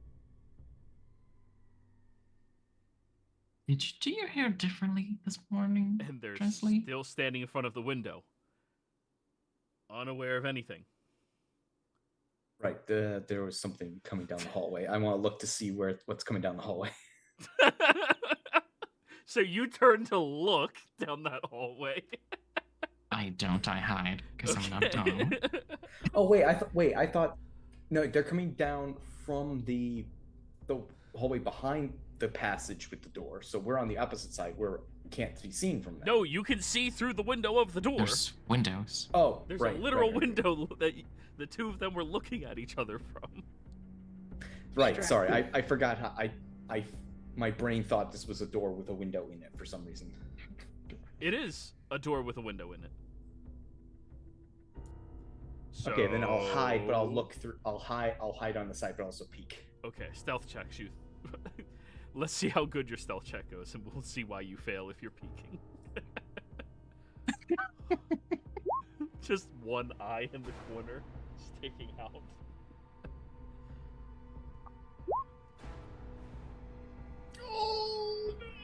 Did you do your hair differently this morning, And they're Dresley? still standing in front of the window, unaware of anything. Right, there was something coming down the hallway. I want to look to see what's coming down the hallway. So you turn to look down that hallway. I don't, I hide, because I'm not dumb. Oh I thought no, they're coming down from the hallway behind the passage with the door. So we're on the opposite side where we can't be seen from there. No, you can see through the window of the door. There's windows. Oh, There's right, a literal right. window that the two of them were looking at each other from. Right, sorry. I forgot how my brain thought this was a door with a window in it for some reason. It is a door with a window in it. So... Okay, then I'll hide, but I'll look through. I'll hide on the side, but also peek. Okay, stealth checks. You. Let's see how good your stealth check goes, and we'll see why you fail if you're peeking. Just one eye in the corner, sticking out.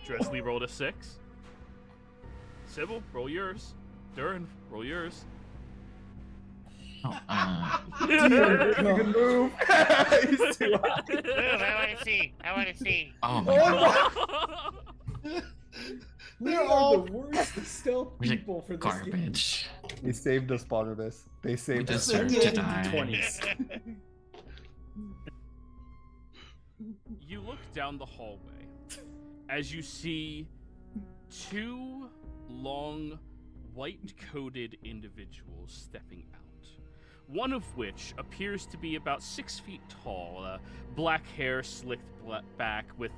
Dressley rolled a 6. Sybil, roll yours. Durin, roll yours. Oh, Good move. He's too high. Move, I want to see. I want to see. oh my god. We are the worst stealth We're people for this game. garbage. They saved us, Barnabas. They We saved us. deserve to die. 20s. You look down the hallway as you see two long, white-coated individuals stepping out. One of which appears to be about 6 feet tall, black hair slicked back with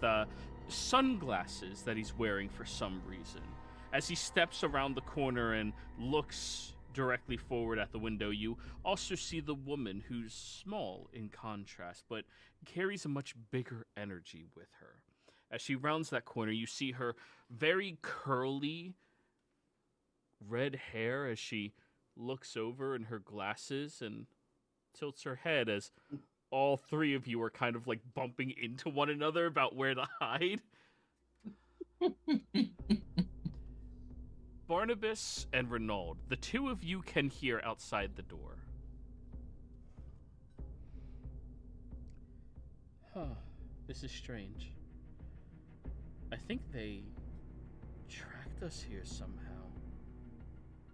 sunglasses that he's wearing for some reason. As he steps around the corner and looks directly forward at the window, you also see the woman, who's small in contrast, but carries a much bigger energy with her. As she rounds that corner, you see her very curly red hair as she looks over in her glasses and tilts her head as all three of you are kind of like bumping into one another about where to hide. Barnabas and Renaud, the two of you can hear outside the door. Huh, this is strange. I think they tracked us here somehow.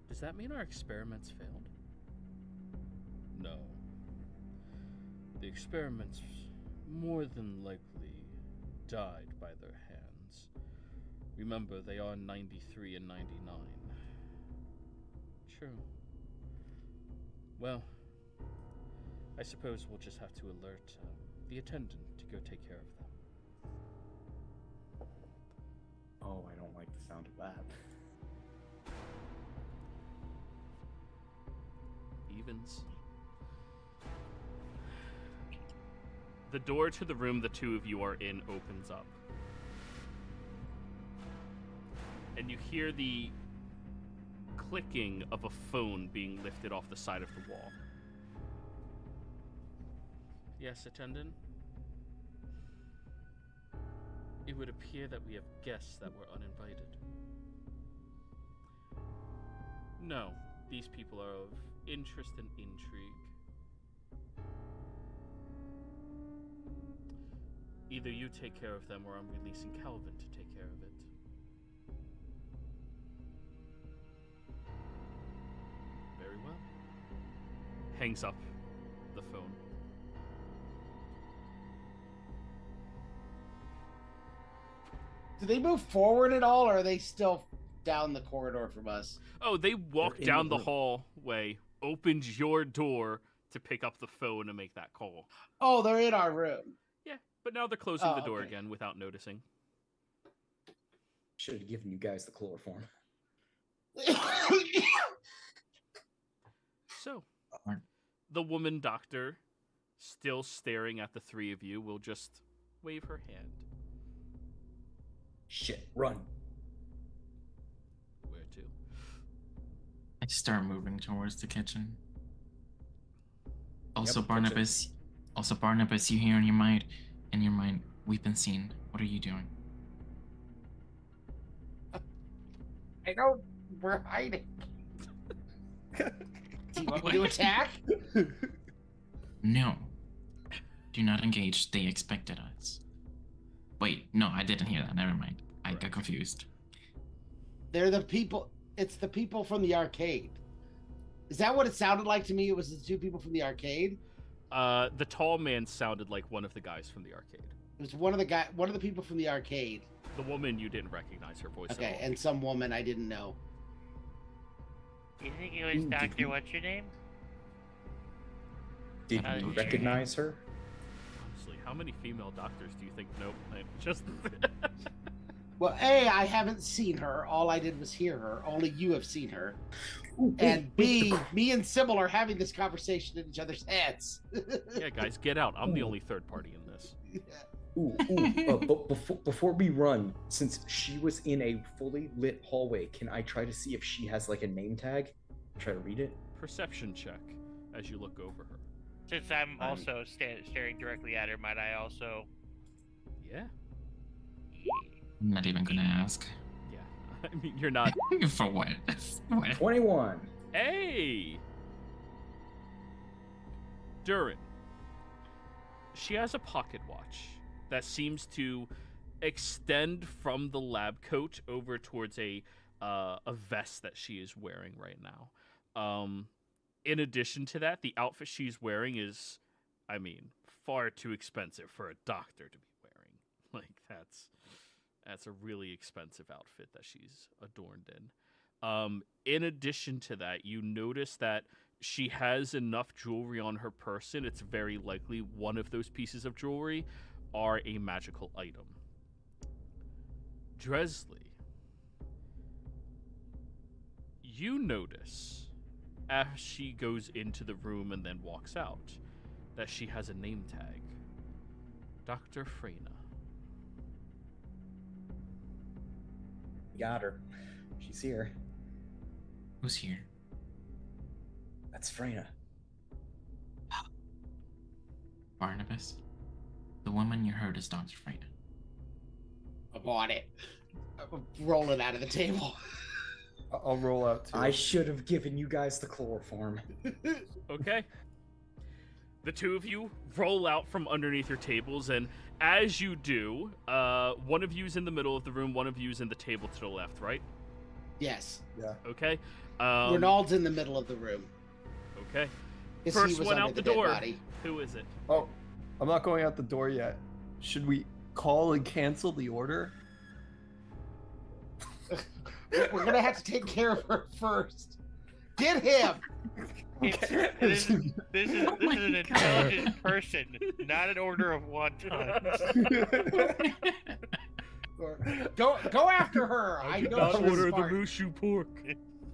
Does that mean our experiments failed? No. The experiments more than likely died by their hands. Remember, they are 93 and 99. True. Well, I suppose we'll just have to alert the attendant to go take care of them. Oh, I don't like the sound of that. Evens. The door to the room the two of you are in opens up. And you hear the clicking of a phone being lifted off the side of the wall. Yes, attendant? It would appear that we have guests that were uninvited. No, these people are of interest and intrigue. Either you take care of them or I'm releasing Calvin to take care of it. Very well. Hangs up the phone. Do they move forward at all, or are they still down the corridor from us? Oh, they walked in down the the room. hallway, opened your door to pick up the phone and make that call. Oh, they're in our room. Yeah, but now they're closing Oh, the door okay. again without noticing. Should have given you guys the chloroform. So, Alright. the woman doctor, still staring at the three of you, will just wave her hand. Shit, run. Where to? I start moving towards the kitchen. Also, Yep, Barnabas. Also, Barnabas, you hear in your mind, we've been seen. What are you doing? I don't. We're hiding. Do you want me to attack? No. Do not engage. They expected us. Wait, no, I didn't hear that. Never mind. I got confused. They're the people. It's the people from the arcade. Is that what it sounded like to me? It was the two people from the arcade. The tall man sounded like one of the guys from the arcade. It was one of the people from the arcade. The woman, you didn't recognize her voice. Okay, at all. and some woman I didn't know. You think it was Doctor? What's your name? Did you Sure. recognize her? Honestly, how many female doctors do you think? Nope. Just. Well, A, I haven't seen her. All I did was hear her. Only you have seen her. And B, me and Sybil are having this conversation in each other's heads. Yeah, guys, get out. I'm the only third party in this. But before we run, since she was in a fully lit hallway, can I try to see if she has like a name tag? Try to read it. Perception check as you look over her. Since I'm also staring directly at her, might I also? Yeah. I'm not even gonna ask. Yeah. I mean, you're not. For what? What? 21. Hey! Durin. She has a pocket watch that seems to extend from the lab coat over towards a vest that she is wearing right now. In addition to that, the outfit she's wearing is, I mean, far too expensive for a doctor to be wearing. Like, that's a really expensive outfit that she's adorned in. In addition to that, you notice that she has enough jewelry on her person. It's very likely one of those pieces of jewelry are a magical item. Dresley, you notice as she goes into the room and then walks out that she has a name tag. Dr. Freyna. Got her. She's here. Who's here? That's Freyna. Barnabas? The woman you heard is Dr. Freyna. I'm on it. I'm rolling out of the table. I'll roll out too. I should have given you guys the chloroform. Okay. The two of you roll out from underneath your tables, and as you do, one of you's in the middle of the room, one of you's in the table to the left, right? Yes. Yeah. Okay. Renald's in the middle of the room. Okay. 'Cause he First was one under out the dead door. body. Who is it? Oh, I'm not going out the door yet. Should we call and cancel the order? We're gonna have to take care of her first. Get him. This is an intelligent person, not an order of wonton. Go after her. I know Not she's order the smart. Mushu pork.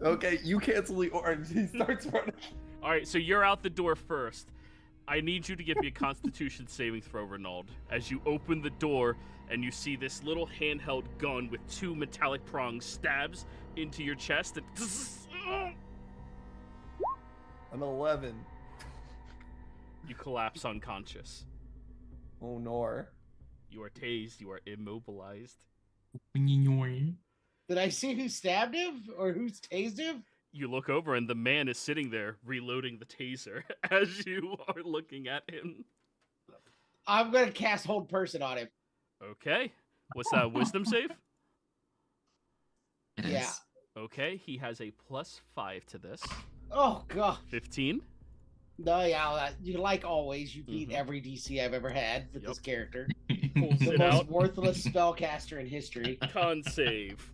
Okay, you cancel the order. He starts running. All right, so you're out the door first. I need you to give me a Constitution saving throw, Renald, as you open the door and you see this little handheld gun with two metallic prongs stabs into your chest. And I'm 11. you collapse unconscious. Oh no. You are tased. You are immobilized. Did I see who stabbed him or who's tased him? You look over and the man is sitting there reloading the taser as you are looking at him. I'm gonna cast Hold Person on him. Okay. What's that, wisdom save? It is. Yeah. Okay, he has a +5 to this. Oh god. 15. No, yeah. You like always. You beat Mhm. every DC I've ever had with Yep. this character. Pulls The it most out. worthless spellcaster in history. Con save.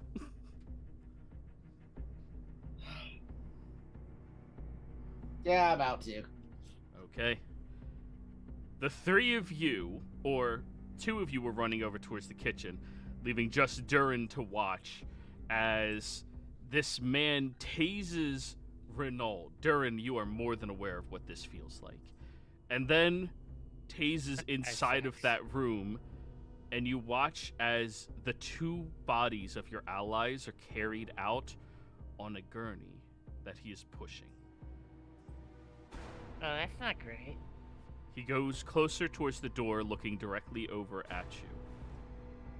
Yeah, about to. Okay. The three of you, or two of you, were running over towards the kitchen, leaving just Durin to watch as this man tases Renald. Durin, you are more than aware of what this feels like. And then tases inside of that room, and you watch as the two bodies of your allies are carried out on a gurney that he is pushing. Oh, that's not great. He goes closer towards the door, looking directly over at you,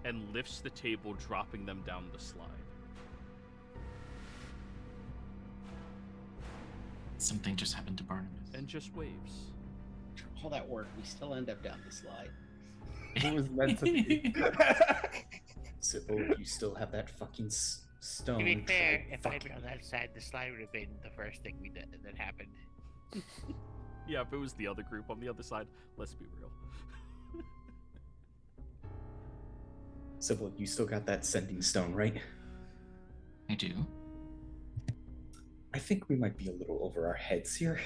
and lifts the table, dropping them down the slide. Something just happened to Barnabas. And just waves. All that work, we still end up down the slide. It was meant to be. So you still have that fucking stone. To be fair, Try if I'd fucking- been on that side, the slide would have been the first thing we did that happened. Yeah, if it was the other group on the other side, let's be real. Sybil, you still got that sending stone, right? I do. I think we might be a little over our heads here.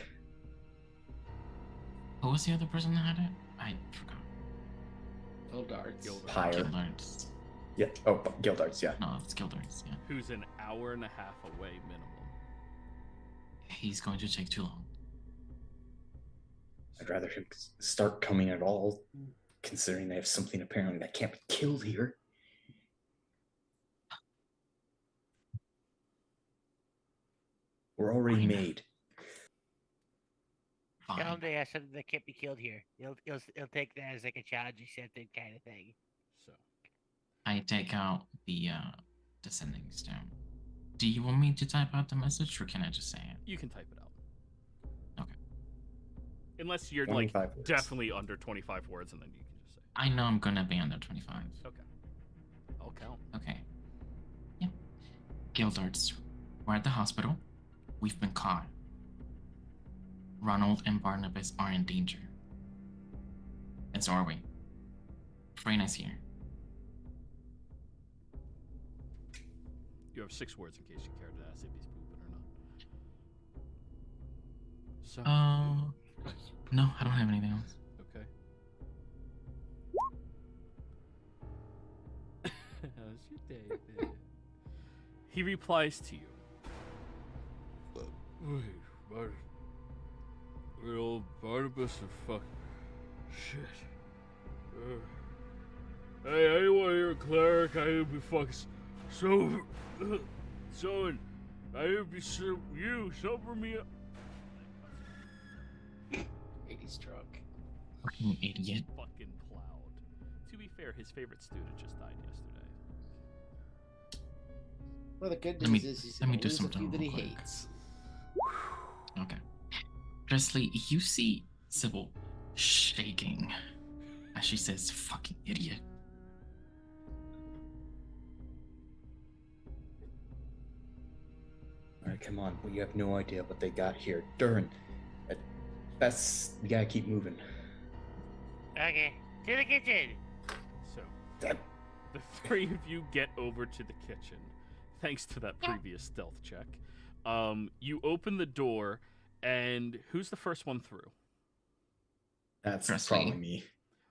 Who was the other person that had it? I forgot. Gildarts. Pyre. Gildarts. Yeah. Oh, Gildarts, yeah. No, it's Gildarts, yeah. Who's an hour and a half away minimum. He's going to take too long. I'd rather him start coming at all, considering they have something apparently that can't be killed here. We're already Fine. made. Fine. Tell him they have something that can't be killed here. He'll take that as like a challenge accepted kind of thing. So I take out the descending stone. Do you want me to type out the message, or can I just say it? you can type it out. Okay. Unless you're 25 like words. definitely under 25 words, and then you can just say. I know I'm gonna be under 25. Okay. I'll count. Okay. Yeah. Gildarts, we're at the hospital. We've been caught. Ronald and Barnabas are in danger. And so are we. Freya's here. You have 6 words in case you care to ask if he's pooping or not. So. No, I don't have anything else. Okay. How's your day, babe? He replies to you. Wait, old Barnabas and fuck shit. Hey, I didn't want to hear a cleric. I didn't be fucking sober. Son, I didn't be you sober me up. He's drunk. Fucking idiot. Fucking plowed. To be fair, his favorite student just died yesterday. Well, the good Let me- news is he's let me gonna do lose a something few that he real quick. hates. Okay. Presley, you see Sybil shaking as she says, fucking idiot. All right, come on. We have no idea what they got here. Durin, that's we gotta keep moving. Okay, to the kitchen. So, That- the 3 of you get over to the kitchen, thanks to that previous stealth check. You open the door, and who's the first one through? That's Presley. probably me.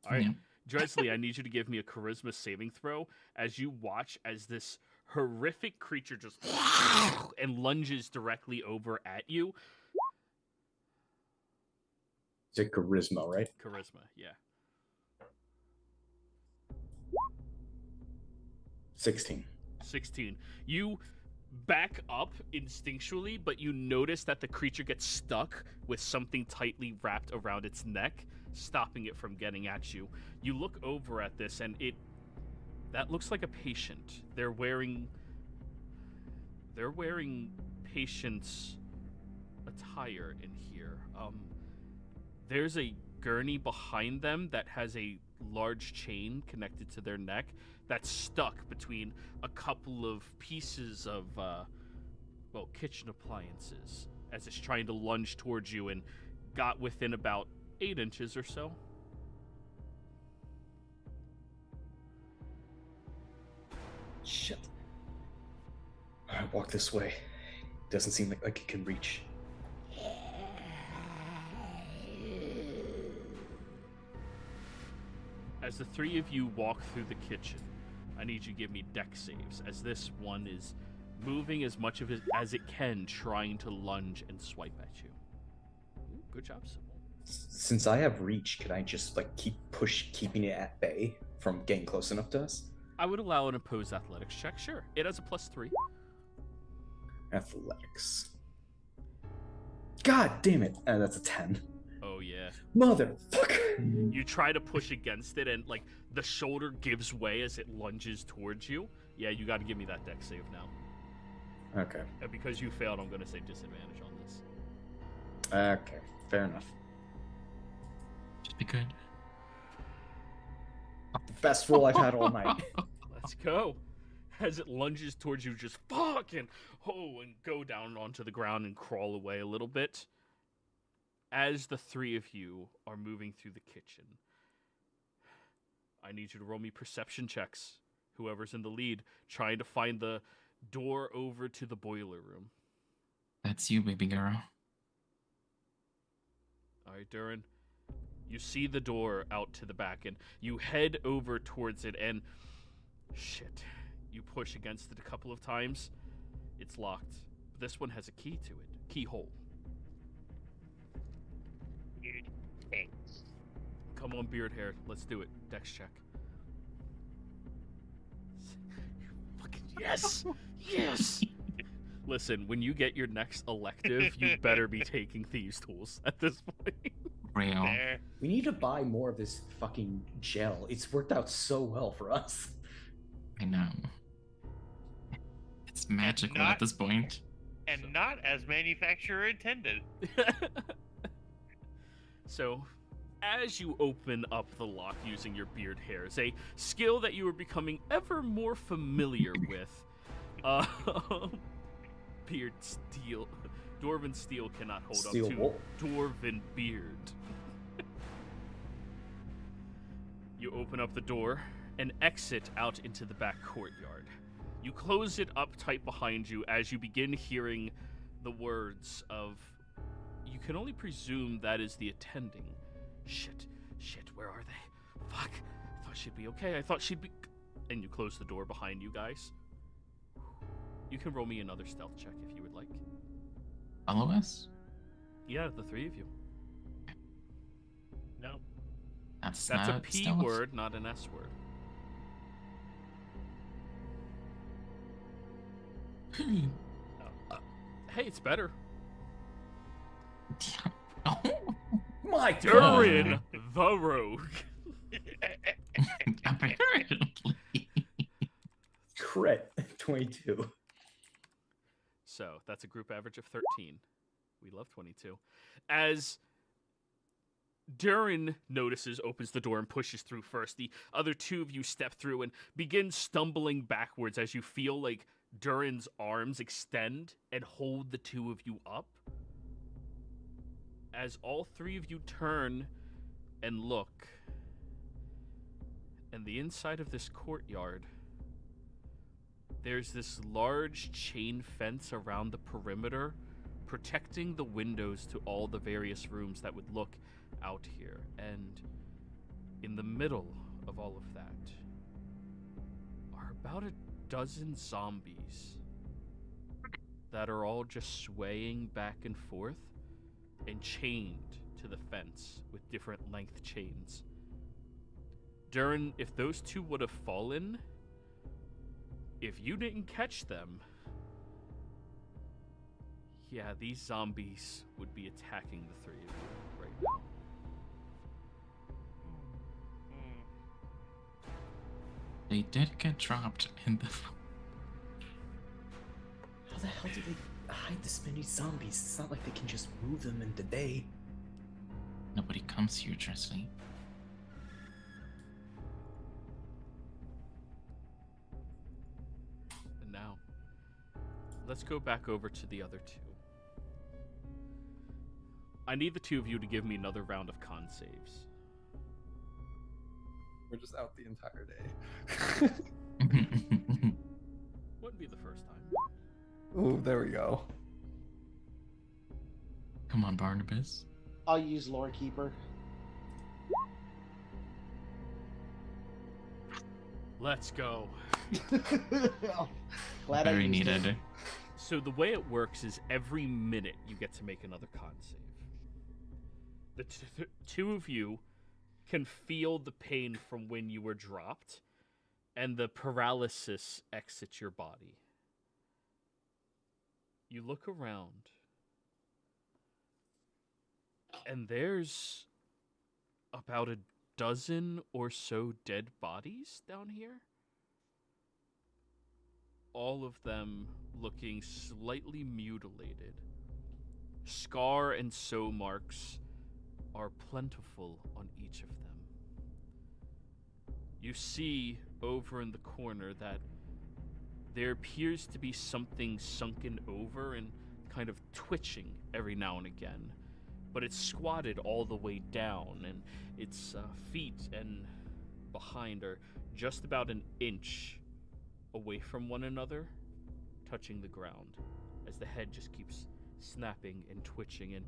All right, Yeah. Dresley, I need you to give me a charisma saving throw as you watch as this horrific creature just and lunges directly over at you. It's a charisma, right? Charisma, yeah. 16. 16. You back up instinctually, but you notice that the creature gets stuck with something tightly wrapped around its neck, stopping it from getting at you. You look over at this, and that looks like a patient. They're wearing patient's attire in here. There's a gurney behind them that has a large chain connected to their neck that's stuck between a couple of pieces of, kitchen appliances as it's trying to lunge towards you and got within about 8 inches or so. Shit. All right, walk this way. Doesn't seem like it can reach. As the 3 of you walk through the kitchen, I need you to give me dex saves, as this one is moving as much of it as it can, trying to lunge and swipe at you. Ooh, good job, Sybil. Since I have reach, can I just keeping it at bay from getting close enough to us? I would allow an opposed athletics check, sure. It has a +3. Athletics. God damn it! That's a 10. Oh, yeah. Motherfucker! You try to push against it, and, the shoulder gives way as it lunges towards you. Yeah, you gotta give me that dex save now. Okay. And because you failed, I'm gonna say disadvantage on this. Okay. Fair enough. Just be good. The best roll I've had all night. Let's go. As it lunges towards you, just and go down onto the ground and crawl away a little bit. As the 3 of you are moving through the kitchen, I need you to roll me perception checks. whoever's in the lead, trying to find the door over to the boiler room. That's you, baby girl. All right, Durin. You see the door out to the back, and you head over towards it, and shit. You push against it a couple of times. It's locked. This one has a key to it. Keyhole. Dude, thanks. Come on, beard hair. Let's do it. Dex check. Fucking yes! Yes! Listen, when you get your next elective, you better be taking Thieves' Tools at this point. Real. There. We need to buy more of this fucking gel. It's worked out so well for us. I know. It's magical at this point. And not as manufacturer intended. So, as you open up the lock using your beard hairs, a skill that you are becoming ever more familiar with, beard steel. Dwarven steel cannot hold Steel up to wool. dwarven beard. You open up the door and exit out into the back courtyard. You close it up tight behind you as you begin hearing the words of... You can only presume that is the attending. Shit, where are they? Fuck, I thought she'd be okay. I thought she'd be... And you close the door behind you guys. You can roll me another stealth check if you would like. Follow us? Yeah, the three of you. No. That's a not P stealth. word, not an S word. Hey, it's better. Oh, My God. Durin the Rogue. apparently. Crit 22. So that's a group average of 13. We love 22. As Durin notices, opens the door, and pushes through first, the other two of you step through and begin stumbling backwards as you feel like Durin's arms extend and hold the two of you up. As all three of you turn and look, and the inside of this courtyard, there's this large chain fence around the perimeter, protecting the windows to all the various rooms that would look out here. And in the middle of all of that are about a dozen zombies that are all just swaying back and forth and chained to the fence with different length chains. Durin, if those two would have fallen, if you didn't catch them, yeah, these zombies would be attacking the three of you right now. They did get dropped in the... How the hell do they hide this many zombies? It's not like they can just move them in the day. Nobody comes here, Tresly. And now, let's go back over to the other two. I need the two of you to give me another round of con saves. We're just out the entire day. Wouldn't be the first time. Ooh, there we go. Come on, Barnabas. I'll use Lore Keeper. Let's go. Glad I Very used needed. it. So the way it works is every minute you get to make another con save. The two of you can feel the pain from when you were dropped, and the paralysis exits your body. You look around, and there's about a dozen or so dead bodies down here. All of them looking slightly mutilated. Scar and sew marks are plentiful on each of them. You see over in the corner that there appears to be something sunken over and kind of twitching every now and again, but it's squatted all the way down, and its feet and behind are just about an inch away from one another, touching the ground, as the head just keeps snapping and twitching. And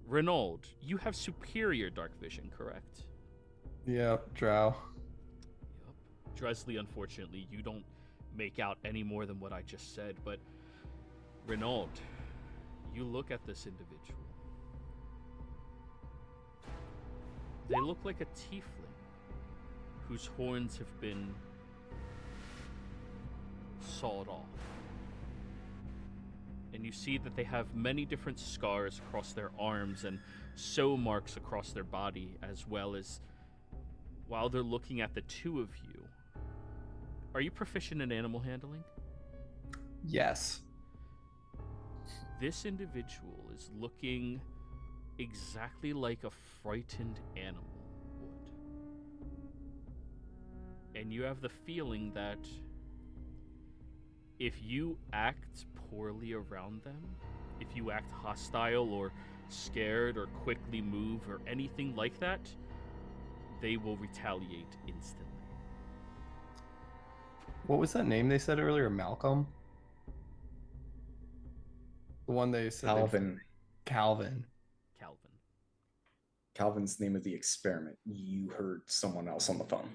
Renaud, you have superior dark vision, correct? Yep, drow. Yep. Dresley, unfortunately, you don't make out any more than what I just said, but Renaud, you look at this individual. They look like a tiefling whose horns have been sawed off. And you see that they have many different scars across their arms and sew marks across their body, as well as while they're looking at the two of you. Are you proficient in animal handling? Yes. This individual is looking exactly like a frightened animal would. And you have the feeling that if you act poorly around them, if you act hostile or scared or quickly move or anything like that, they will retaliate instantly. What was that name they said earlier? Malcolm? The one they said. Calvin. Calvin. Calvin's the name of the experiment. You heard someone else on the phone.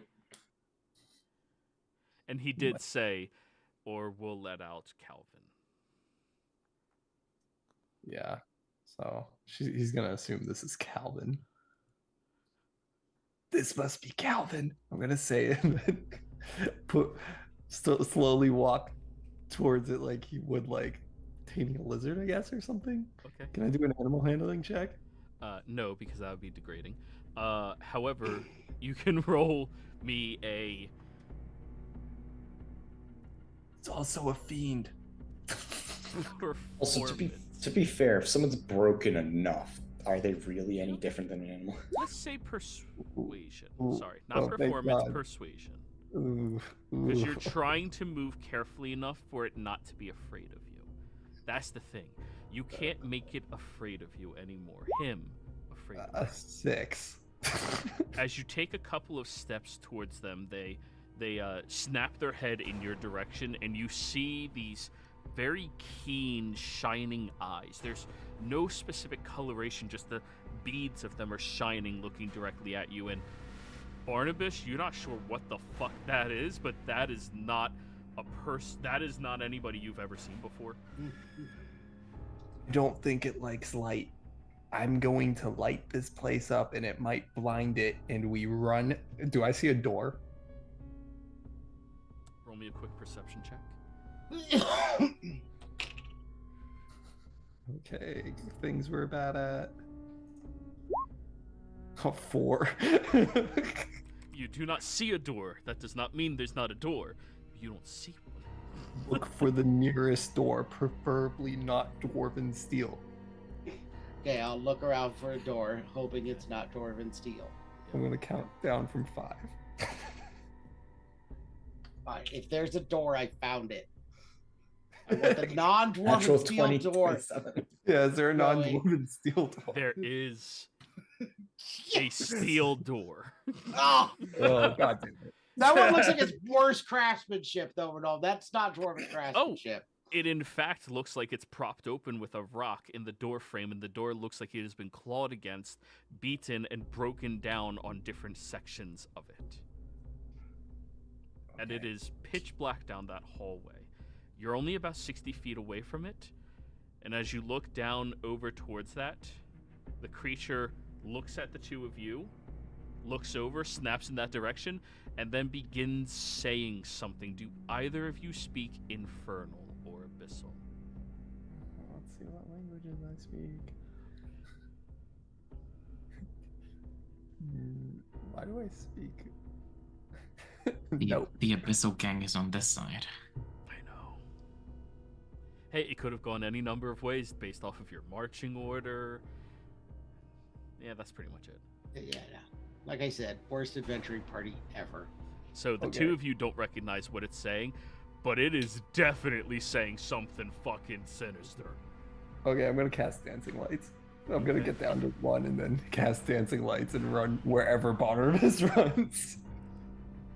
And he did say, or we'll let out Calvin. Yeah. So he's going to assume this is Calvin. This must be Calvin. I'm going to say it and then slowly walk towards it like he would like taming a lizard, I guess, or something. Okay. Can I do an animal handling check? No, because that would be degrading. However, you can roll me a... It's also a fiend. Also, to be fair, if someone's broken enough, are they really any different than an animal? Let's say persuasion. Ooh. Sorry, not performance, persuasion. Because you're trying to move carefully enough for it not to be afraid of you. That's the thing. You can't make it afraid of you anymore. Him afraid of you. 6. As you take a couple of steps towards them, they snap their head in your direction, and you see these very keen, shining eyes. There's no specific coloration, just the beads of them are shining, looking directly at you. And Barnabas, you're not sure what the fuck that is, but that is not a that is not anybody you've ever seen before. I don't think it likes light. I'm going to light this place up and it might blind it and we run. Do I see a door? Roll me a quick perception check. Okay, things we're bad at. 4. You do not see a door. That does not mean there's not a door. You don't see one. Look for the nearest door, preferably not dwarven steel. Okay, I'll look around for a door, hoping it's not dwarven steel. I'm gonna count down from 5. Fine. If there's a door, I found it. I want the non-dwarven steel 20, door. 27. Yeah, is there a non-dwarven steel door? There is a steel door. Oh, Oh, god damn it. that one looks like it's worse craftsmanship, though. No, that's not dwarven craftsmanship. It in fact looks like it's propped open with a rock in the door frame, and the door looks like it has been clawed against, beaten, and broken down on different sections of it. And it is pitch black down that hallway. You're only about 60 feet away from it, and as you look down over towards that, the creature looks at the two of you, looks over, snaps in that direction, and then begins saying something. Do either of you speak Infernal or Abyssal? Let's see what languages I speak. Why do I speak? Nope. The Abyssal gang is on this side. I know. Hey, it could have gone any number of ways based off of your marching order. Yeah, that's pretty much it. Yeah. Like I said, worst adventuring party ever. So the two of you don't recognize what it's saying, but it is definitely saying something fucking sinister. Okay, I'm gonna cast Dancing Lights. I'm gonna get down to 1 and then cast Dancing Lights and run wherever Barnabas runs.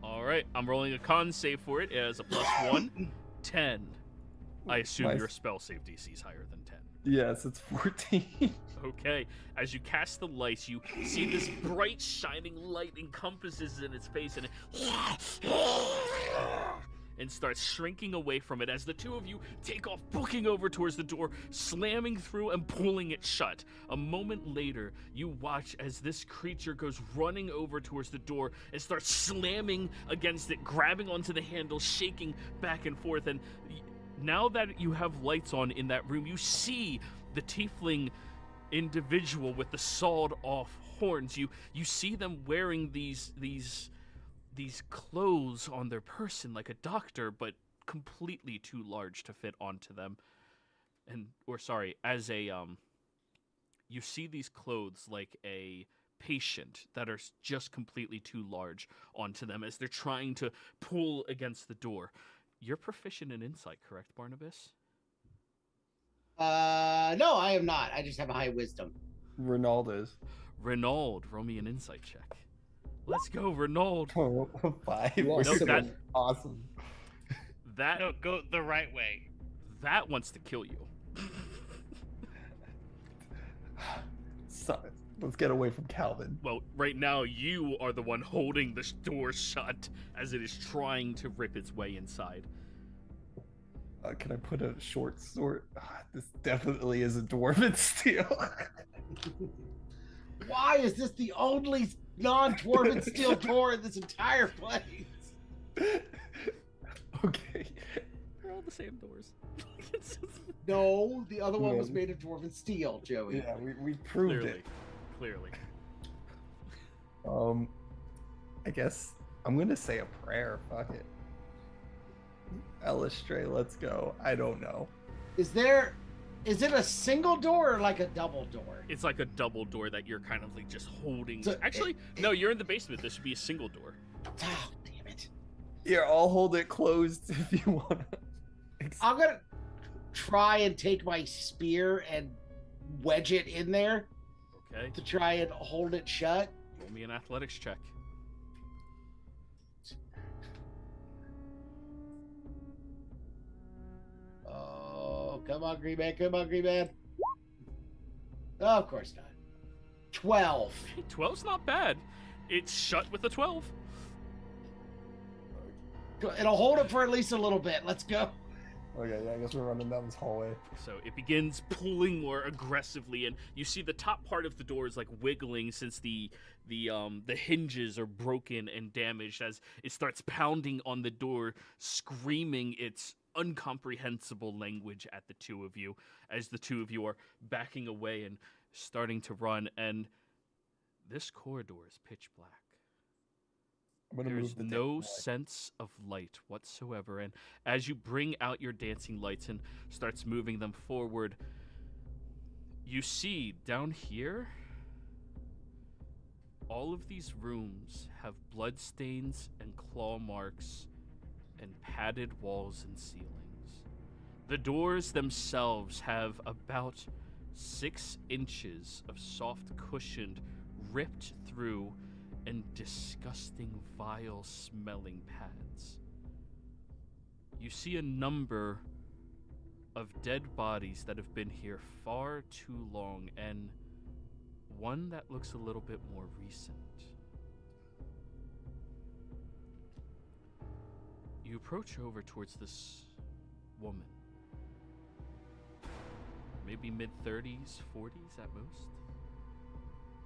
All All right, I'm rolling a con save for it. It has a +1, 10. I assume your spell save DC is higher than 10. Yes, it's 14. Okay, as you cast the lights, you see this bright, shining light encompasses in its face, and starts shrinking away from it as the two of you take off, booking over towards the door, slamming through and pulling it shut. A moment later, you watch as this creature goes running over towards the door and starts slamming against it, grabbing onto the handle, shaking back and forth. And now that you have lights on in that room, you see the tiefling individual with the sawed-off horns. You see them wearing these clothes on their person like a doctor, but completely too large to fit onto them. You see these clothes like a patient that are just completely too large onto them as they're trying to pull against the door. You're proficient in insight, correct, Barnabas? No, I am not. I just have a high wisdom. Renaud is. Renaud, roll me an insight check. Let's go, Renaud. Oh, 5. Nope, that- awesome. That No, go the right way. that wants to kill you. So, let's get away from Calvin. Well, right now you are the one holding the door shut as it is trying to rip its way inside. Can I put a short sword? This definitely is a dwarven steel. Why is this the only non-dwarven steel door in this entire place? Okay. They're all the same doors. No, the other one was No. made of dwarven steel, Joey. Yeah, we proved Clearly. it. I guess I'm gonna say a prayer. Fuck it. Elistray, let's go. I don't know. Is it a single door or like a double door? It's like a double door that you're kind of like just holding. So Actually, no, you're in the basement. This should be a single door. Oh, damn it. Here, I'll hold it closed if you want. I'm gonna try and take my spear and wedge it in there Okay. to try and hold it shut. Roll me an athletics check. Oh, come on, Green Man. Come on, Green Man. Oh, of course not. 12. Hey, 12's not bad. It's shut with a 12. It'll hold it for at least a little bit. Let's go. Okay, yeah, I guess we're running down this hallway. So it begins pulling more aggressively, and you see the top part of the door is like wiggling since the hinges are broken and damaged as it starts pounding on the door, screaming its incomprehensible language at the two of you as the two of you are backing away and starting to run. And this corridor is pitch black. I'm gonna There's move the no damn light. sense of light whatsoever, and as you bring out your dancing lights and starts moving them forward, you see down here all of these rooms have bloodstains and claw marks and padded walls and ceilings. The doors themselves have about 6 inches of soft cushioned, ripped through and disgusting, vile-smelling pads. You see a number of dead bodies that have been here far too long, and one that looks a little bit more recent. You approach over towards this woman. Maybe mid-30s, 40s at most.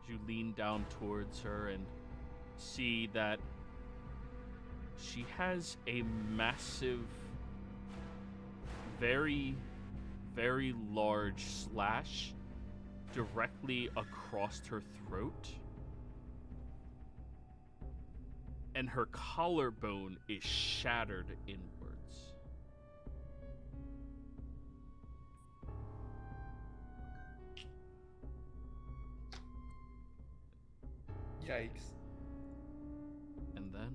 You lean down towards her and see that she has a massive, very, very large slash directly across her throat. And her collarbone is shattered inwards. Yikes. And then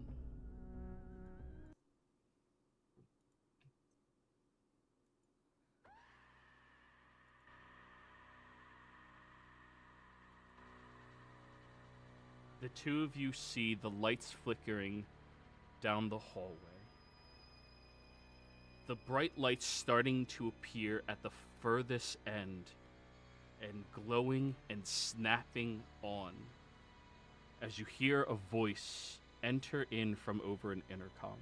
the two of you see the lights flickering down the hallway. The bright lights starting to appear at the furthest end and glowing and snapping on as you hear a voice enter in from over an intercom.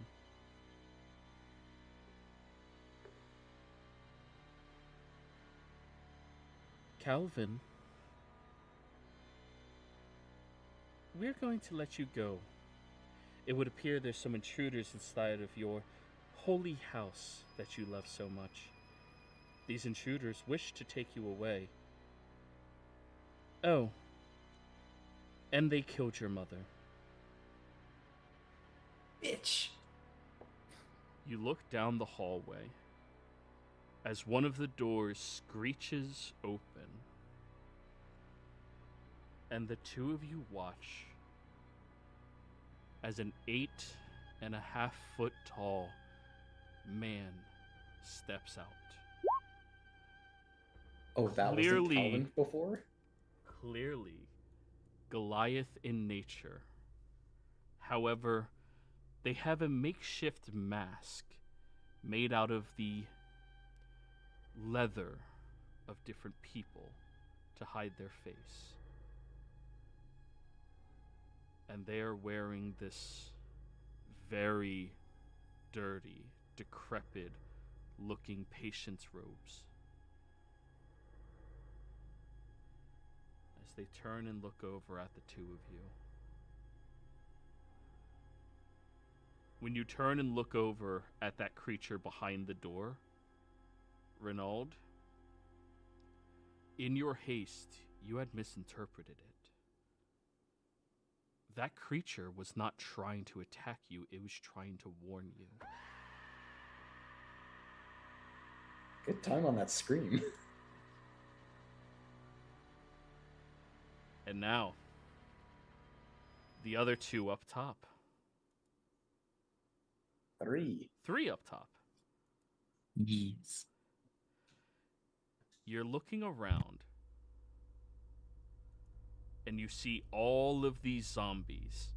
Calvin, we're going to let you go. It would appear there's some intruders inside of your holy house that you love so much. These intruders wish to take you away. Oh, and they killed your mother. Bitch. You look down the hallway as one of the doors screeches open, and the two of you watch as an 8.5-foot tall man steps out. Oh, that was Calvin before? Clearly, Goliath in nature. However, they have a makeshift mask made out of the leather of different people to hide their face. And they are wearing this very dirty, decrepit looking patient's robes. As they turn and look over at the two of you. When you turn and look over at that creature behind the door, Renaud, in your haste, you had misinterpreted it. That creature was not trying to attack you, it was trying to warn you. Good time on that scream. And now, the other two up top. Three up top. Yes. You're looking around, and you see all of these zombies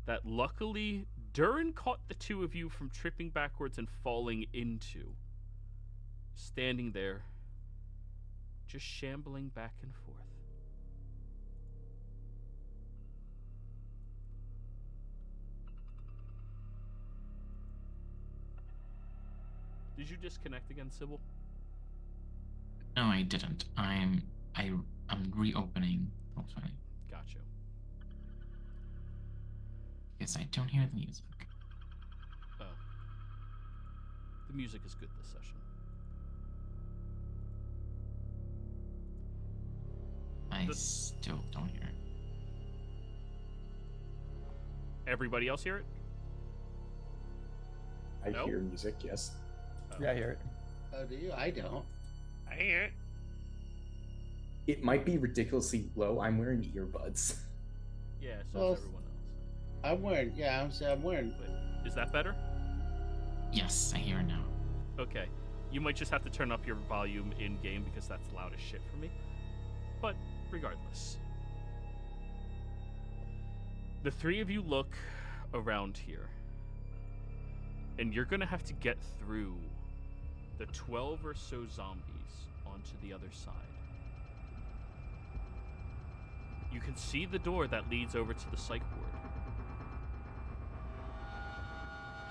that luckily Durin caught the two of you from tripping backwards and falling into. Standing there, just shambling back and forth. Did you disconnect again, Sybil? No, I didn't. I'm reopening. Oh, sorry. Gotcha. Yes, I don't hear the music. Oh. The music is good this session. I still don't hear it. Everybody else hear it? I Nope. hear music, yes. Yeah, I hear it. Oh, do you? I don't. I hear it. It might be ridiculously low. I'm wearing earbuds. Yeah, so Well, is everyone else. I'm wearing. Yeah, I'm wearing. Wait, is that better? Yes, I hear it now. Okay. You might just have to turn up your volume in-game because that's loud as shit for me. But regardless. The three of you look around here. And you're going to have to get through the 12 or so zombies onto the other side. You can see the door that leads over to the psych ward.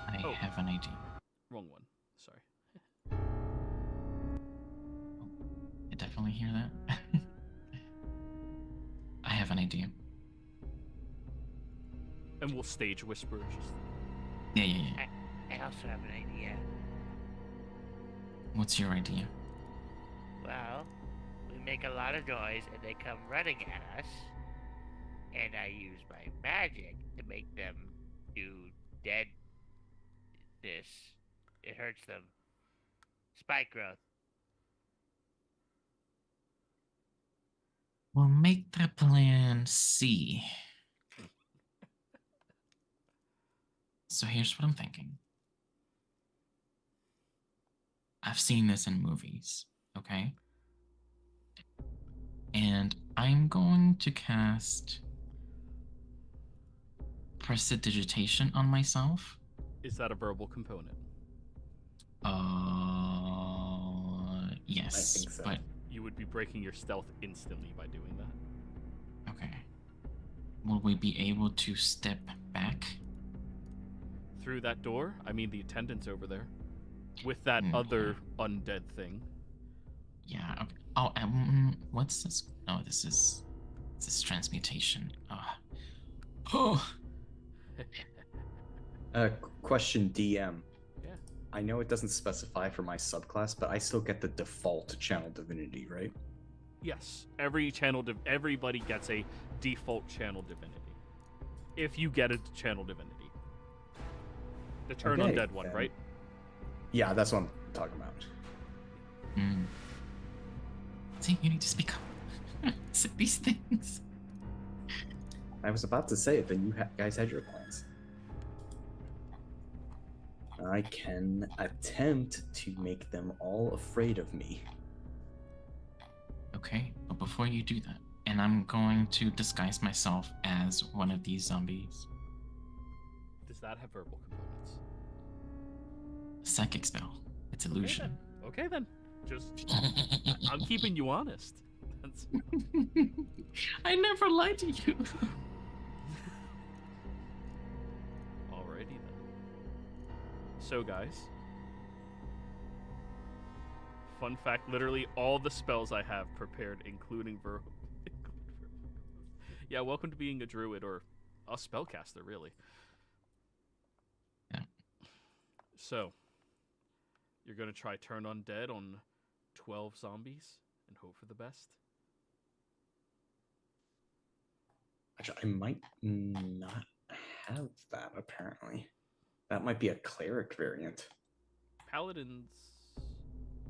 I Oh. have an idea. Wrong one. Sorry. I definitely hear that. I have an idea. And we'll stage whisper just... Yeah. I also have an idea. What's your idea? Well, we make a lot of noise and they come running at us. And I use my magic to make them do dead this. It hurts them. Spike growth. We'll make that plan C. So here's what I'm thinking. I've seen this in movies, okay? And I'm going to cast prestidigitation on myself Is that a verbal component? Yes. I think so. But You would be breaking your stealth instantly by doing that. okay. Will we be able to step back? Through that door? I mean, the attendant's over there. With that other undead thing. Yeah. Okay. Oh, what's this? Oh, this is transmutation. Oh. Question DM. Yeah. I know it doesn't specify for my subclass, but I still get the default channel divinity, right? Yes. Everybody gets a default channel divinity. If you get a channel divinity. The turn Okay, undead one, then. right? Yeah, that's what I'm talking about. See, you need to speak up. Say these things. I was about to say it, then you guys had your plans. I can attempt to make them all afraid of me. Okay, but before you do that, and I'm going to disguise myself as one of these zombies. Does that have verbal components? Psychic spell. It's illusion. Okay then. Just I'm keeping you honest. That's... I never lied to you. Alrighty then. So guys, fun fact, literally all the spells I have prepared, including verbal. Yeah, welcome to being a druid or a spellcaster, really. Yeah. So, you're gonna try turn undead on 12 zombies and hope for the best? Actually, I might not have that, apparently. That might be a cleric variant. Paladins...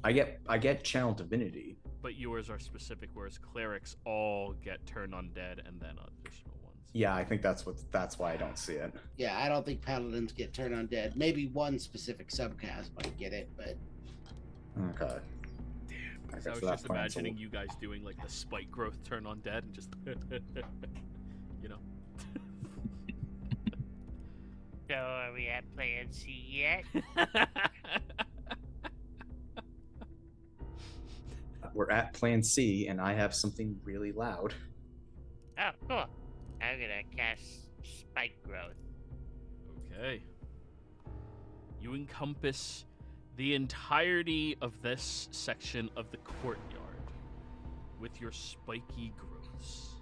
I get channel divinity. But yours are specific, whereas clerics all get turn undead and then additional ones. Yeah, I think that's why I don't see it. Yeah, I don't think paladins get turn undead. Maybe one specific subcast might get it, but Okay. Damn. I I guess was that just plan's a imagining you guys doing like the spike growth turn undead and just you know. So are we at plan C yet? We're at plan C, and I have something really loud. Oh, cool. I'm gonna cast spike growth. Okay. You encompass the entirety of this section of the courtyard with your spiky growths.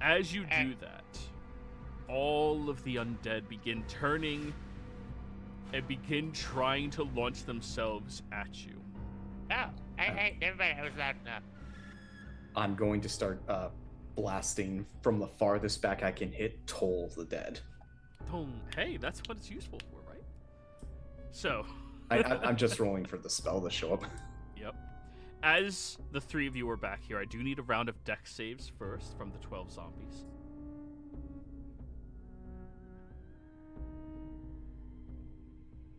As you do that, all of the undead begin turning and begin trying to launch themselves at you. Oh, never mind. I was loud enough. I'm going to start blasting from the farthest back I can hit, Toll the Dead. Hey, that's what it's useful for, right? So... I'm just rolling for the spell to show up. Yep. As the three of you are back here, I do need a round of dex saves first from the 12 zombies.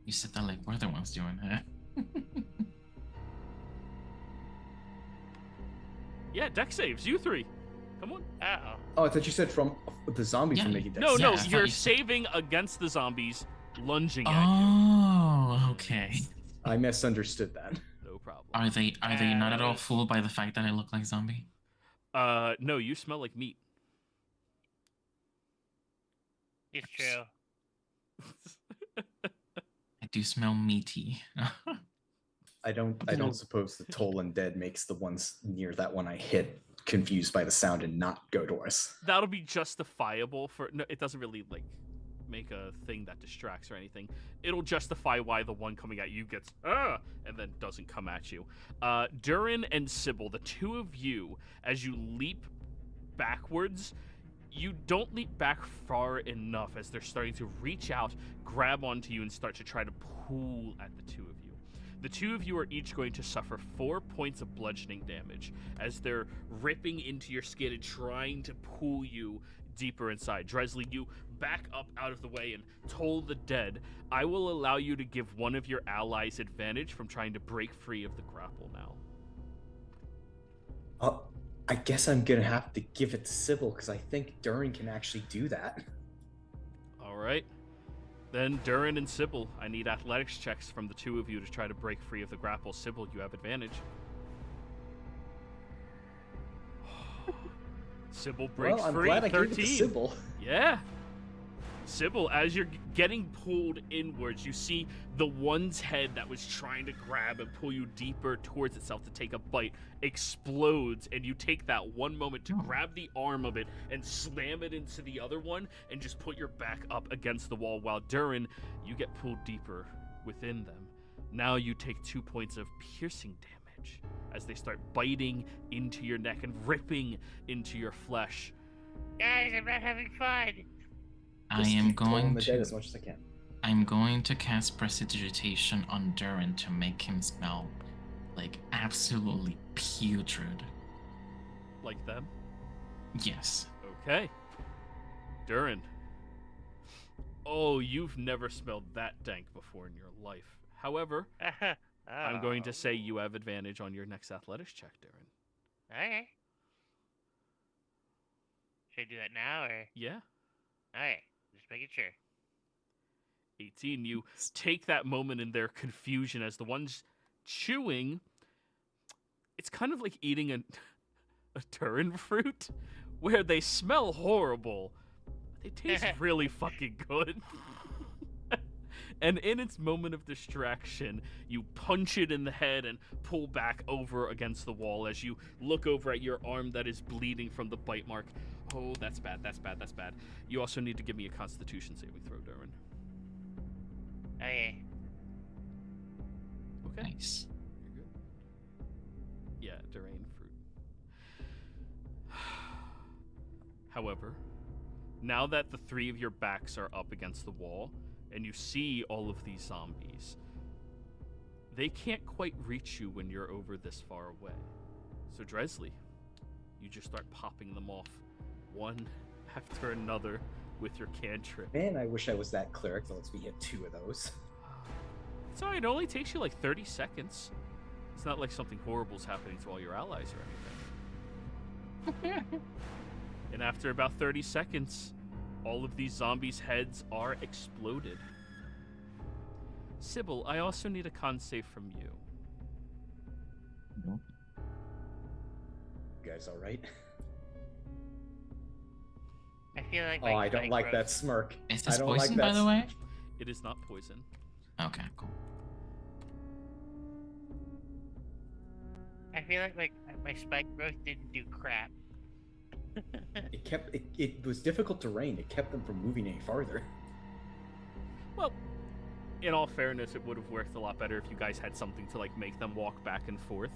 You said that like we're the ones doing it. Yeah, dex saves, you three. Come on. Uh-oh. Oh, I thought you said from the zombies Yeah. were making dex. No, Yeah, no, I thought you're you said- saving against the zombies lunging at Oh, okay. I misunderstood that. you. No problem. Are they not at all fooled by the fact that I look like zombie? No, you smell like meat. It's true. I do smell meaty. I don't suppose the Toll and Dead makes the ones near that one I hit confused by the sound and not go to us. That'll be justifiable for... No, it doesn't really, like, make a thing that distracts or anything. It'll justify why the one coming at you gets, and then doesn't come at you. Durin and Sybil, the two of you, as you leap backwards, you don't leap back far enough as they're starting to reach out, grab onto you, and start to try to pull at the two of you. The two of you are each going to suffer 4 points of bludgeoning damage as they're ripping into your skin and trying to pull you deeper inside. Dresley, you back up out of the way, and Toll the Dead, I will allow you to give one of your allies advantage from trying to break free of the grapple now. I guess I'm gonna have to give it to Sybil because I think Durin can actually do that. All right. Then Durin and Sybil, I need athletics checks from the two of you to try to break free of the grapple. Sybil, you have advantage. Sybil breaks well, I'm free. glad I 13. gave it to Sybil. Yeah. Sybil, as you're getting pulled inwards, you see the one's head that was trying to grab and pull you deeper towards itself to take a bite explodes, and you take that one moment to grab the arm of it and slam it into the other one and just put your back up against the wall, while Durin, you get pulled deeper within them. Now you take 2 points of piercing damage as they start biting into your neck and ripping into your flesh. Guys, I'm not having fun. I am going the to dead as much as I can. I'm going to cast Prestidigitation on Durin to make him smell like absolutely putrid. Like them? Yes. Okay. Durin. Oh, you've never smelled that dank before in your life. However, I'm going to say you have advantage on your next athletics check, Durin. Okay. Should I do that now, or? Yeah. Alright, just making sure. 18. You take that moment in their confusion as the one's chewing. It's kind of like eating a Durin fruit, where they smell horrible. They taste really fucking good. And in its moment of distraction, you punch it in the head and pull back over against the wall as you look over at your arm that is bleeding from the bite mark. Oh, that's bad, that's bad, that's bad. You also need to give me a Constitution saving throw, Durin. Okay. Okay. Nice. You're good. Yeah, Durin fruit. However, now that the three of your backs are up against the wall, and you see all of these zombies, they can't quite reach you when you're over this far away. So Dresley, you just start popping them off, one after another, with your cantrip. Man, I wish I was that cleric that lets me hit 2 of those. It's alright, it only takes you like 30 seconds. It's not like something horrible's happening to all your allies or anything. And after about 30 seconds, all of these zombies' heads are exploded. Sybil, I also need a con save from you. Nope. You guys alright? I feel like Oh, I don't like that smirk. Is I this don't poison, like that. by the way? It is not poison. Okay, cool. I feel like my spike growth didn't do crap. It was difficult terrain. It kept them from moving any farther. Well, in all fairness, it would have worked a lot better if you guys had something to like make them walk back and forth.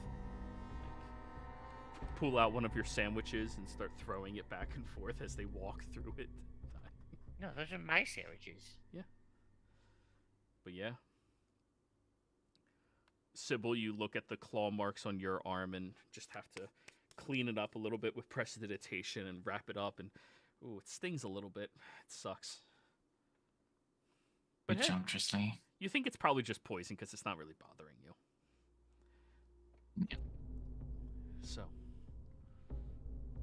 Like, pull out one of your sandwiches and start throwing it back and forth as they walk through it. No, those are my sandwiches. But yeah. Sybil, you look at the claw marks on your arm and just have to clean it up a little bit with prestidigitation and wrap it up, and ooh, it stings a little bit. It sucks. But Good hey, job, Drisley. you think it's probably just poison because it's not really bothering you. Yeah. So,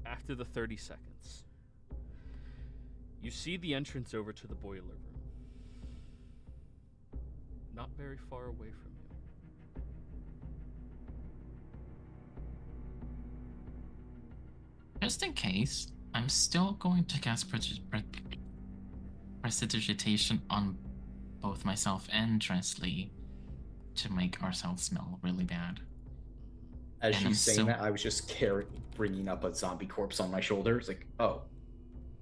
after the 30 seconds, you see the entrance over to the boiler room. Not very far away from you. Just in case, I'm still going to cast Prestidigitation on both myself and Dresley to make ourselves smell really bad. As And I'm she's saying so- that, I was just bringing up a zombie corpse on my shoulders. Like, oh,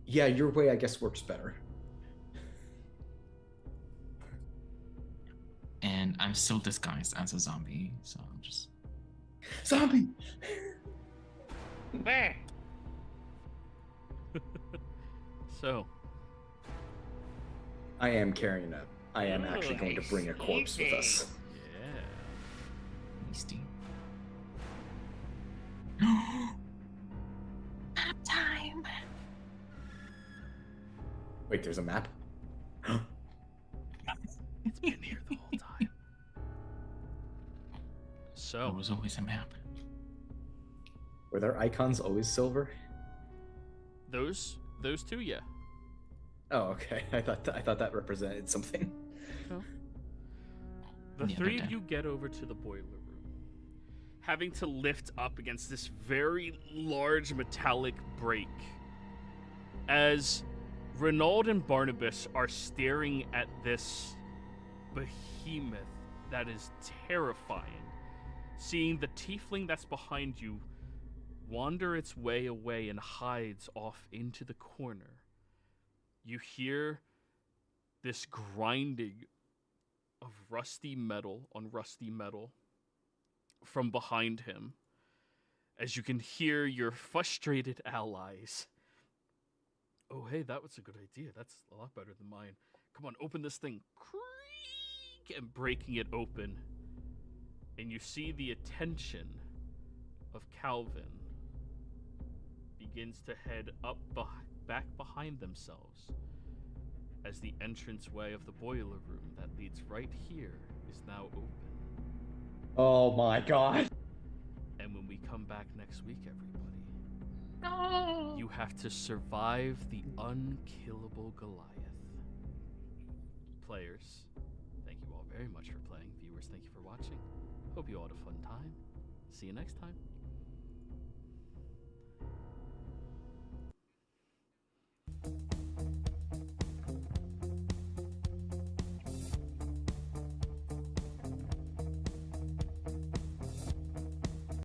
yeah, your way, I guess, works better. And I'm still disguised as a zombie, so I'm just... Zombie! Where? So, I am carrying a. I am actually Ooh, going to bring a corpse with us. yeah. Tasty. Nap time! Wait, there's a map? It's been here the whole time. There So, was always a map. Were their icons always silver? those two, yeah. Oh, okay. I thought that represented something. No. The Yeah, three they're of you get over to the boiler room, having to lift up against this very large metallic brake as Renaud and Barnabas are staring at this behemoth that is terrifying, seeing the tiefling that's behind you wander its way away and hides off into the corner. You hear this grinding of rusty metal on rusty metal from behind him, as you can hear your frustrated allies. Oh, hey, that was a good idea. That's a lot better than mine. Come on, open this thing. Creak! And breaking it open. And you see the attention of Calvin begins to head up back behind themselves as the entranceway of the boiler room that leads right here is now open. Oh my god. And when we come back next week, everybody, No. you have to survive the unkillable Goliath. Players, thank you all very much for playing. Viewers, thank you for watching. Hope you all had a fun time. See you next time.